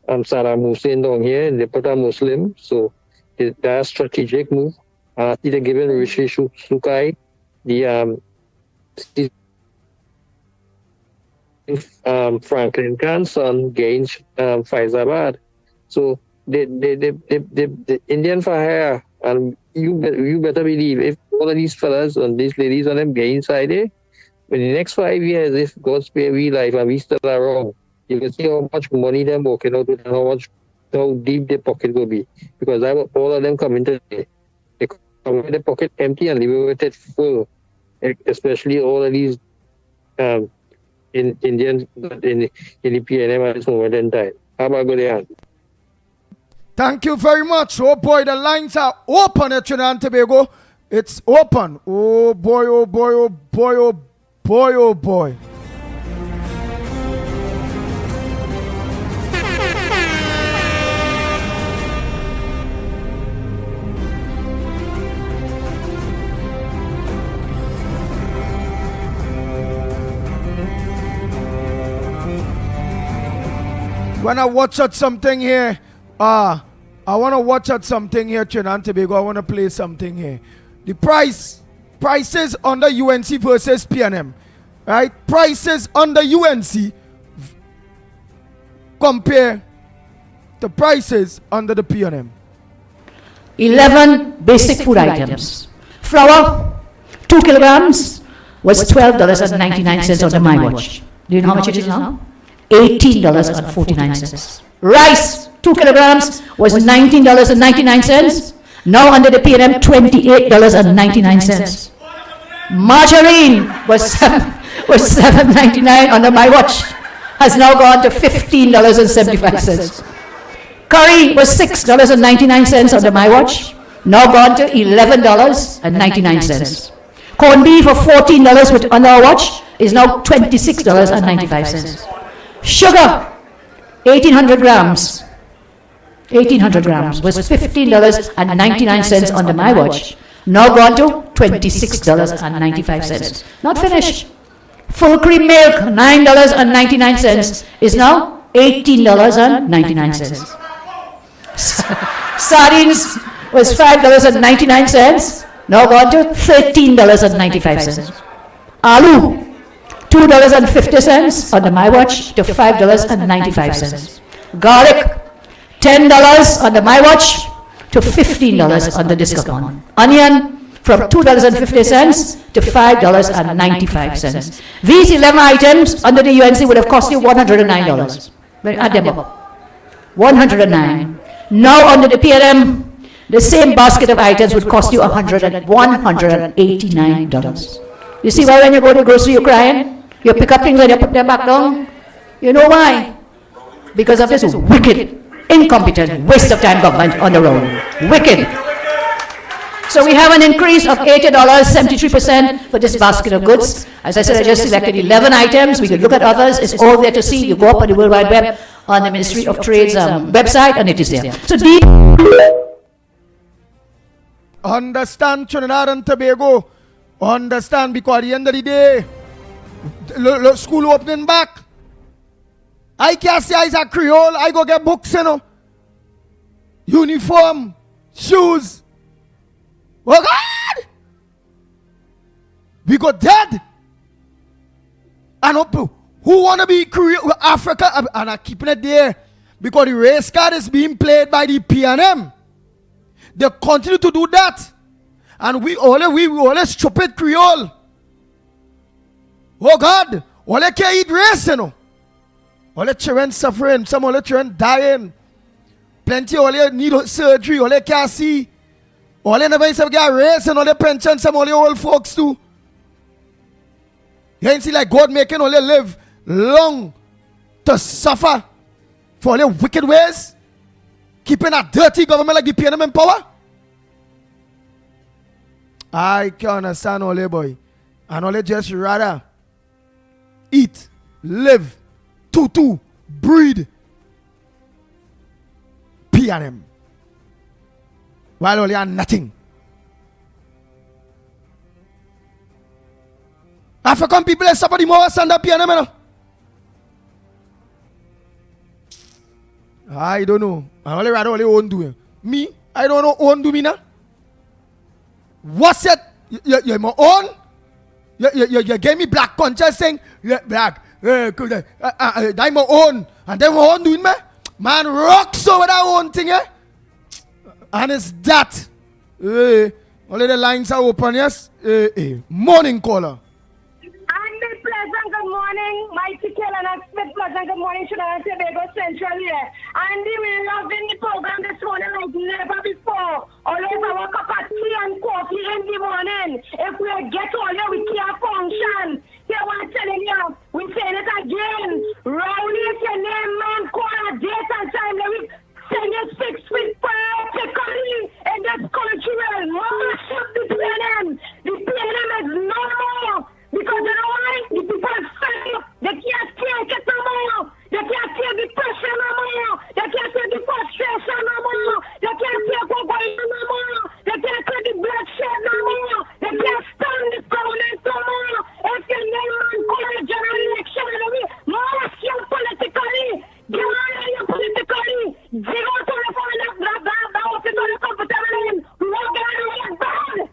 Saddam Hussein down here, and they put a Muslim, so that's a strategic move. And I see they're giving Rishi Sukai the Franklin Khan's son gains Faizabad. So the Indian Fire, and you better believe if all of these fellas and these ladies and them get inside there, in the next 5 years, if God spare we life and we still around, you can see how much money they're working out with and how deep their pocket will be. Because all of them come into there. They come with their pocket empty and leave with it full. Especially all of these Indians in the PNM at this moment in time. How about good day? Thank you very much. Oh boy, the lines are open at Trinidad and Tobago. It's open. Oh boy, oh boy, oh boy, oh boy, oh boy. When I watch out something here, I want to watch out something here, Trinidad and Tobago. I want to play something here. The prices under UNC versus PNM, right? Prices under UNC compare the prices under the PNM. 11 basic food items. Flour, 2 kilograms, was $12.99 under my watch. Do you know how much it is now? $18.49. Rice, 2 kilograms, was $19.99. Now under the PNM, $28.99. Margarine was $7.99 under my watch. Has now gone to $15.75. Curry was $6.99 under my watch. Now gone to $11.99. Corned beef for $14 with under our watch is now $26.95. Sugar, 1,800 grams. 1,800 grams was $15.99 under my watch. Now gone to $26.95. Not finished. Full cream milk, $9.99 is now $18.99. Sardines was $5.99. Now gone to $13.95. Aloo, $2.50 under my watch to $5.95. Garlic, $10 under my watch to $15 under discount. Onion from $2.50 to $5.95. These 11 items under the UNC would have cost you $109. Add them up. $109. Now under the PNM, the same basket of items would cost you $189. You see why when you go to the grocery you're crying? You pick up things and you put them back down? You know why? Because of this wicked, incompetent, waste of time government on the road. Wicked. So we have an increase of $80, 73% for this basket of goods. As I said, I just selected 11 items. We could look at others. It's all there to see. You go up on the World Wide Web on the Ministry of Trade's website and it is there. So understand, Trinidad and Tobago. Understand, because at the end of the day, school opening back. I can't say I'm a Creole. I go get books, you know. Uniform, shoes. Oh God! We got dead. And who want to be Creole, Africa? And I'm keeping it there. Because the race card is being played by the PNM. They continue to do that. And we all stupid Creole. Oh God, all they can't eat race, you know. All the children suffering, some all the children dying. Plenty all they need surgery, all they can't see. All they never used get race and all the pension, some all the old folks too. You ain't see like God making all they live long to suffer for all your wicked ways, keeping a dirty government like the PNM in power. I can understand all you, boy. And all you just rather eat, live, tutu, breed, PNM. While all you are nothing. African people are suffer the most under PNM, you know? I don't know. I only rather only own doing. Me, I don't know own do me now. What's it? You're my own? You gave me black conscience saying, black, I'm my own. And then my own doing me? Man, rocks over that own thing, eh? And it's that. Only the lines are open, yes? Morning caller. Andy, pleasant good morning. Mikey, Lennox, pleasant good morning. Trinidad and Tobago Central here. Andy, we're loving the program this morning like never before. Always our cup of tea and coffee in the morning. If we get all here, we can't function. Here, I'm telling you, we're saying it again. Rowley is your name, man. Call a date and time. Let me send you 6 feet practically in this cultural. Mash up the PNM. The PNM is no more. Because you know why? The people fail. They can't take it no more. They can't take the pressure no more. They can't take the frustration no more. They can't take what's going on no more. They can't take the bloodshed no more. They can't stand the government no more. If you name man call a general election, mass you politically. Get out of you politically. Zero to the phone that office on the comfortable in. We won't get out of here bad.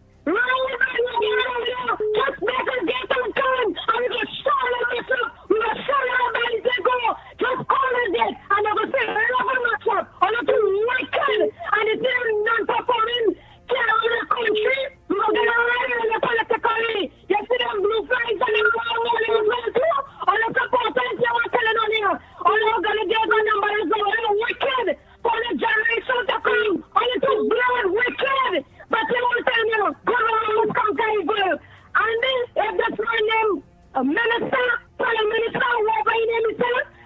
Just make us get on time and we will show you this up. We will show you how bad it go. Just call us it and they will say, love a match up. Or not too wicked and it's non-performing. Get out of the country. We will get around in the politically. You see them blue flags and them long too. All the supporters you are telling on here. All the organization numbers are wicked. For the generation to come. All the two blood wicked. But you won't tell me, God will conquer evil. And then, if that's my name, a minister, prime minister, whatever your name is,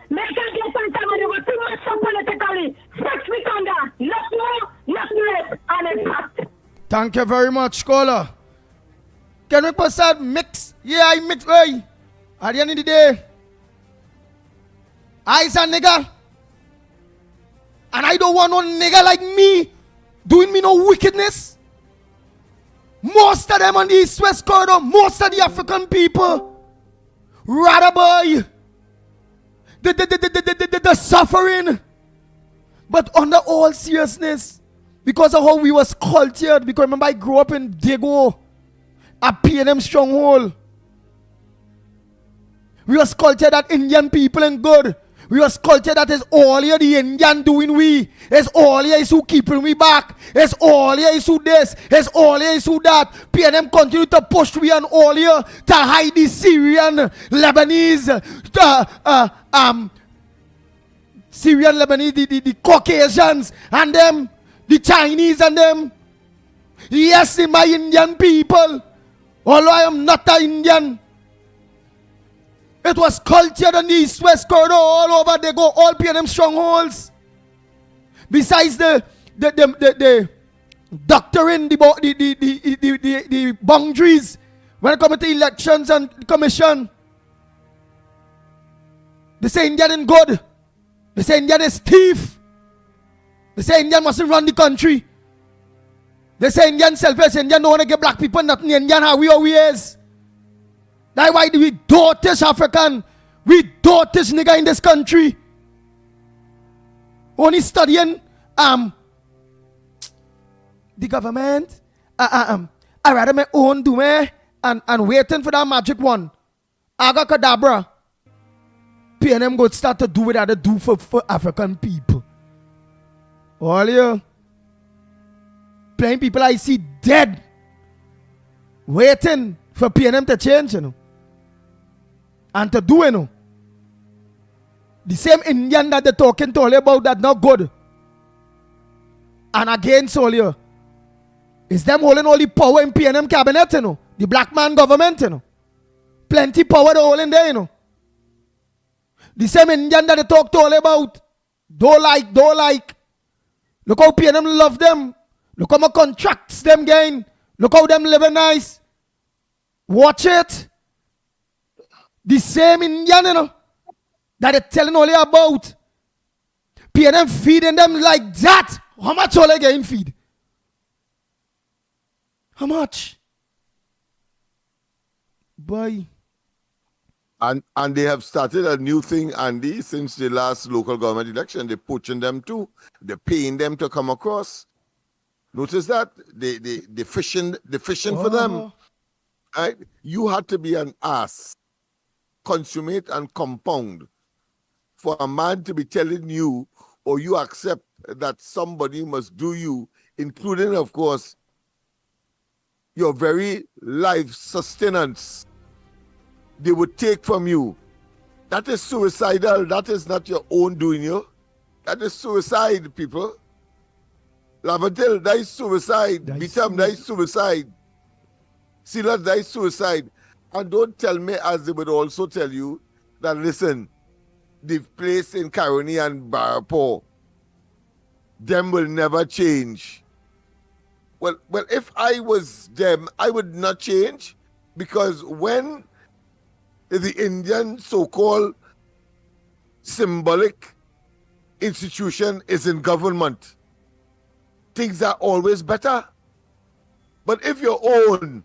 make it get some time and they will too much up politically. 6 feet under, not more, not less, and impact. Thank you very much, caller. Can we pass that mix? Yeah, I mix, hey. At the end of the day, I's a nigga. And I don't want no nigga like me doing me no wickedness. Most of them on the East-West corridor, most of the African people, rather boy, the suffering. But under all seriousness, because of how we was cultured, because remember I grew up in Dago, a PNM stronghold. We was cultured that Indian people ain't good. We was culture that is all here the Indian doing we. It's all here is who keeping we back. It's all here is who this. It's all here is who that. PNM continue to push we and all here to hide the Syrian, Lebanese, the Caucasians and them, the Chinese and them. Yes, my Indian people. Although I am not an Indian. It was cultured on the East-West corridor all over. They go all PNM strongholds. Besides the doctrine, the boundaries when it comes to elections and commission. They say Indian is good. They say Indian is thief. They say Indian mustn't run the country. They say Indian selfish. Indian don't want to get black people nothing. Indian how we always. That's why we don't teach African. We don't teach nigga in this country. Only studying the government. I rather my own do me and waiting for that magic one. Aga Kadabra. PNM go start to do what they do for African people. All you plain people I see dead. Waiting for PNM to change, you know. And to do, you know. The same Indian that they're talking to all about that not good. And against all you. Is them holding all the power in PNM cabinet, you know. The black man government, you know. Plenty power they holding there, you know. The same Indian that they talk to all about Don't like. Look how PNM love them. Look how much contracts them gain. Look how them living nice. Watch it. The same Indian, you know, that they're telling all you about. PNM feeding them like that. How much all they getting feed? How much? Boy. And they have started a new thing, Andy, since the last local government election. They're poaching them too. They're paying them to come across. Notice that? They fishing for them. Right? You had to be an ass, consummate and compound, for a man to be telling you, or you accept that somebody must do you, including, of course, your very life sustenance. They would take from you. That is suicidal. That is not your own doing, you. That is suicide, people. Lavatil, that is suicide. Bitam, that is suicide. Silas, that is suicide. And don't tell me, as they would also tell you, that listen, the place in Caroni and Barapo, them will never change. Well, if I was them, I would not change, because when the Indian so-called symbolic institution is in government, things are always better. But if your own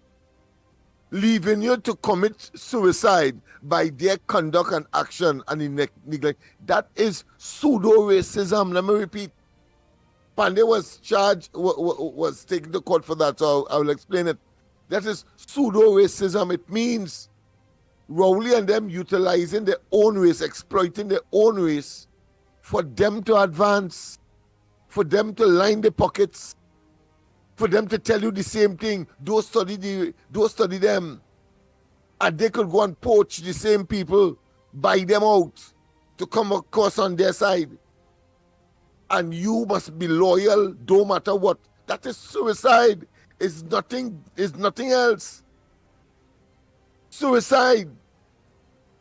leaving you to commit suicide by their conduct and action and neglect, that is pseudo-racism. Let me repeat. Pandey was charged, was taken to court for that, so I will explain it. That is pseudo-racism. It means Rowley and them utilizing their own race, exploiting their own race for them to advance, for them to line the pockets, for them to tell you the same thing. Don't study them. And they could go and poach the same people, buy them out to come across on their side. And you must be loyal, no matter what. That is suicide. It's nothing else. Suicide.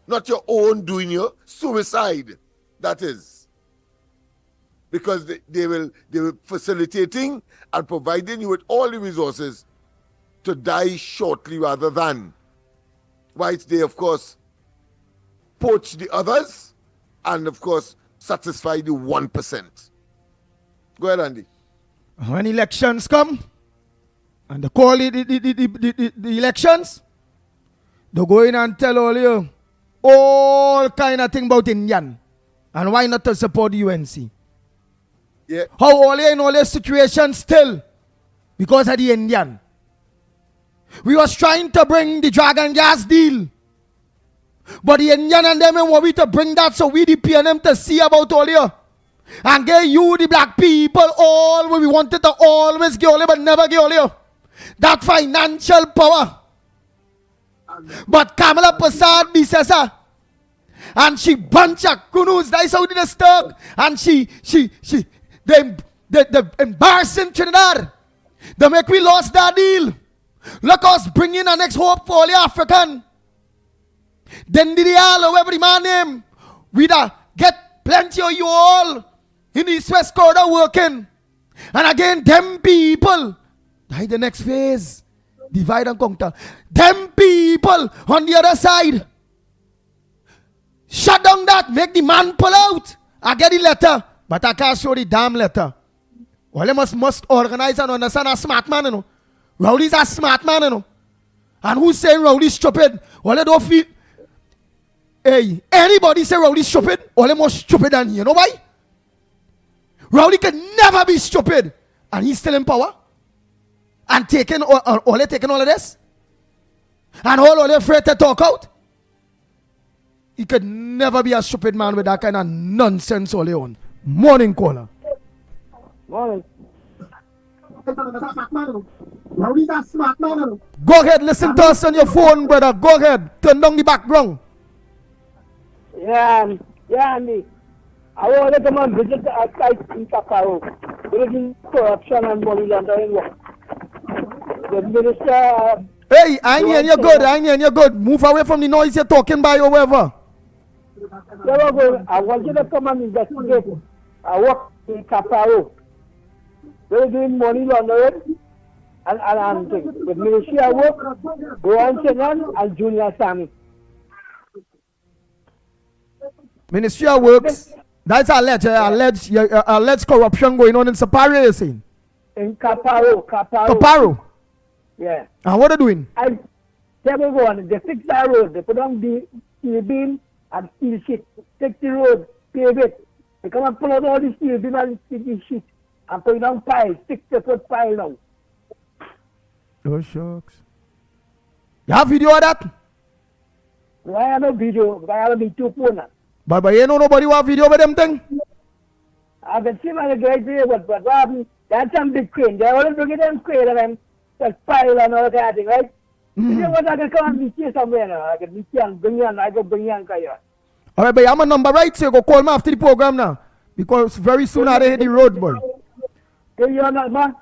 Not your own doing, your suicide. That is. Because they will facilitating and providing you with all the resources to die shortly rather than. Whilst they, of course, poach the others and, of course, satisfy the 1%. Go ahead, Andy. When elections come, and they call it the elections, they go in and tell all kind of thing about Indian. And why not to support the UNC? Yeah. How all in all this situation still? Because of the Indian. We was trying to bring the dragon gas deal. But the Indian and them want we to bring that, so we the PNM to see about all here. And get you the black people all we wanted to always get all but never get all here. That financial power. But Kamala Prasad be says her. And she bunch of kunus, that's how they stuck. And the embarrassing Trinidad. They make we lost that deal. Look us bring in our next hope for all the African. Then did all whoever the man name. We da get plenty of you all in the East West corridor working. And again, them people. That's the next phase. Divide and conquer. Them people on the other side. Shut down that. Make the man pull out. I get the letter. But I can't show the damn letter. Well, they must organize and understand a smart man, you know. Rowley's a smart man, you know. And who's saying Rowley's stupid? Well, they don't feel. Hey, anybody say Rowley's stupid? Well, they more stupid than you know why? Rowley can never be stupid. And he's still in power. And taking all of this. And all they afraid to talk out. He could never be a stupid man with that kind of nonsense all on. Morning caller. Morning. Go ahead, listen to us on your phone, brother. Go ahead. Turn down the background. Yeah, Andy. I want to come and visit the site in Caparo. Bringing corruption and money laundering work. The minister. Hey, I hear you good. I hear you good. Move away from the noise you're talking by or whatever. I want you to come and investigate I work in Caparo. They're doing money laundering and things. With Ministry I work, Brian Chenan and Junior Sammy. Ministry of Works. That's alleged corruption going on in Sapari, you're saying? In Caparo. Caparo? Yeah. And what are they doing? Table one, they fix that road. They put on the steel beam and steel sheet. Take the road, pave it. They come and pull out all the steel beam and steel sheet and put it on pile, 6-foot pile now. Oh, shucks. You have video of that? No, I have no video, but I have a big two phone. But you know nobody want video of them thing? I can see my guys there, but what happened? That's some big crane. They always bring it in crane and then just pile and all that kind of thing, right? You know what, I can come and meet you somewhere now. I can meet you and bring you and I go bring you and carry you. All right, but I'm a number right, so you go call me after the program now. Because very soon I hit the road, boy. Hey, you're not, man.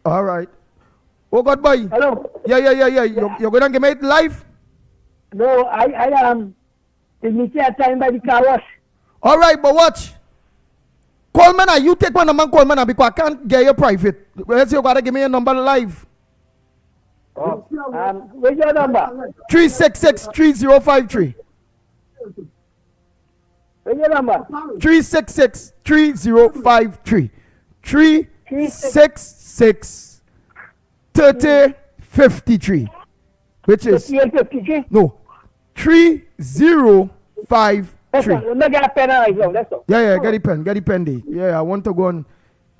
All right. Oh, God, boy. Hello. Yeah. You're going to give me it live? No, I am. They meet you at time by the car wash. All right, but watch. Call me now. You take my number and call me now because I can't get your private. Let's say you got to give me your number live. Oh. Where's your number? 366-3053. Where's your number? 366-3053. 366-3053. Which is... No. 3053. Yeah, get the pen there. Yeah, I want to go on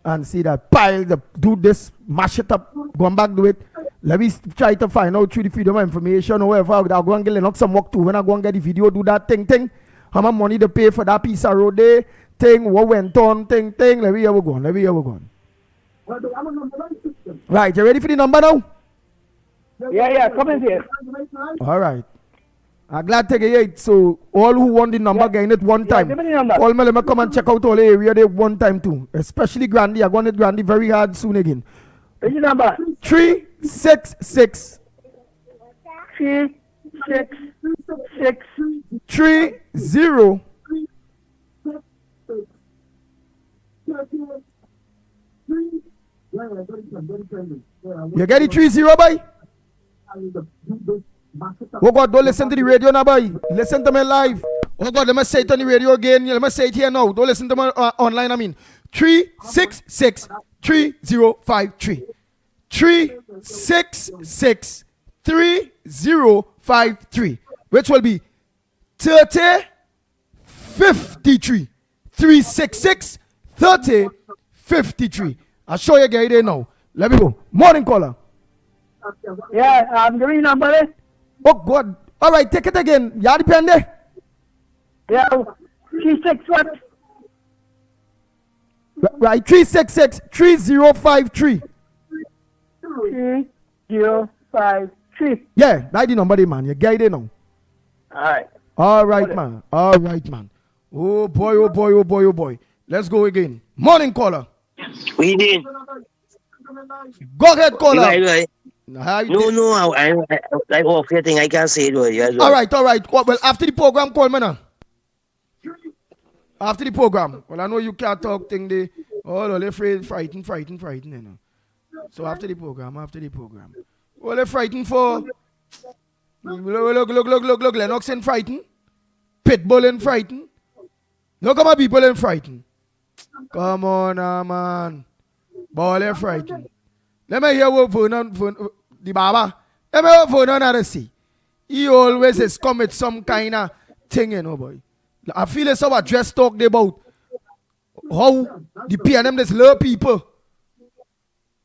and see that pile, do this, mash it up, go and back do it. Let me try to find out through the freedom of information or whatever. I'll go and get Lennox some work too. When I go and get the video, do that thing. How much money to pay for that piece of road there, thing, what went on, thing. Let me have a go on. Right, you ready for the number now? Yeah, come in here. All right. I'm glad to get it. So all who want the number getting it one time. Call me, let me come and check out all the area there one time too. Especially Grandy. I'm going to Grandy very hard soon again. What's your number? 366 30. You get it 30, boy? Oh God, don't listen to the radio now, boy. Listen to me live. Oh God, let me say it on the radio again. Let me say it here now. Don't listen to me online, I mean. 366-3053. 366-3053. Which will be 3053. 366-3053. I'll show you guys there now. Let me go. Morning caller. Yeah, I'm giving number. Oh God. All right, take it again. You depend there? Yeah, 36 what? Right, 366-3053. 3053. Yeah, that's the number there, man. You get it now. All right, man. Oh boy. Let's go again. Morning caller. We did. Go ahead, caller. No, I like off your thing. I can't say it. All right. Well, after the program, call me now. After the program. Well, I know you can't talk thing there. Oh, they're frightened, you know. So after the program. Well, they're frightened for... Look, Lennox and frightened. Pitbull and frightened. Look at my people and frightened. Come on, man. Boy, they're frightened. Let me hear what Vernon, the Baba. Let me hear what Vernon had to say. He always is come with some kind of thing, you know, boy. I feel it's our dress talk about how the PNM just love people.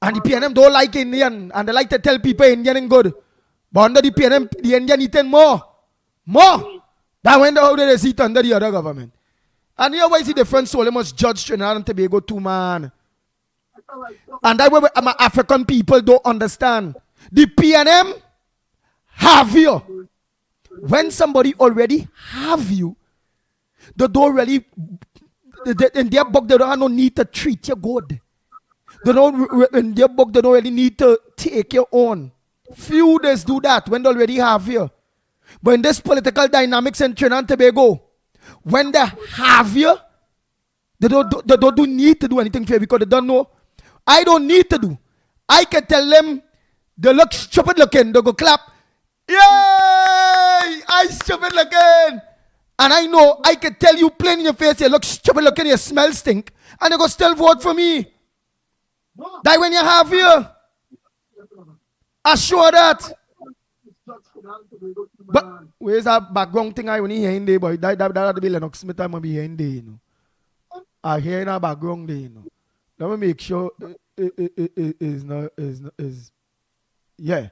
And the PNM don't like Indian. And they like to tell people Indian is good. But under the PNM, the Indian eating more. Than when they sit under the other government. And here, why is the difference? So they must judge Trinidad and Tobago too, man. And that way, my African people don't understand. The PNM have you. When somebody already have you, they don't really, in their book, they don't have no need to treat you good. In their book, they don't really need to take you on. Few days do that when they already have you. But in this political dynamics in Trinidad and Tobago, when they have you, They don't need to do anything for you because they don't know. I don't need to do. I can tell them they look stupid looking. They go clap. Yay! I stupid looking. And I know I can tell you plain in your face, you look stupid looking, you smell stink. And they go still vote for me. That when you have here. Assure that. But where's that background thing I only hear in there, boy? That had to be Lennox Smith I'm be hearing there, you know. I hear in our background there, you know. Let me make sure it is yeah.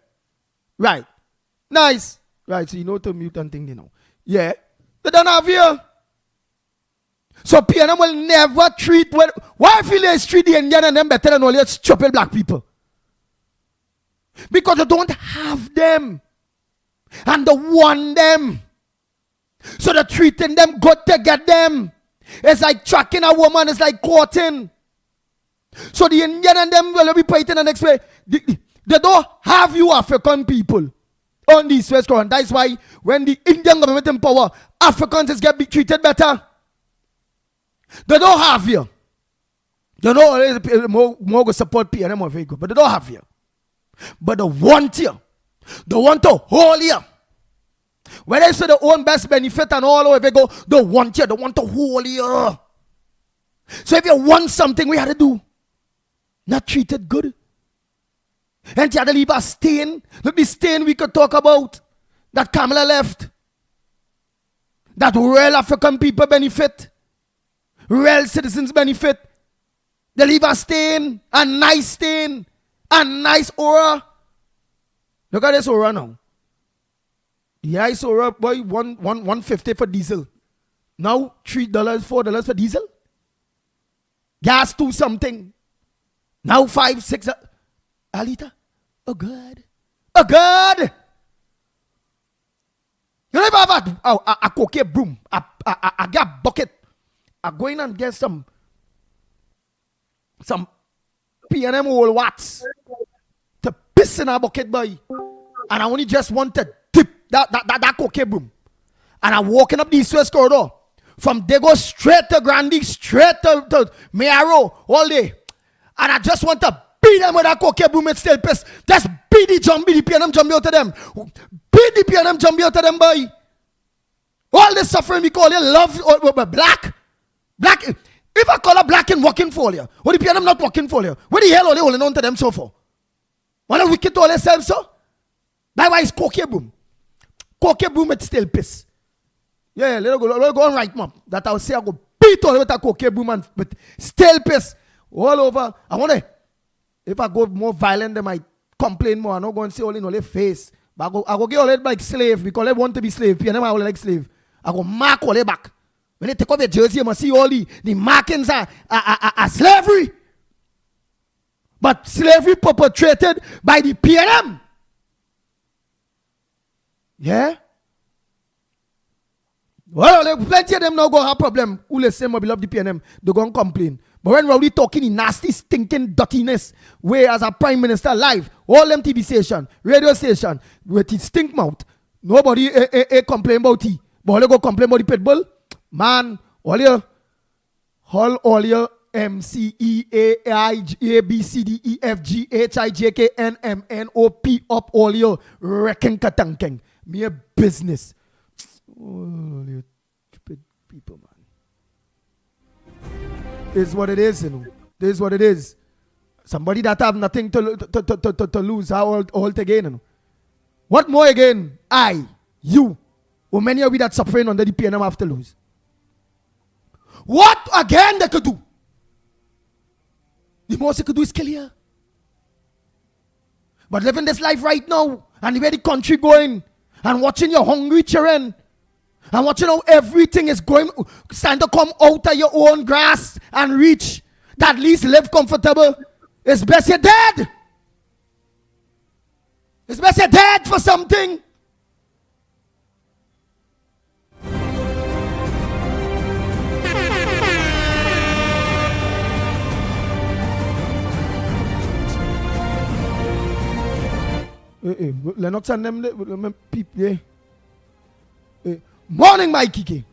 Right. Nice. Right, so you know to mute and thing, you know. Yeah. They don't have here. So PNM will never treat why feel they treat the Indian and them better than all your stupid black people? Because they don't have them. And they want them. So they're treating them good to get them. It's like tracking a woman, it's like courting. So the Indian and them will be fighting the next way. They don't have you African people on this West Coast. That's why when the Indian government in power, Africans is get treated better. They don't have you. They know more go support PNM or very good, but they don't have you. But they want you. They want to hold you. When they say their own best benefit and all over, they go, they want you. They want to hold you. So if you want something, we have to do. Not treat it good. And you have to leave a stain. Look, the stain we could talk about. That Kamala left. That real African people benefit. Real citizens benefit. They leave a stain. A nice stain. A nice aura. Look at this aura now. The ice aura, boy, $1.50 for diesel. Now $3, $4 for diesel. Gas to something. Now 5, 6 a liter. Oh God. Oh God. You know if I have a cocaine broom, I get a bucket. I go in and get some PNM old watts to piss in a bucket, boy. And I only just want to dip that cocaine broom. And I'm walking up the East-West corridor. From there go straight to Grandy, straight to Mayaro, all day. And I just want to beat them with that cocaine broom and still piss. Just beat the PNM jumbie out of them. Beat the PNM jumbie out of them, boy. All this suffering we call it love, black. Black. If I call her black and working for you, what the PNM not working for you? What the hell are they holding on to them so for? Why not wicked to all themselves so? That's why it's cocaine broom. Cocaine broom it still piss. Yeah, let go on right, mom. That I'll say I go beat all with a cocaine broom and but still piss all over. I want to, if I go more violent, they might complain more. I'm not going to say all in all their face. But I go get all that like slave because they want to be slave. PNM all like slave. I go mark all that back. When they take off your jersey, you must see all the markings are slavery. But slavery perpetrated by the PNM. Yeah? Well, plenty of them now go have problem. Who listen, my beloved PNM, they go and complain. But when we're really talking in nasty, stinking dirtiness, where as a prime minister live, all them TV station, radio station, with his stink mouth, nobody complain about it. But all go complain about the pit bull. Man, all your MCEAIABCDEFGHIJKNMNOP up all your wrecking katankeng. Me a business. Oh, you stupid people, man. This is what it is, you know. This is what it is. Somebody that have nothing to lose, how all again, you know. What more again? You, or many of you that suffering under the PNM have to lose. What again they could do? The most they could do is kill you. But living this life right now, and where the country going, and watching your hungry children, and watching how everything is going, starting to come out of your own grass and reach, that at least live comfortable. It's best you're dead. It's best you're dead for something. Lennox and them people. Morning, Mikey.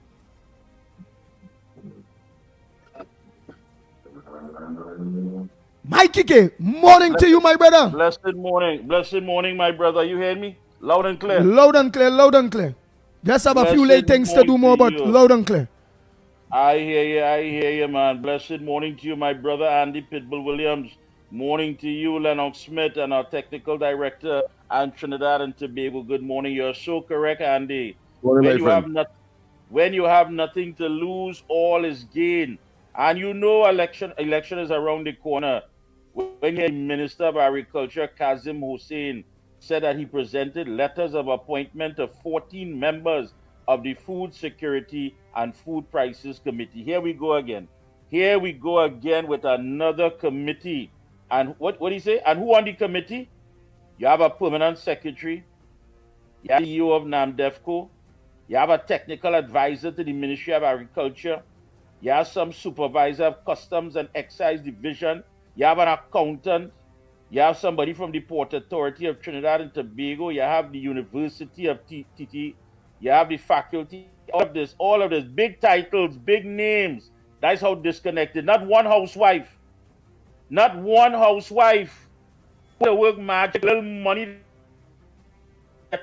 Mikey K, morning to you, my brother. Blessed morning, my brother. You hear me? Loud and clear. Loud and clear, loud and clear. Just have a few late things to do more, but loud and clear. I hear you, man. Blessed morning to you, my brother Andy Pitbull Williams. Morning to you, Lennox Smith, and our technical director, and Trinidad and Tobago. Good morning. You're so correct, Andy. Morning, my friend. When you have nothing to lose, all is gain. And you know election is around the corner. When the Minister of Agriculture, Kazim Hussein, said that he presented letters of appointment to 14 members of the Food Security and Food Prices Committee. Here we go again. Here we go again with another committee. And what did he say? And who on the committee? You have a permanent secretary. You have the CEO of NAMDEFCO. You have a technical advisor to the Ministry of Agriculture. You have some supervisor of Customs and Excise Division. You have an accountant. You have somebody from the Port Authority of Trinidad and Tobago. You have the University of TT. You have the faculty. All of this, big titles, big names. That's how disconnected. Not one housewife. Not one housewife. To work magic, little money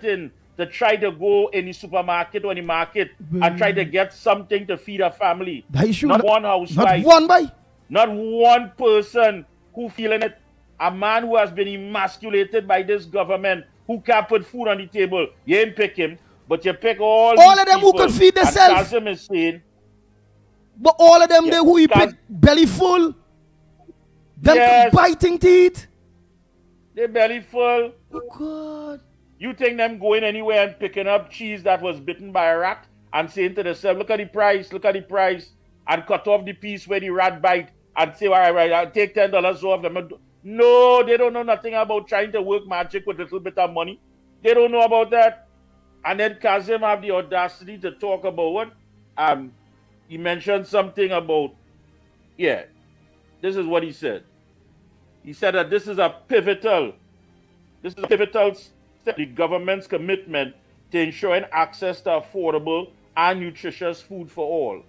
in to try to go in the supermarket or in the market and try to get something to feed a family. Not one housewife. Not one by. Not one person who feeling it. A man who has been emasculated by this government, who can't put food on the table. You ain't pick him, but you pick all of them who could feed themselves. Kazim is saying, but all of them, they who you pick belly full. Them biting teeth. They belly full. Oh God. You think them going anywhere and picking up cheese that was bitten by a rat and saying to themselves, look at the price, and cut off the piece where the rat bite and say, all right, I'll take $10 off them. No, they don't know nothing about trying to work magic with a little bit of money. They don't know about that. And then Kazim have the audacity to talk about what? He mentioned something about, this is what he said. He said that this is a pivotal step, the government's commitment to ensuring access to affordable and nutritious food for all.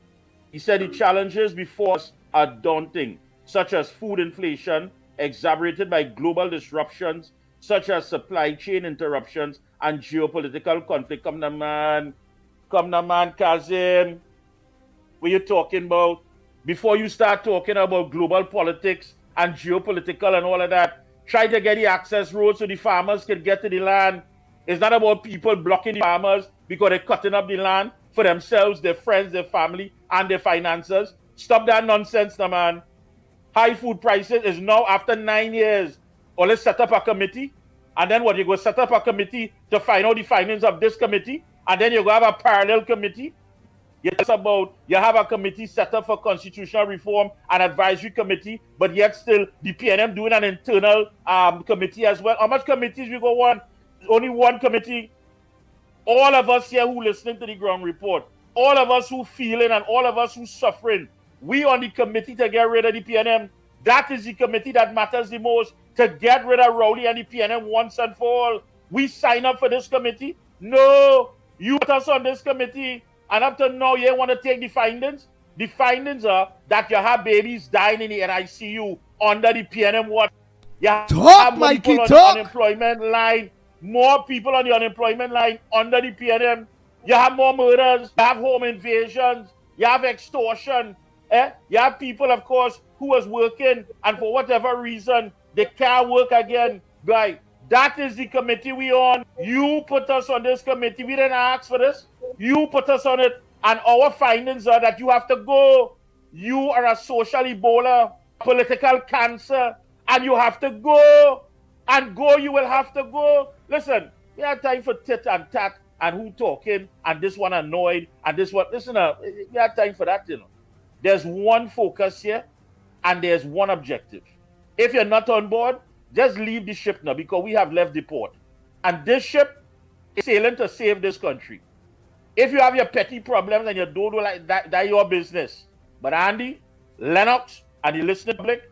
He said the challenges before us are daunting, such as food inflation, exacerbated by global disruptions, such as supply chain interruptions and geopolitical conflict. Come now, man, Kazim. What you talking about? Before you start talking about global politics and geopolitical and all of that, try to get the access roads so the farmers can get to the land. It's not about people blocking the farmers because they're cutting up the land for themselves, their friends, their family, and their finances. Stop that nonsense now, man. High food prices is now after 9 years. Or let's set up a committee. And then what? You go set up a committee to find out the findings of this committee. And then you go have a parallel committee. You have a committee set up for constitutional reform, an advisory committee, but yet still the PNM doing an internal committee as well. How much committees we go on? Only one committee. All of us here who listening to the ground report, all of us who feeling and all of us who suffering, we on the committee to get rid of the PNM. That is the committee that matters the most, to get rid of Rowley and the PNM once and for all. We sign up for this committee? No. You put us on this committee. And up to now, you want to take the findings? The findings are that you have babies dying in the NICU under the PNM watch. You have more people on the unemployment line. More people on the unemployment line under the PNM. You have more murders. You have home invasions. You have extortion. You have people, of course, who was working and for whatever reason, they can't work again. Right. That is the committee we on. You put us on this committee. We didn't ask for this. You put us on it. And our findings are that you have to go. You are a social Ebola, political cancer, and you have to go. And go, you will have to go. Listen, we have time for tit and tat and who talking and this one annoyed and this one. Listen, we have time for that, you know. There's one focus here and there's one objective. If you're not on board, just leave the ship now because we have left the port. And this ship is sailing to save this country. If you have your petty problems and you don't do like that, that's your business. But Andy, Lennox, and the listening public,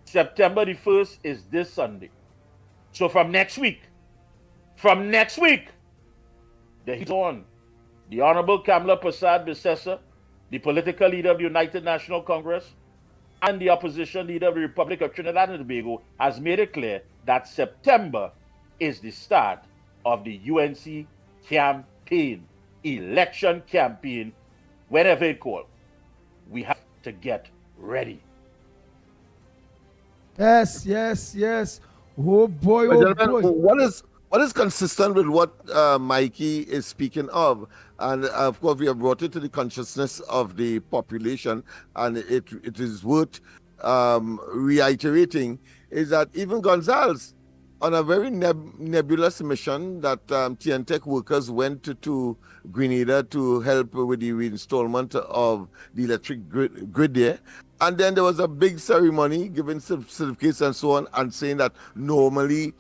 September the 1st is this Sunday. So from next week, the heat on. The Honorable Kamala Prasad Bissessa, the political leader of the United National Congress, and the opposition leader of the Republic of Trinidad and Tobago has made it clear that September is the start of the UNC campaign, election campaign, whenever it calls. We have to get ready. Yes, yes, yes. Oh boy, oh boy. What is consistent with what Mikey is speaking of? And of course, we have brought it to the consciousness of the population, and it is worth reiterating, is that even Gonzales, on a very nebulous mission that TNTech workers went to Grenada to help with the reinstallment of the electric grid there. And then there was a big ceremony giving certificates and so on, and saying that normally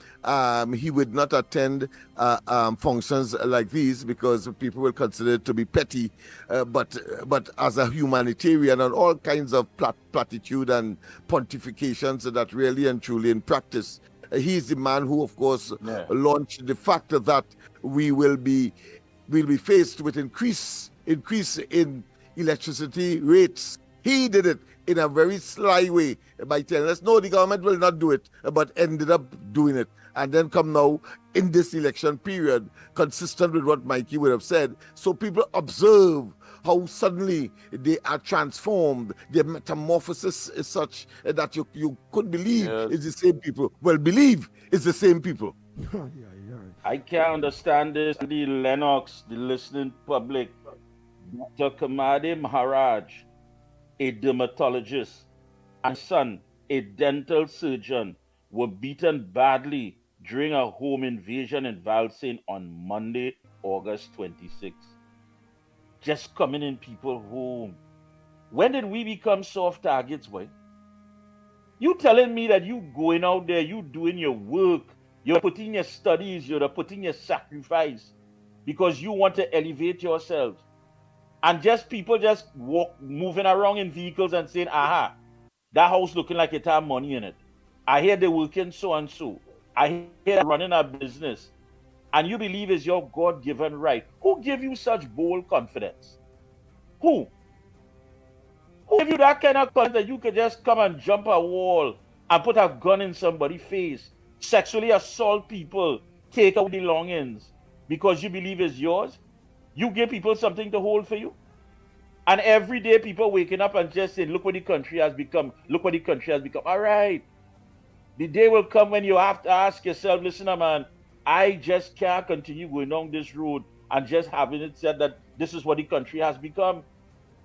he would not attend functions like these because people will consider it to be petty. But as a humanitarian, and all kinds of platitude and pontifications that really and truly in practice, he's the man who, of course, launched the fact that we will be faced with increase in electricity rates. He did it in a very sly way by telling us, no, the government will not do it, but ended up doing it. And then come now in this election period, consistent with what Mikey would have said. So people observe how suddenly they are transformed. Their metamorphosis is such that you could believe it's the same people. Well, believe it's the same people. I can't understand this. The Lennox, the listening public, Dr. Kamade Maharaj, a dermatologist, and son, a dental surgeon, were beaten badly during a home invasion in Valsayn on Monday, August 26th. Just coming in people's home. When did we become soft targets, boy? You telling me that you going out there, you doing your work, you're putting your studies, you're putting your sacrifice because you want to elevate yourself. And just people just moving around in vehicles and saying, aha, that house looking like it have money in it. I hear they're working so and so. I hear they're running a business. And you believe is your God-given right. Who gave you such bold confidence? Who? Who gave you that kind of confidence that you could just come and jump a wall and put a gun in somebody's face, sexually assault people, take out belongings because you believe it's yours? You give people something to hold for you? And every day people waking up and just saying, look what the country has become. Look what the country has become. All right. The day will come when you have to ask yourself, listen, man, I just can't continue going down this road and just having it said that this is what the country has become.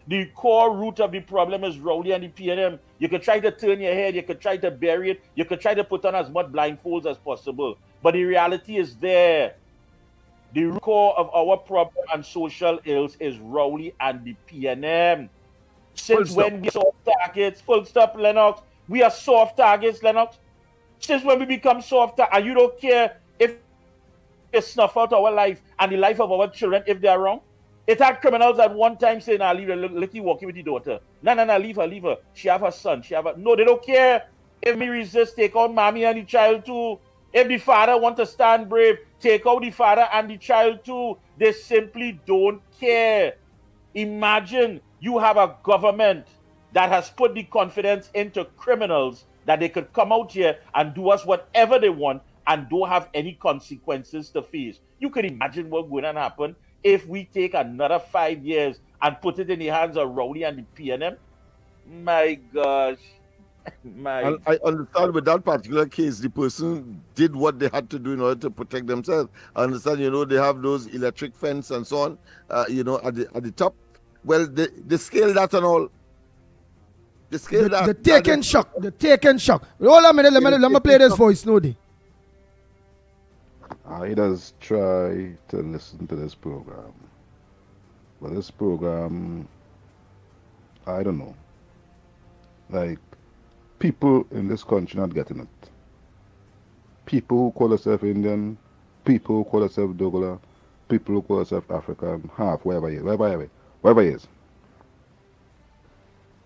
The core root of the problem is Rowley and the PNM. You could try to turn your head, you could try to bury it, you could try to put on as much blindfolds as possible. But the reality is there. The root core of our problem and social ills is Rowley and the PNM. Since when we are soft targets, full stop, Lennox. We are soft targets, Lennox. Since when we become soft targets, and you don't care if you snuff out our life and the life of our children if they are wrong. It had criminals at one time saying, leave her, let you walking with the daughter. No, leave her. She have her son. No, they don't care. If me resist, take out mommy and the child too. If the father want to stand brave, take out the father and the child too. They simply don't care. Imagine you have a government that has put the confidence into criminals that they could come out here and do us whatever they want and don't have any consequences to face. You can imagine what's going to happen if we take another 5 years and put it in the hands of Rowley and the PNM. My gosh. And I understand with that particular case, the person did what they had to do in order to protect themselves. I understand, they have those electric fence and so on, at the top. Well, they scale that and all. They scale that. The taken shock. Hold on a minute, let me play this voice, Nodi. I just try to listen to this program. But this program, I don't know. Like, people in this country not getting it. People who call themselves Indian, people who call themselves Douglas, people who call themselves African, half, wherever he is.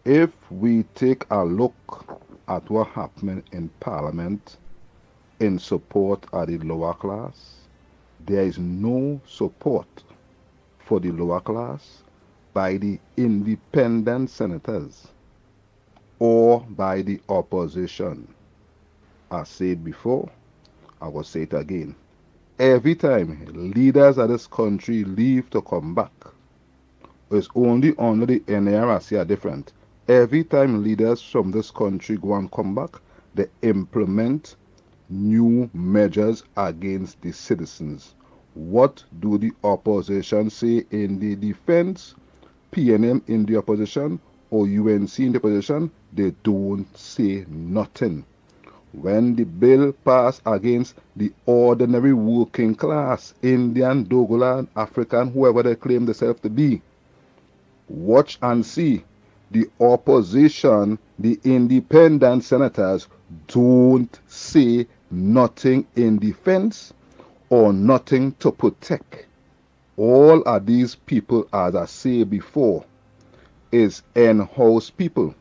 If we take a look at what happened in Parliament in support of the lower class, there is no support for the lower class by the independent senators. or by the opposition. I said before, I will say it again. Every time leaders of this country leave to come back, it's only under the NARC are different. Every time leaders from this country go and come back, they implement new measures against the citizens. What do the opposition say in the defense? PNM in the opposition or UNC in the opposition? They don't say nothing. When the bill passed against the ordinary working class, Indian, Dogolan, African, whoever they claim themselves to be, watch and see. The opposition, the independent senators don't say nothing in defense or nothing to protect. All of these people, as I say before, is in-house people.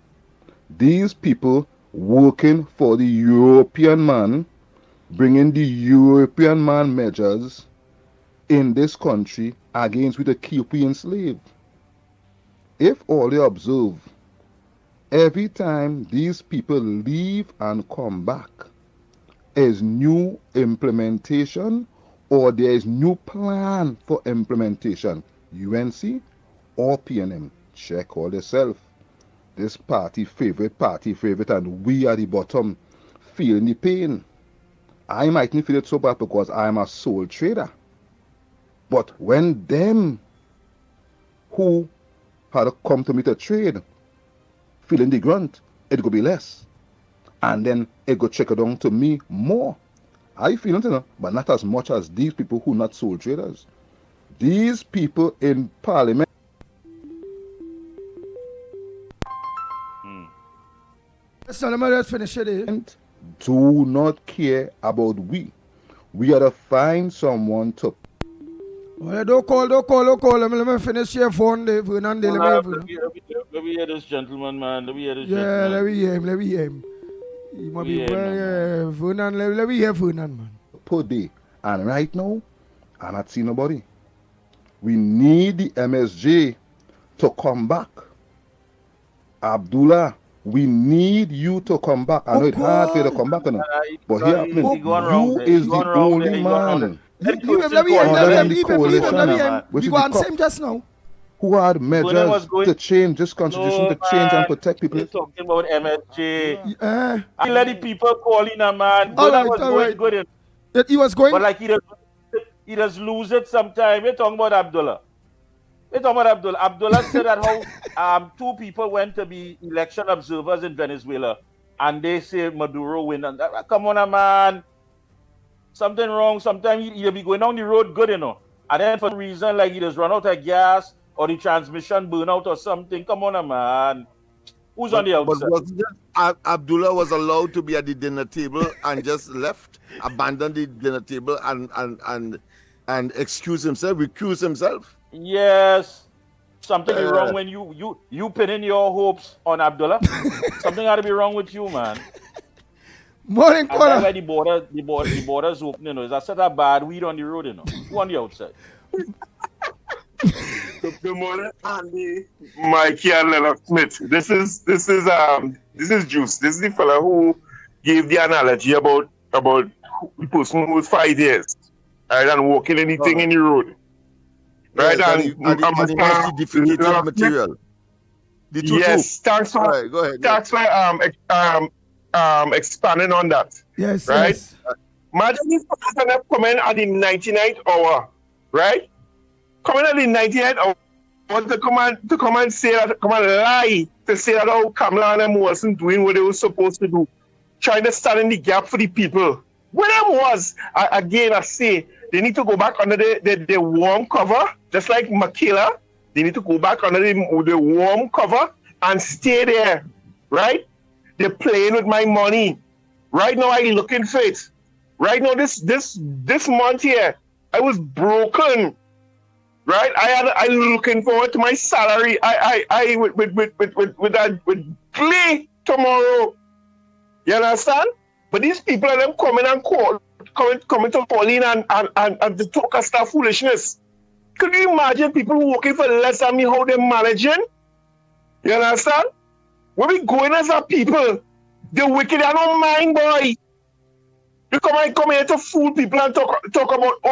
These people working for the European man, bringing the European man measures in this country against with the keep we enslaved. If all you observe, every time these people leave and come back, is new implementation or there is new plan for implementation, UNC or PNM. Check all yourself. This party favorite, and we at the bottom feeling the pain. I mightn't feel it so bad because I'm a sole trader. But when them who had come to me to trade feeling the grunt, it could be less. And then it could trickle down to me more. I feel it, but not as much as these people who not sole traders. These people in parliament So let me just finish it. Do not care about we. We are to find someone to. Well, don't call. Let me finish your phone. Let me hear this gentleman, man. Let me hear this gentleman. Let me hear him. He might be Fernand. Let me hear Fernand, man. Per day. And right now, I'm not seeing nobody. We need the MSJ to come back. Abdullah, we need you to come back. I know it's hard for you to come back, but here, you is the only man. Let me go and say him just now. Who had measures to change this constitution, to change and protect people. You're talking about MSJ. I let the people call in, man. Good. He was going. But like he does lose it sometime. We're talking about Abdullah. Abdullah said that how two people went to be election observers in Venezuela and they say Maduro win. And come on, man. Something wrong. Sometimes he'll be going down the road good, And then for some reason, like he just run out of gas or the transmission burn out or something. Come on, man. Who's on the outside? But Abdullah was allowed to be at the dinner table and just left, abandoned the dinner table and excuse himself, recuse himself. Yes. Something is wrong when you pinning your hopes on Abdullah. Something got to be wrong with you, man. Morning, caller. That's why the border's open, Is a set of bad weed on the road, Who on the outside? Good morning, Andy, Mikey, and Lennox Smith. This is Juice. This is the fella who gave the analogy about the person who was 5 years, right, and walking anything in the road. Right, yes, and defecated material. Yes, thanks for right, go ahead. Thanks for expanding on that. Yes, right. Yes. Imagine this person coming at the 99th hour, right? Coming at the 99th hour to come and say that, come and lie to say that Kamala and them wasn't doing what they were supposed to do, trying to stand in the gap for the people. What them was, again, I say. They need to go back under the warm cover, just like Makila. They need to go back under the warm cover and stay there, right? They're playing with my money. Right now, I'm looking for it. Right now, this month here, I was broken. Right? I looking forward to my salary. I with glee tomorrow. You understand? But these people are them coming to Pauline and to talk of stuff foolishness. Could you imagine people working for less than me, how they're managing? You understand? Where we going as a people? The wicked are not mind, boy. You come here to fool people and talk about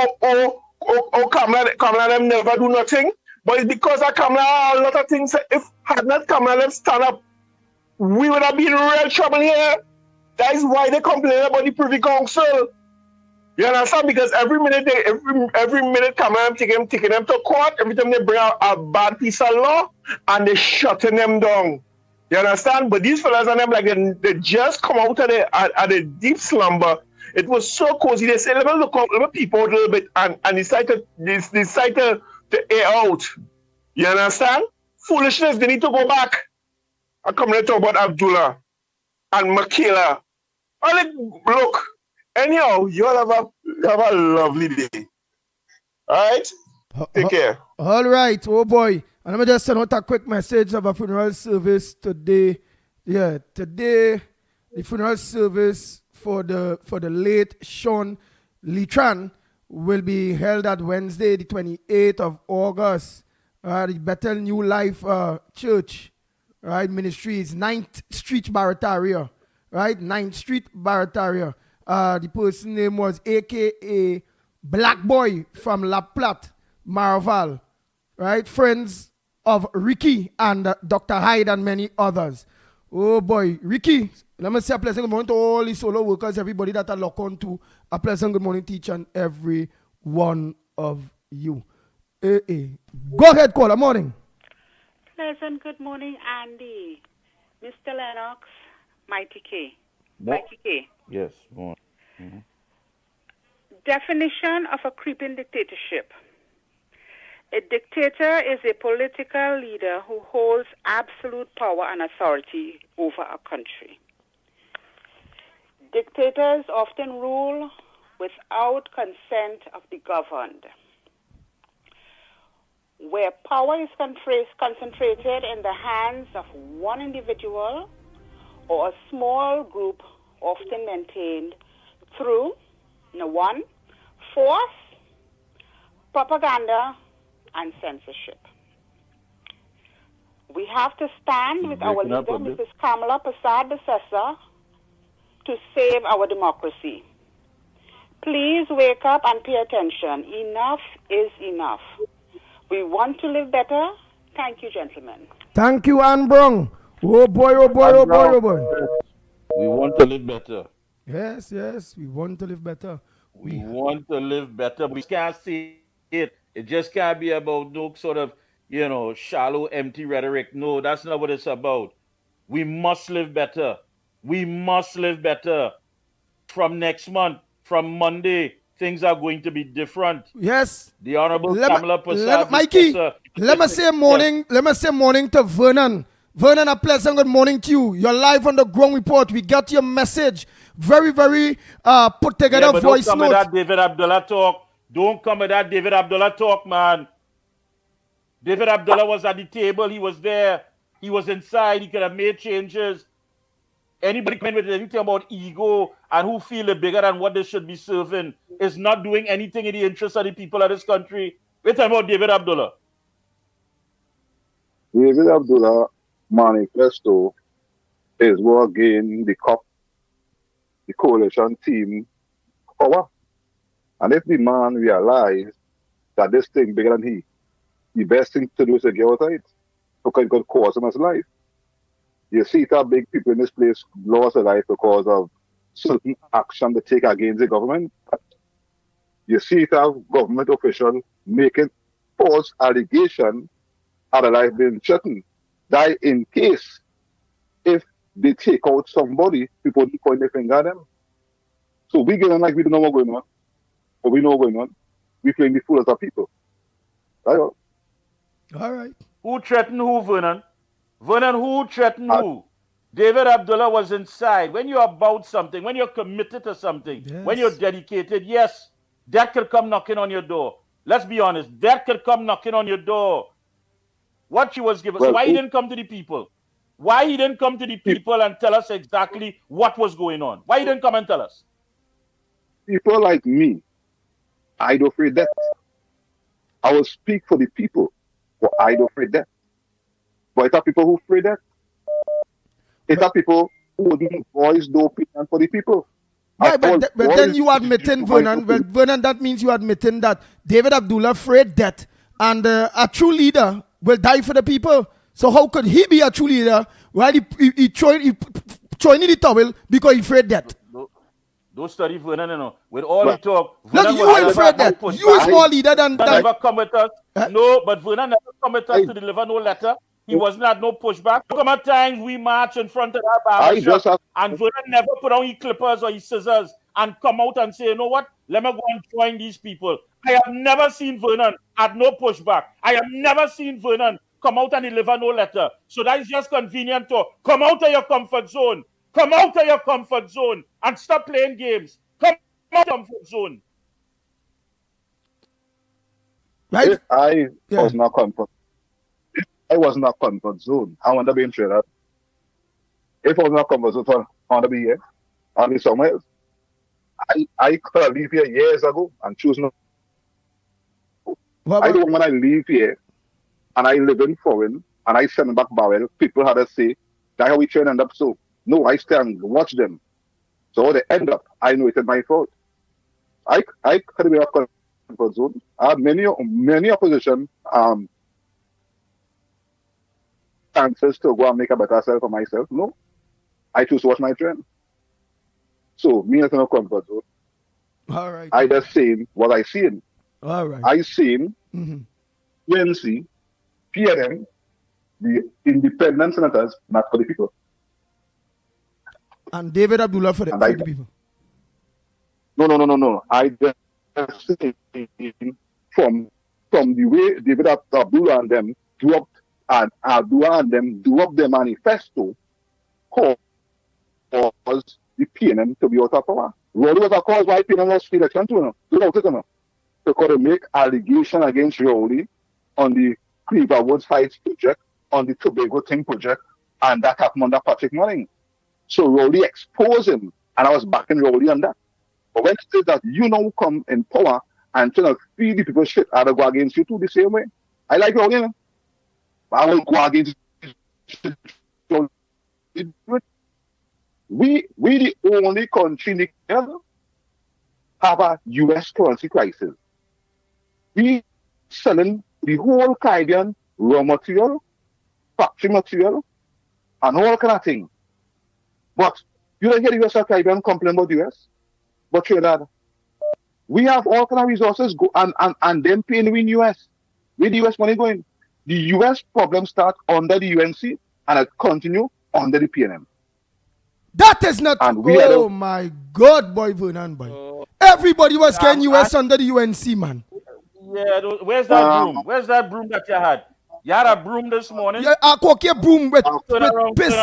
Kamala them never do nothing. But it's because of Kamala, a lot of things. If had not Kamala them stand up, we would have been in real trouble here. That is why they complain about the Privy Council. You understand? Because every minute Kamala them taking them to court. Every time they bring out a bad piece of law and they shutting them down. You understand? But these fellas and them like they just come out of the deep slumber. It was so cozy. They said, let me look out, let me peep out a little bit and decide to air out. You understand? Foolishness, they need to go back. I come to talk about Abdullah and Michaela. Look, anyhow, you all have a lovely day. All right? Take care. All right, oh boy. And let me just send out a quick message of a funeral service today. Yeah, today, the funeral service for the late Sean Litran will be held at Wednesday, the 28th of August. The Bethel New Life Church, right? Ministries, 9th Street, Barataria, right? 9th Street, Barataria. The person's name was AKA Black Boy from La Platte, Maraval, right? Friends of Ricky and Dr. Hyde and many others. Oh boy, Ricky, let me say a pleasant good morning to all the solo workers, everybody that are locked on to a pleasant good morning to each and every one of you. Go ahead, caller, morning. Pleasant good morning, Andy. Mr. Lennox, Mikey K. Mikey K. Yes, morning. Mm-hmm. Definition of a creeping dictatorship. A dictator is a political leader who holds absolute power and authority over a country. Dictators often rule without consent of the governed. Where power is concentrated in the hands of one individual or a small group, often maintained through, 1, force, propaganda, and censorship. We have to stand with our leader, Mrs. Kamala Persad-Bissessar, to save our democracy. Please wake up and pay attention. Enough is enough. We want to live better. Thank you, gentlemen. Thank you, Ann Brong. Oh boy, oh boy, oh boy, oh boy. We want to live better. Yes, we want to live better. We want to live better. We can't see it. It just can't be about no sort of, shallow, empty rhetoric. No, that's not what it's about. We must live better. We must live better. From next month, from Monday, things are going to be different. Yes. The Honorable Kamala Persad. Mikey, let me say morning to Vernon. Vernon, a pleasant good morning to you. You're live on the Ground Report. We got your message. Very, very put together voice note. Don't come with that David Abdullah talk. Don't come with that David Abdullah talk, man. David Abdullah was at the table. He was there. He was inside. He could have made changes. Anybody coming with anything about ego and who feel it bigger than what they should be serving is not doing anything in the interest of the people of this country. We're talking about David Abdullah. David Abdullah manifesto is what gain the COP, the coalition team, power. And if the man realizes that this thing bigger than he, the best thing to do is to get out of it. Because it could cost him his life. You see that big people in this place lost their life because of certain action they take against the government. You see that government official making false allegation of their life being threatened. That in case, if they take out somebody, people point their finger at them. So we get on like we don't know what's going on. But we know what's going on. We playing the fool as our people. That's all. All right. Who threatened who, Vernon? Vernon, who threatened who? David Abdullah was inside. When you're about something, when you're committed to something, when you're dedicated, yes, death could come knocking on your door. Let's be honest. Death could come knocking on your door. What you was given. So why he didn't come to the people? Why he didn't come to the people and tell us exactly what was going on? Why he didn't come and tell us? People like me, I don't fear death. I will speak for the people, but I don't fear death. But it's people who fear death. It's a people who didn't voice no opinion for the people. Right, but then you admitting, Vernon, that means you admitting that David Abdullah afraid death and a true leader will die for the people. So how could he be a true leader while he throwing in the towel because he afraid death? Don't study Vernon, you know. With all the talk, look, you ain't afraid that. You is more leader than never come with us. No, but Vernon never come with us to deliver no letter. He wasn't at no pushback. Look at times we march in front of that barber shop and Vernon never put on his clippers or his scissors and come out and say, you know what, let me go and join these people. I have never seen Vernon at no pushback. I have never seen Vernon come out and deliver no letter. So that is just convenient to come out of your comfort zone. Come out of your comfort zone and stop playing games. Come out of your comfort zone. Right? If I was not comfort. If I was not comfort zone, I want to be in Trinidad. If I was not comfort zone, I want to be here. I want to be somewhere else. I could have leave here years ago and choose not. I don't when I leave here and I live in foreign and I send back barrel, people had to say, that's how we train end up so. No, I stay and watch them. So they end up, I know it's my fault. I could be a comfort zone. I have many opposition chances to go and make a better self for myself. No. I choose to watch my train. So me as a comfort zone. All right. I just seen what I seen. All right. I seen UNC, PNM, the independent senators, not for the people. And David Abdullah for the people. No. I just seen from the way David Abdullah and them dropped and Abdullah and them dropped their manifesto cause the PNM to be out of power. Rowley was a cause why PNM lost the election too. Because they make allegation against Rowley on the Cleaver Woods Heights project, on the Tobago Thing project, and that happened under Patrick Mulling. So Rowley exposed him, and I was backing Rowley on that. But when it says that you now come in power and trying to feed the people shit, I'll go against you too the same way. I like Rowley, you know? I will go against you. We the only country in the world have a U.S. currency crisis. We selling the whole Caribbean raw material, factory material, and all kind of thing. But you don't hear the U.S. Caribbean complain about the U.S. But Trinidad, we have all kind of resources go and them paying in U.S. Where the U.S. money going? The U.S. problem start under the UNC and it continue under the PNM. That is not. Oh my God, boy, Vernon, boy. Everybody was getting US under the UNC, man. Yeah, where's that broom? Where's that broom that you had? You had a broom this morning? Yeah, I cook your broom with piss.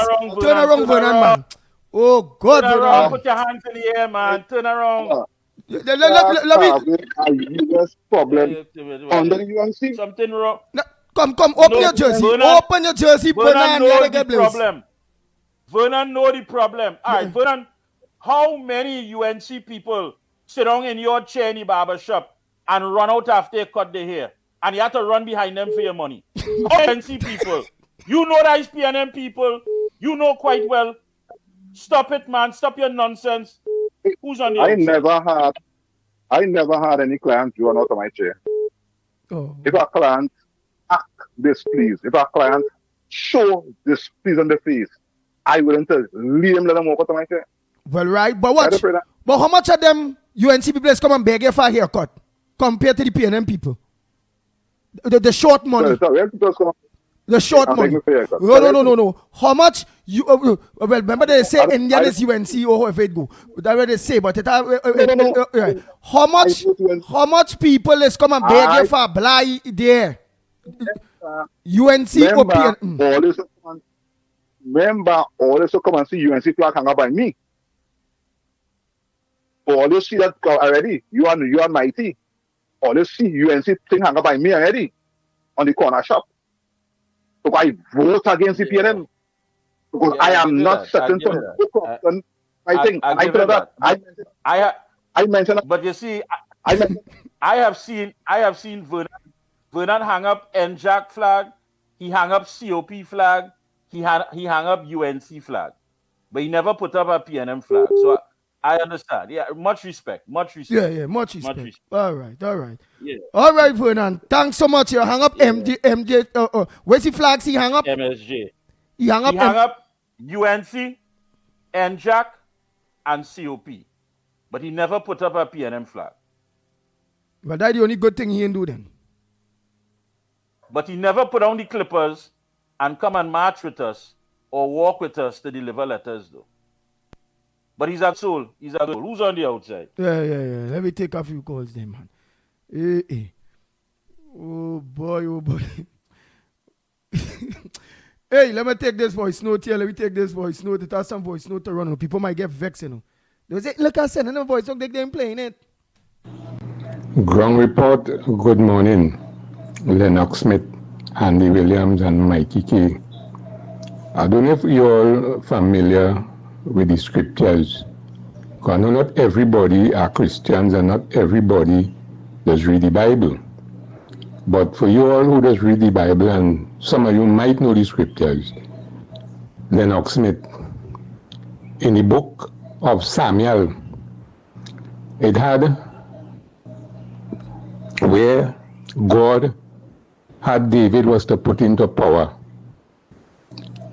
Turn around, Vernon, man. Oh, God, Turn around, put your hands in the air, man. Turn around. Let me. US problem under the UNC. Something wrong. Come, open your jersey. Open your jersey, Vernon. Vernon know the problem. All right, Vernon, how many UNC people sit down in your chair in the barber shop and run out after they cut their hair? And you have to run behind them for your money. UNC people. You know that is PNM people. You know quite well. Stop it, man. Stop your nonsense. Who's on the outside? I never had any client run out of my chair. Oh. If a client act displeased, if a client show displeased on the face, I wouldn't leave him, let them walk out of my chair. Well, right, but what? But how much of them UNC people come and beg you for a haircut compared to the PNM people? The short money. The short money. No. How much you? Well, remember they say Indian is UNC or however it go. That's what they say. But how much people is come and beg you for a blind there? UNC or PNM? Remember, all this come and see UNC flag hang up by me. All you see that already. You are Mikey. All you see UNC thing hang up by me already on the corner shop. So I vote against the PNM because I am not certain to I think I mentioned that. But you see, I have seen Vernon hang up NJAC flag. He hang up COP flag. He hung up UNC flag. but he never put up a PNM flag. So I understand. Yeah, much respect. Much respect. Yeah, much respect. Much respect. All right. Yeah. All right, Vernon. Thanks so much. You hang up MJ. Where's the flags he hang up? MSJ. He hang up. He hung up UNC, NJAC, and COP. But he never put up a PNM flag. Well, that's the only good thing he can do then. But he never put on the clippers and come and march with us or walk with us to deliver letters, though. But he's a soul. He's a soul. Who's on the outside? Yeah. Let me take a few calls then, man. Oh, boy. Hey, let me take this voice note here. It has some voice note to run on. People might get vexed, you know. They say, look, I said, no voice, look, they're playing it. Ground report, good morning. Lennox Smith, Andy Williams, and Mikey K. I don't know if you're familiar with the scriptures. Because I know not everybody are Christians and not everybody does read the Bible. But for you all who does read the Bible, and some of you might know the scriptures, Lennox Smith, in the book of Samuel, it had where God had David was to put into power,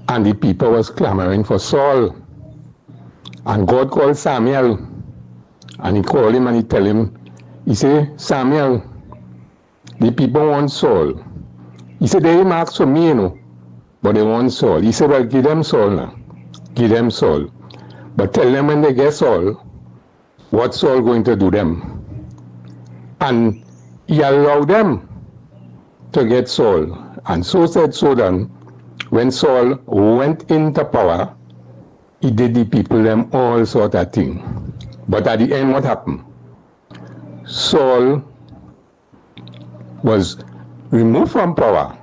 and the people was clamoring for Saul. And God called Samuel, and he called him and he tell him, he say, Samuel, the people want Saul. He said, they ask for me, you know, but they want Saul. He said, well, give them Saul now. Give them Saul. But tell them when they get Saul, what Saul going to do them. And he allowed them to get Saul. And so said, so done. When Saul went into power, he did the people them all sort of thing. But at the end, what happened? Saul was removed from power.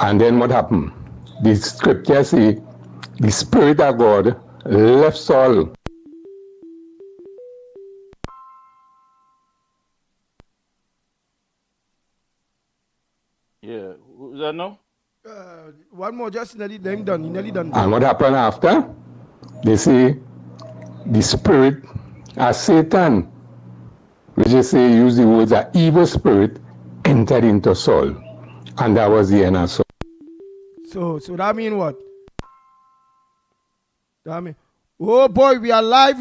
And then what happened? The scripture say, the Spirit of God left Saul. Yeah, who's that now? One more, just nearly done. And what happened after? They say the spirit of Satan, which they say use the words an evil spirit, entered into Saul. And that was the end of Saul. So that mean what? That mean, oh boy, we are live.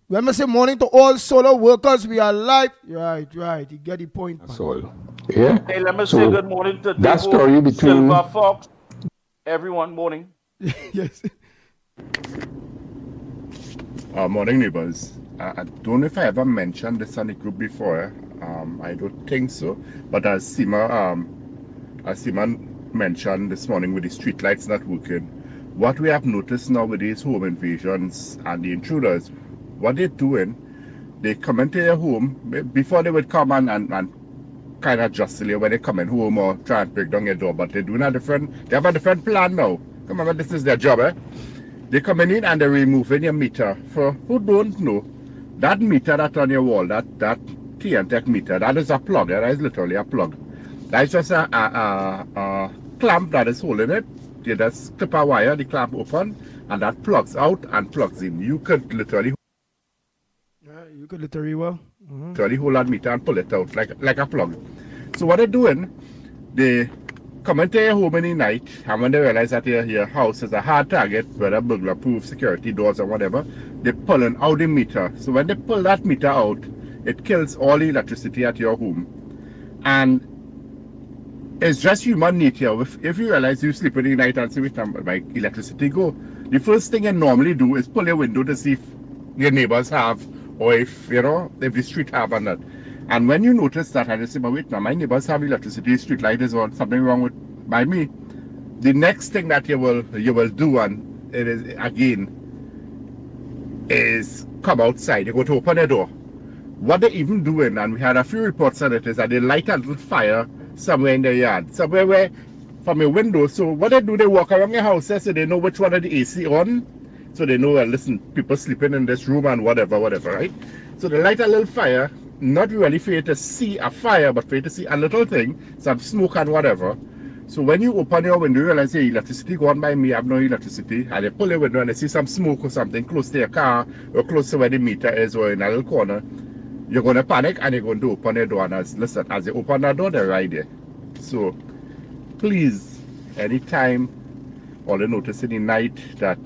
When I say morning to all solo workers, we are live. Right. You get the point. Saul. Yeah. Hey, let me say good morning to that story between Silver Fox. Everyone, morning. Yes. Morning, neighbors. I don't know if I ever mentioned this on the group before. I don't think so. But as Sima mentioned this morning with the street lights not working, what we have noticed now with these home invasions and the intruders, what they're doing, they come into your home before they would come and kind of jostle when they come in home or try and break down your door, but they have a different plan now. Remember, this is their job, eh? They coming in and they're removing your meter. For who don't know, that meter that's on your wall, that TNTech meter, that is a plug, that is literally a plug. That's just a clamp that is holding it. You just clip a wire, the clamp open, and that plugs out and plugs in. You could literally literally hold that meter and pull it out like a plug. So what they're doing, they come into your home in the night, and when they realize that your house is a hard target, whether burglar-proof, security doors or whatever, they're pulling out the meter. So when they pull that meter out, it kills all the electricity at your home. And it's just human nature. If you realize you sleep in the night and see which time like electricity go, the first thing you normally do is pull your window to see if your neighbors have, or if the street have or not. And when you notice that, and you say, but wait now, my neighbors have electricity, street light is on, something wrong by me. The next thing that you will do, and it is again, is come outside. You go to open the door. What they even doing, and we had a few reports on it, is that they light a little fire somewhere in the yard, somewhere where from your window. So what they do, they walk around your house so they know which one of the AC on. So they know, listen, people sleeping in this room and whatever, right? So they light a little fire, not really for you to see a fire, but for you to see a little thing, some smoke and whatever. So when you open your window, you realize, hey, electricity go on by me, I have no electricity. And you pull your window and you see some smoke or something close to your car or close to where the meter is or in a little corner. You're going to panic and you're going to open the door. And as you open the door, they're right there. So please, anytime or you notice in the night that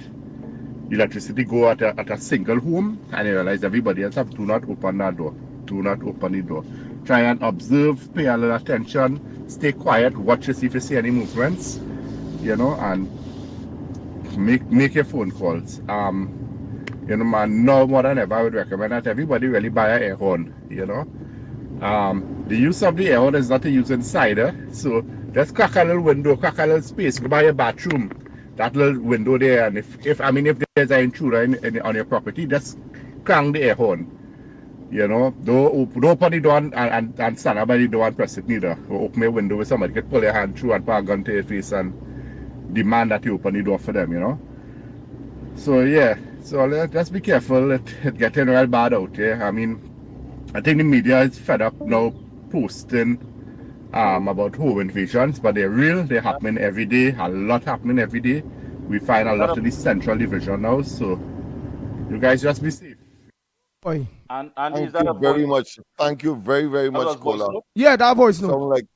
electricity go at a single home and you realize everybody else have, do not open that door. Do not open the door. Try and observe, pay a little attention, stay quiet, watch to see if you see any movements, and make your phone calls. Man, no more than ever, I would recommend that everybody really buy an air horn, The use of the air horn is not to use inside, so just crack a little window, crack a little space, go by your bathroom, that little window there, and if there's an intruder on your property, just crank the air horn. Don't open the door and stand up by the door and press it neither. Or open a window where somebody can pull your hand through and put a gun to your face and demand that you open the door for them, So yeah, so let's be careful. It's getting real bad out there. I think the media is fed up now posting about home invasions, but they're real, they're happening every day, a lot happening every day. We find a lot of the central division now, so you guys just be safe. And Thank you very much. Thank you very, very much, caller. Yeah, that voice note. Sound like,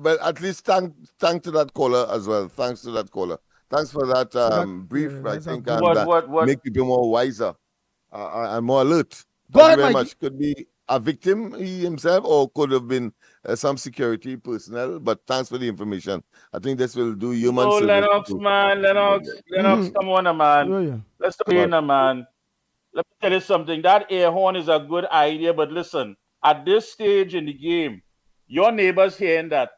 but at least thank to that caller as well. Thanks to that caller. Thanks for that brief. I think make people more wiser and more alert. Thank you very much. Could be a victim he himself, or could have been some security personnel. But thanks for the information. I think this will do human service. Lennox, man, Lennox, come on, man. Let's stop playing, man. Let me tell you something. That air horn is a good idea, but listen, at this stage in the game, your neighbors hearing that,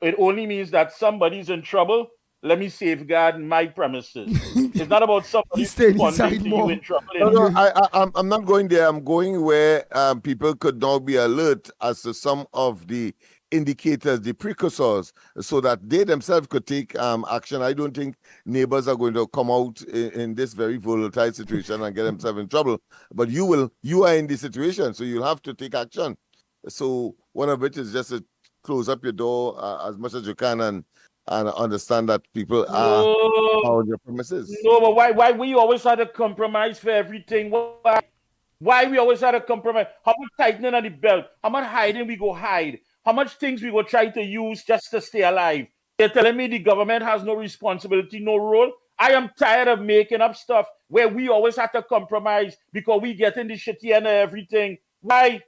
it only means that somebody's in trouble. Let me safeguard my premises. It's not about somebody responding to you in trouble. No, I'm not going there. I'm going where people could now be alert as to some of the indicators, the precursors, so that they themselves could take action. I don't think neighbors are going to come out in this very volatile situation and get themselves in trouble. But you are in the situation, so you'll have to take action. So one of it is just to close up your door as much as you can and understand that people are on your premises. No, but why we always had to compromise for everything? Why we always had to compromise? How much tightening on the belt? How much hiding we go hide? How much things we go try to use just to stay alive? They're telling me the government has no responsibility, no role. I am tired of making up stuff where we always have to compromise because we get in the shitty end of everything. Why?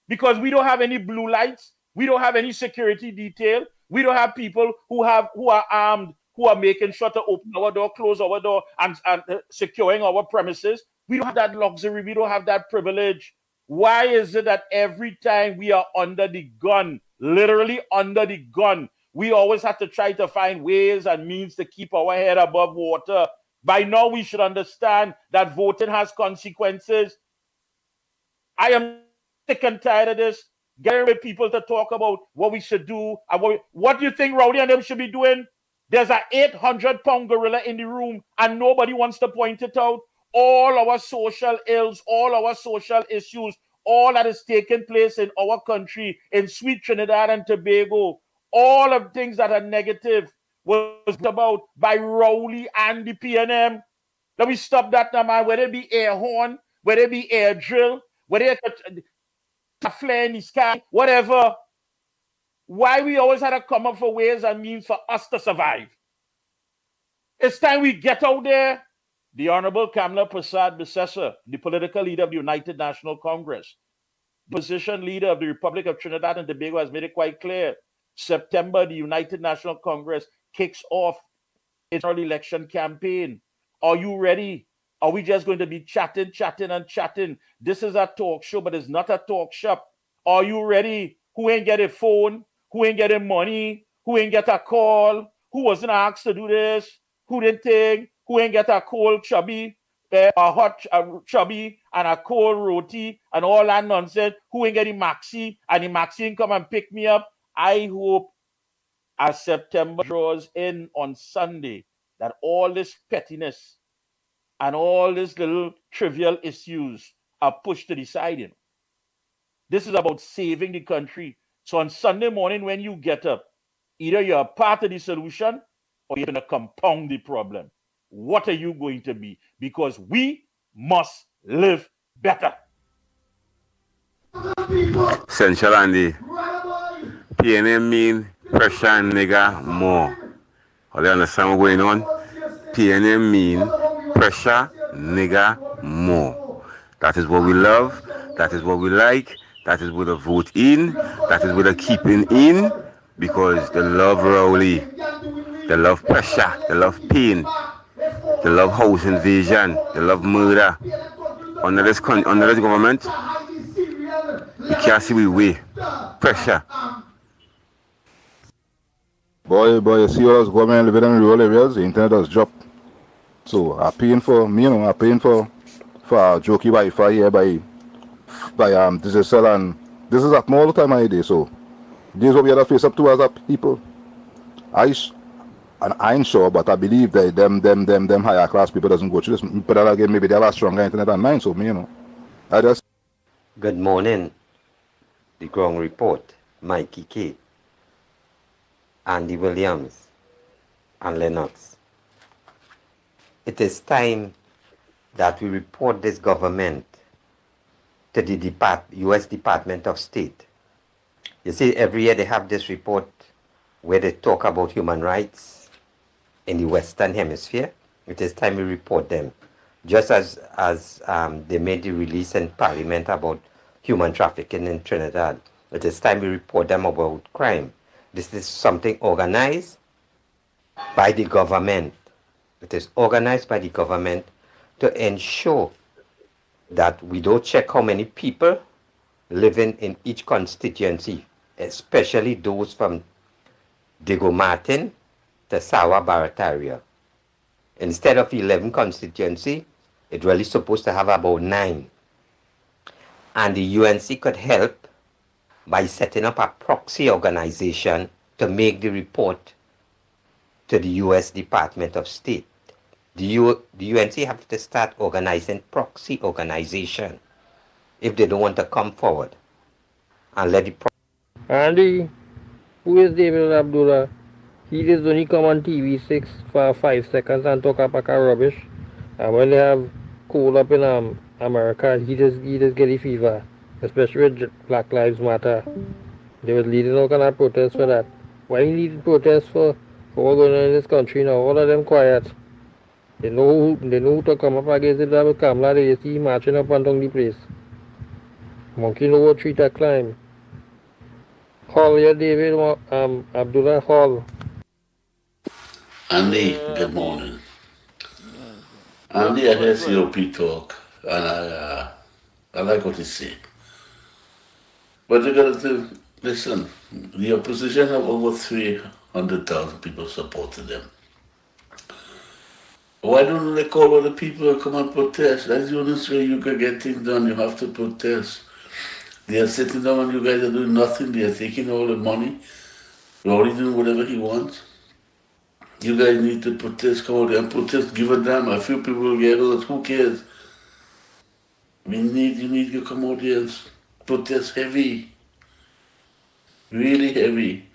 Because we don't have any blue lights. We don't have any security detail. We don't have people who are armed, who are making sure to open our door, close our door, and securing our premises. We don't have that luxury. We don't have that privilege. Why is it that every time we are under the gun, literally under the gun, we always have to try to find ways and means to keep our head above water? By now, we should understand that voting has consequences. I am sick and tired of this. Getting with people to talk about what we should do. And what do you think Rowdy and them should be doing? There's an 800-pound gorilla in the room and nobody wants to point it out. All our social ills, all our social issues, all that is taking place in our country, in sweet Trinidad and Tobago, all of things that are negative was about by Rowley and the PNM. Let me stop that now, man. Whether it be air horn, whether it be air drill, whether it a flare in the sky, whatever. Why we always had to come up for ways and means for us to survive. It's time we get out there. The Honorable Kamala Prasad Bissessar, the political leader of the United National Congress, position leader of the Republic of Trinidad and Tobago, has made it quite clear. September, the United National Congress kicks off its early election campaign. Are you ready? Are we just going to be chatting? This is a talk show, but it's not a talk shop. Are you ready? Who ain't get a phone? Who ain't getting money? Who ain't get a call? Who wasn't asked to do this? Who didn't think? Who ain't get a cold chubby, a hot chubby, and a cold roti, and all that nonsense? Who ain't getting maxi, and the maxi ain't come and pick me up? I hope as September draws in on Sunday that all this pettiness and all these little trivial issues are pushed to the side. This is about saving the country. So on Sunday morning when you get up, Either you're a part of the solution or you're going to compound the problem. What are you going to be? Because we must live better. Central Andy. PNM mean pressure and nigger more. Are you understand what's going on? PNM mean pressure, nigger more. That is what we love. That is what we like. That is what the vote in. That is what the keeping in. Because they love Rowley. They love pressure. They love pain. They love house invasion. They love murder. Under this government, we can't see we way. Pressure. Boy, you see all those government living in rural areas, the internet has dropped. So I'm paying for jokey Wi-Fi here by Digicel, and this is happening all the time I day. So this is what we have to face up to as a people. I ain't sure, but I believe that them higher class people doesn't go through this. But again, maybe they have a stronger internet than mine. So I just. Good morning. The ground report. Mikey K, Andy Williams, and Lennox. It is time that we report this government to the U.S. Department of State. You see, every year they have this report where they talk about human rights in the Western Hemisphere. It is time we report them. Just as they made the release in Parliament about human trafficking in Trinidad. It is time we report them about crime. This is something organized by the government. It is organized by the government to ensure that we don't check how many people living in each constituency, especially those from Diego Martin to Sawa Barrett area. Instead of 11 constituency, it's really supposed to have about 9. And the UNC could help by setting up a proxy organization to make the report to the U.S. Department of State. The UNC have to start organizing proxy organization if they don't want to come forward and let the Andy, who is David Abdullah? He just only come on TV for 5 seconds and talk a pack of rubbish. And when they have cold up in America, he just get the fever, especially with Black Lives Matter. They was leading all kind of protests for that. Why he leading protests for what going on in this country now? All of them quiet. They know who to come up against it with Kamala. They see marching up and down the place. Monkey know what tree to climb. Hall, yeah, David Abdullah Hall. Andy, good morning. Andy, I hear COP talk, and I like what he said. But you got to listen. The opposition have over 300,000 people supporting them. Why don't they call other people and come and protest? That's the only way you can get things done. You have to protest. They are sitting down and you guys are doing nothing. They are taking all the money. Rory doing whatever he wants. You guys need to protest, come out there and protest, give a damn. A few people will get hurt, who cares? You need to come out there and protest heavy. Really heavy.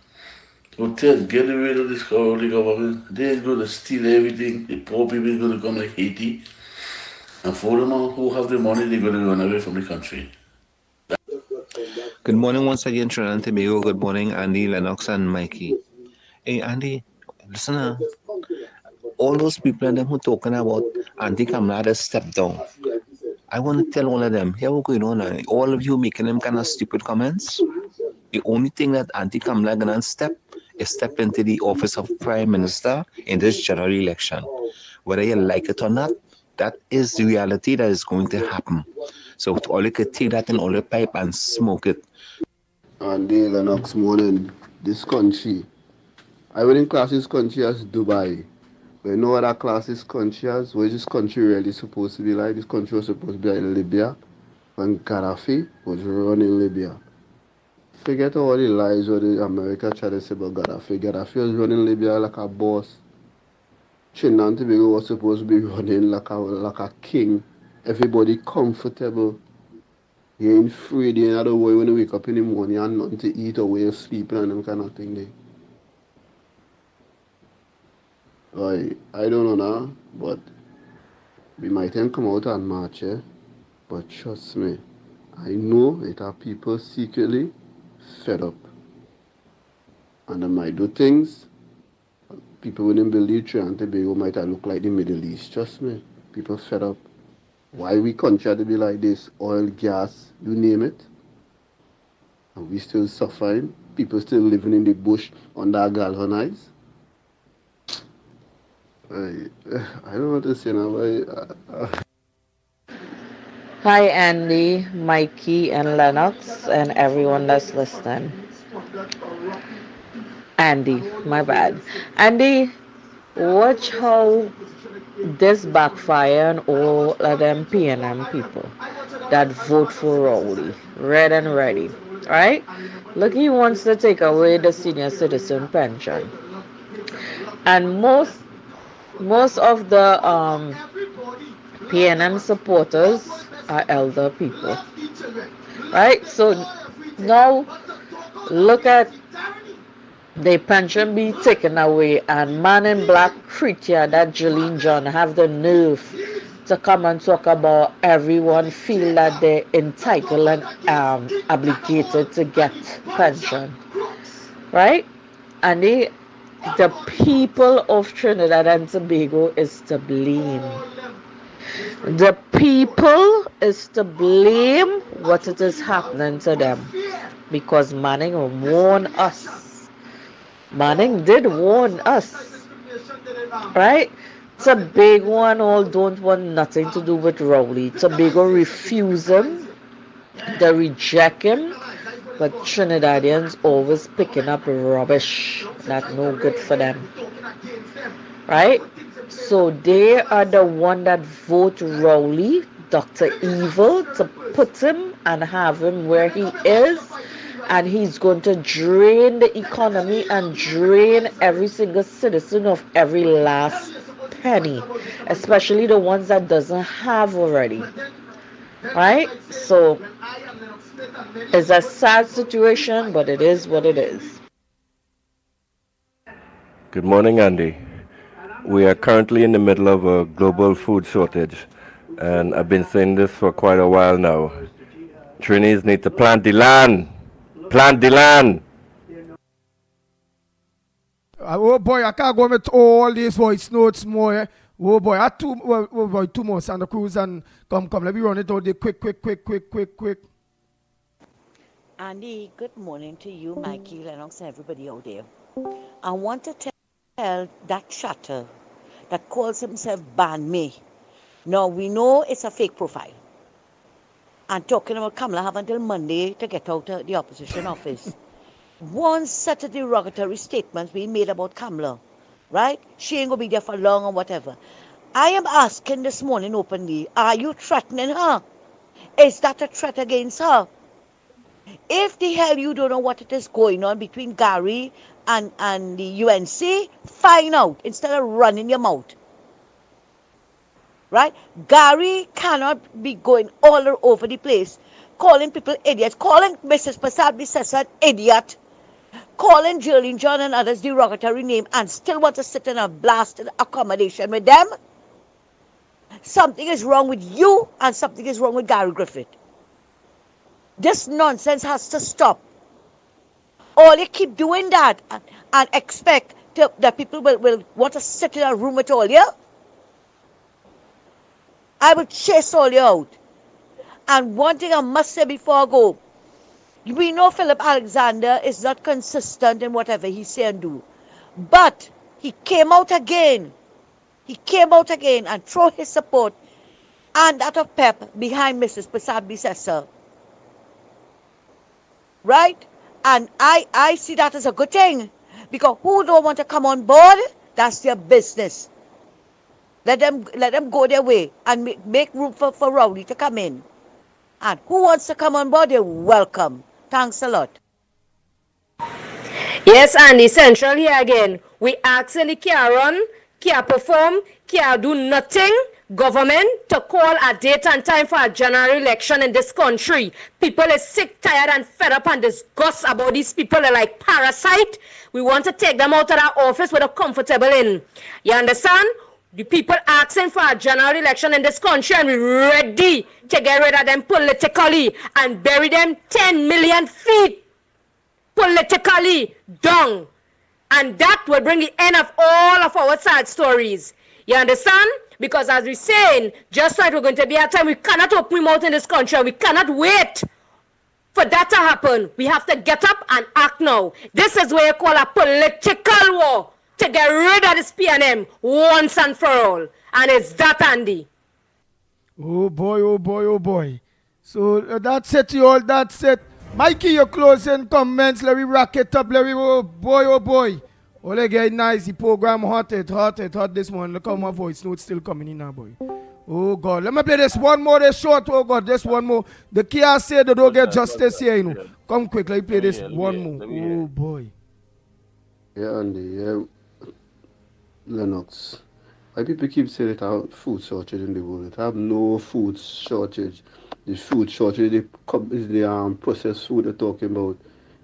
Protest, get rid of this cowardly government. They're going to steal everything. The poor people are going to come like Haiti. And for them who have the money, they're going to run away from the country. Good morning once again, Trinidad and Tobago. Good morning, Andy, Lennox, and Mikey. Hey, Andy, listen, all those people and them who talking about anti-Kamala just step down. I want to tell all of them, here what's going on. All of you making them kind of stupid comments. The only thing that anti-Kamala gonna step into the office of Prime Minister in this general election. Whether you like it or not, that is the reality that is going to happen. So all you could take that in all the pipe and smoke it. Andy, Lennox, morning. This country, I wouldn't class this country as Dubai. But you know what I class this country as? What is this country really supposed to be like? This country was supposed to be like Libya when Gaddafi was running Libya. Forget all the lies what the America tried to say about Gaddafi. Gaddafi was running Libya like a boss. Trinidad and Tobago was supposed to be running like a king. Everybody comfortable. You ain't free, you ain't out of the way when you wake up in the morning and nothing to eat or way of sleeping and them kind of thing there. I don't know now, but we might then come out and march, eh? But trust me, I know it are people secretly fed up. And they might do things people wouldn't believe Trinidad and Tobago might have look like the Middle East. Trust me, people fed up. Why we country to be like this? Oil, gas, you name it. And we still suffering. People still living in the bush under galvanized. I don't know what to say now. Hi, Andy, Mikey, and Lennox, and everyone that's listening. Andy, my bad. Andy, watch how this backfire on all of them PNM people that vote for Rowley, red and ready, right? Look, he wants to take away the senior citizen pension, and most of the PNM supporters are elder people, right? So now look at the pension be taken away, and man in black creature that Jillian John have the nerve to come and talk about everyone feel that they're entitled and obligated to get pension, right? And the people of Trinidad and Tobago is to blame. The people is to blame what it is happening to them, because Manning warned us. Manning did warn us, right? Tobago and all don't want nothing to do with Rowley. Tobago refuse him, they reject him, but Trinidadians always picking up rubbish that no good for them, right? So they are the one that vote Rowley, Dr. Evil, to put him and have him where he is, and he's going to drain the economy and drain every single citizen of every last penny, especially the ones that doesn't have already, right? So it's a sad situation, but it is what it is. Good morning, Andy. We are currently in the middle of a global food shortage, and I've been saying this for quite a while now. Trinis need to plant the land. Plant the land. Oh boy, I can't go with all these voice notes more. Eh? Oh boy, I have 2 more Santa Cruz, and come, let me run it out there quick. Andy, good morning to you, Mikey, Lennox, and everybody out there. I want to tell that chatter that calls himself Ban Me. Now, we know it's a fake profile. And talking about Kamala have until Monday to get out of the opposition office. One set of derogatory statements being made about Kamala, right? She ain't going to be there for long or whatever. I am asking this morning openly, are you threatening her? Is that a threat against her? If the hell you don't know what it is going on between Gary and the UNC, find out instead of running your mouth. Right? Gary cannot be going all over the place, calling people idiots, calling Mrs. Prasad an idiot, calling Jillian John and others derogatory name, and still want to sit in a blasted accommodation with them. Something is wrong with you, and something is wrong with Gary Griffith. This nonsense has to stop. Or you keep doing that and expect that people will want to sit in a room with all you. I will chase all you out. And one thing I must say before I go, we know Philip Alexander is not consistent in whatever he say and do. But he came out again. He came out again and threw his support and that of Pep behind Mrs. Prasad Bissessar. Right? And I see that as a good thing. Because who don't want to come on board, that's their business. Let them go their way and make room for Rowley to come in. And who wants to come on board, they're welcome. Thanks a lot. Yes, Andy, Central here again. We actually can't run, can't perform, can't do nothing government to call a date and time for a general election in this country. People is sick, tired, and fed up and disgust about these people are like parasite. We want to take them out of that office with a comfortable in. You understand? The people asking for a general election in this country and we're ready to get rid of them politically and bury them 10 million feet politically down. And that will bring the end of all of our sad stories. You understand? Because as we're saying, just like we're going to be at time, we cannot open mouth in this country. We cannot wait for that to happen. We have to get up and act now. This is what you call a political war to get rid of this PNM once and for all. And it's that, Andy. Oh boy, oh boy, oh boy. So that's it, you all. That's it. Mikey, your closing comments. Let me rock it up. Let me, oh boy, oh boy. All again, nice. The program hot this morning. Look how my voice note still coming in now, boy. Oh God. Let me play this one more. This short. Oh God, this one more. The Kia said they don't get justice here, you know. Come quick. Let me play this one more. Oh boy. Yeah, Andy. Yeah. Lennox. Why people keep saying it have food shortage in the world? It have no food shortage. The food shortage is the processed food they're talking about.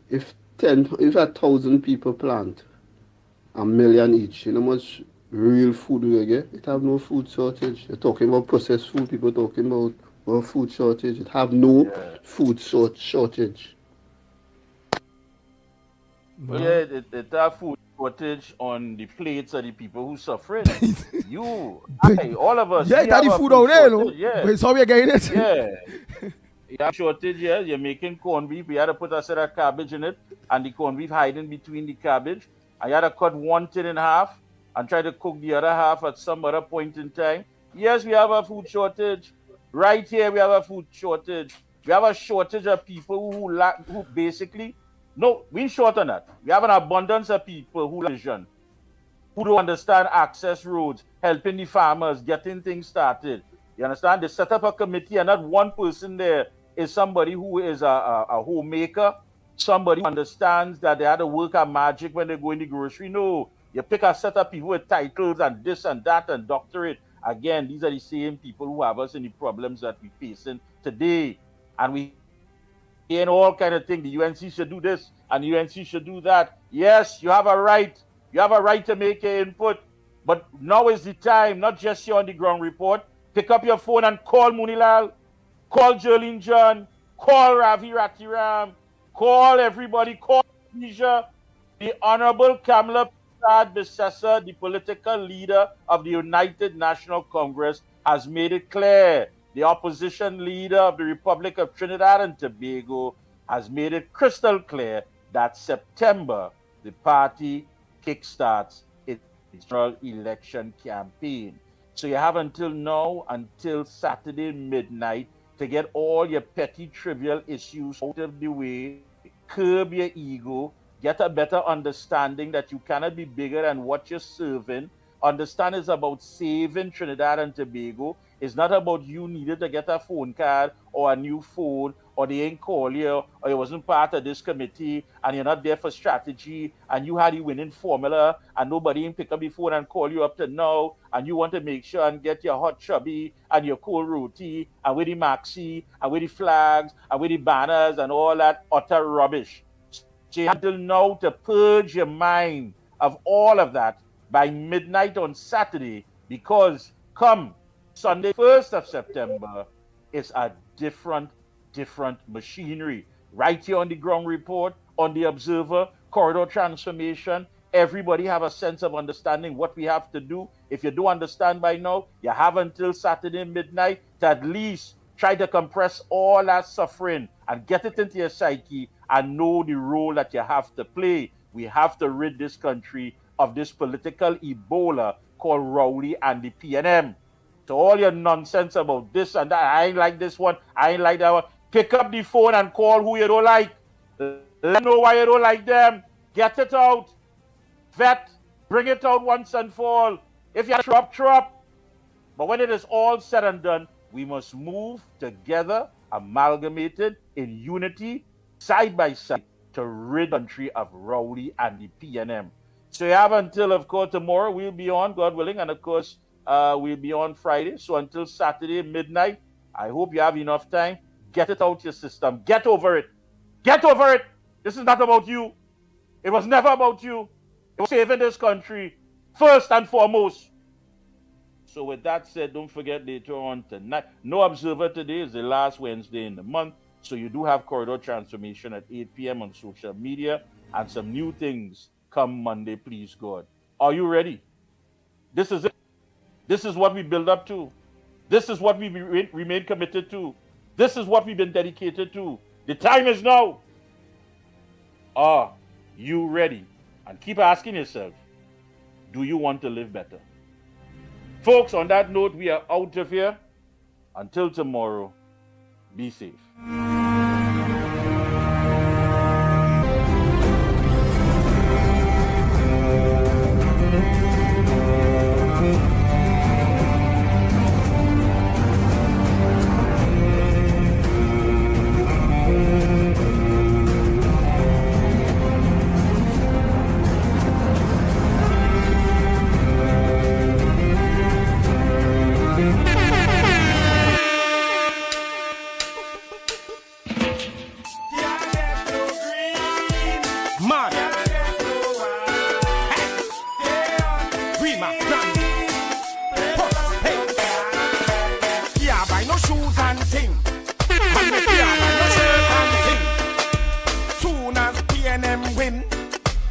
If 1,000 people plant 1 million each, you know how much real food we get? It have no food shortage. You're talking about processed food, people talking about food shortage. It have no food shortage. Well, yeah, it have food shortage on the plates of the people who suffering. You, I, all of us. Yeah, it have the food out there, you know. Yeah. But it's how we getting it. Yeah. You have shortage, yeah. You're making corned beef. We had to put a set of cabbage in it, and the corned beef hiding between the cabbage. I had to cut one tin in half and try to cook the other half at some other point in time. Yes, we have a food shortage. Right here, we have a food shortage. We have a shortage of people who basically, no, we ain't short on that. We have an abundance of people who lack vision, who don't understand access roads, helping the farmers, getting things started. You understand? They set up a committee, and not one person there is somebody who is a homemaker, somebody who understands that they had to work at magic when they go in the grocery. No, you pick a set of people with titles and this and that and doctorate. Again, these are the same people who have us in the problems that we're facing today. And we hearing all kind of things. The UNC should do this and the UNC should do that. Yes, you have a right. You have a right to make your input. But now is the time, not just here on the ground report. Pick up your phone and call Munilal, call Jolene John, call Ravi Ratiram, call everybody, call Asia, the Honorable Kamala Prasad Bissessa, the political leader of the United National Congress, has made it clear. The opposition leader of the Republic of Trinidad and Tobago has made it crystal clear that September, the party kickstarts its general election campaign. So you have until now, until Saturday midnight, to get all your petty, trivial issues out of the way, curb your ego, get a better understanding that you cannot be bigger than what you're serving. Understand it's about saving Trinidad and Tobago. It's not about you needed to get a phone card or a new phone, or they ain't call you, or you wasn't part of this committee, and you're not there for strategy, and you had the winning formula, and nobody ain't pick up the phone and call you up to now, and you want to make sure and get your hot chubby and your cold roti, and with the maxi, and with the flags, and with the banners, and all that utter rubbish. So you have till now to purge your mind of all of that by midnight on Saturday, because come Sunday, 1st of September, is a different machinery. Right here on the ground report, on the Observer, Corridor Transformation, everybody have a sense of understanding what we have to do. If you do understand by now, you have until Saturday midnight to at least try to compress all that suffering and get it into your psyche and know the role that you have to play. We have to rid this country of this political Ebola called Rowley and the PNM. So all your nonsense about this and that, I ain't like this one, I ain't like that one. Pick up the phone and call who you don't like. Let them know why you don't like them. Get it out. Vet. Bring it out once and for all. If you trop. But when it is all said and done, we must move together, amalgamated in unity, side by side, to rid the country of Rowley and the PNM. So you have until, of course, tomorrow we'll be on, God willing, and of course, We'll be on Friday. So until Saturday midnight, I hope you have enough time. Get it out your system. Get over it. Get over it. This is not about you. It was never about you. It was saving this country first and foremost. So with that said, don't forget later on tonight. No Observer today is the last Wednesday in the month. So you do have Corridor Transformation at 8 p.m. on social media. And some new things come Monday, please God. Are you ready? This is it. This is what we build up to. This is what we remain committed to. This is what we've been dedicated to. The time is now. Are you ready? And keep asking yourself, do you want to live better? Folks, on that note, we are out of here. Until tomorrow, be safe.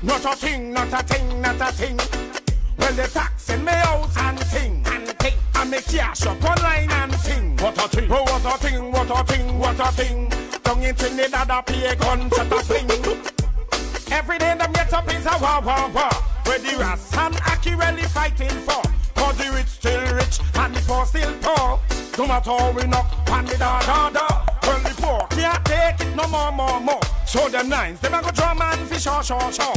Not a thing, not a thing, not a thing. Well, the tax in my house and thing. And me cash up online and thing. What a thing, oh, what a thing, what a thing, what a thing. Down in Trinidad, I pay a gun, shut a thing. Every day them get up is a war, war, war. Where the Ras and Aki really fighting for. Cause the rich still rich and the poor still poor. No matter how we knock on the da da da. Well, the poor can't take it no more, more, more. So them nines, them a go drum and fish, shaw, shaw, shaw.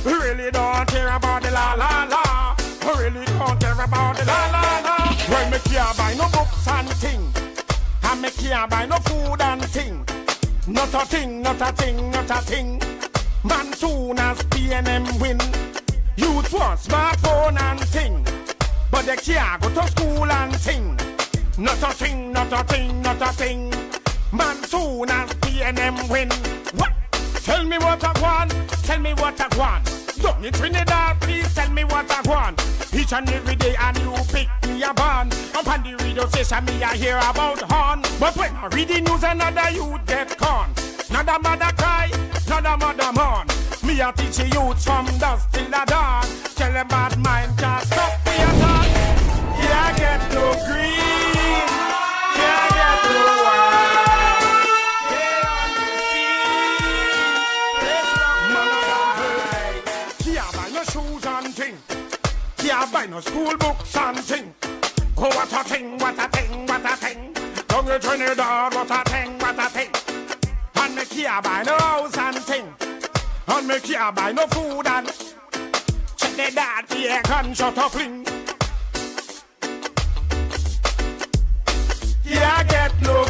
We really don't care about the la la la. We really don't care about the la la la. Well, me can't buy no books and thing. And me can't buy no food and thing. Not a thing, not a thing, not a thing. Man, soon as PNM win, youth want smartphone and thing. But they can't go to school and thing. Not a thing, not a thing, not a thing. Man, soon as PNM win. What? Tell me what I want, tell me what I want. Down in Trinidad, please tell me what I want. Each and every day and you pick me a band. Up on the radio station me I hear about horn. But when I read the news another youth get con. Another mother cry, another mother mourn. Me a teach the youth from dusk till the dawn. Tell them bad mind can't stop me at all. Yeah, I get no green. Yeah, I get no white. Can't buy no school books and thing. Oh, what a thing, what a thing, what a thing. Down in Trinidad, what a thing, what a thing. And me can't buy no house and thing. And me can't buy no food and check the dad, the air gun shut up fling. Yeah, I get no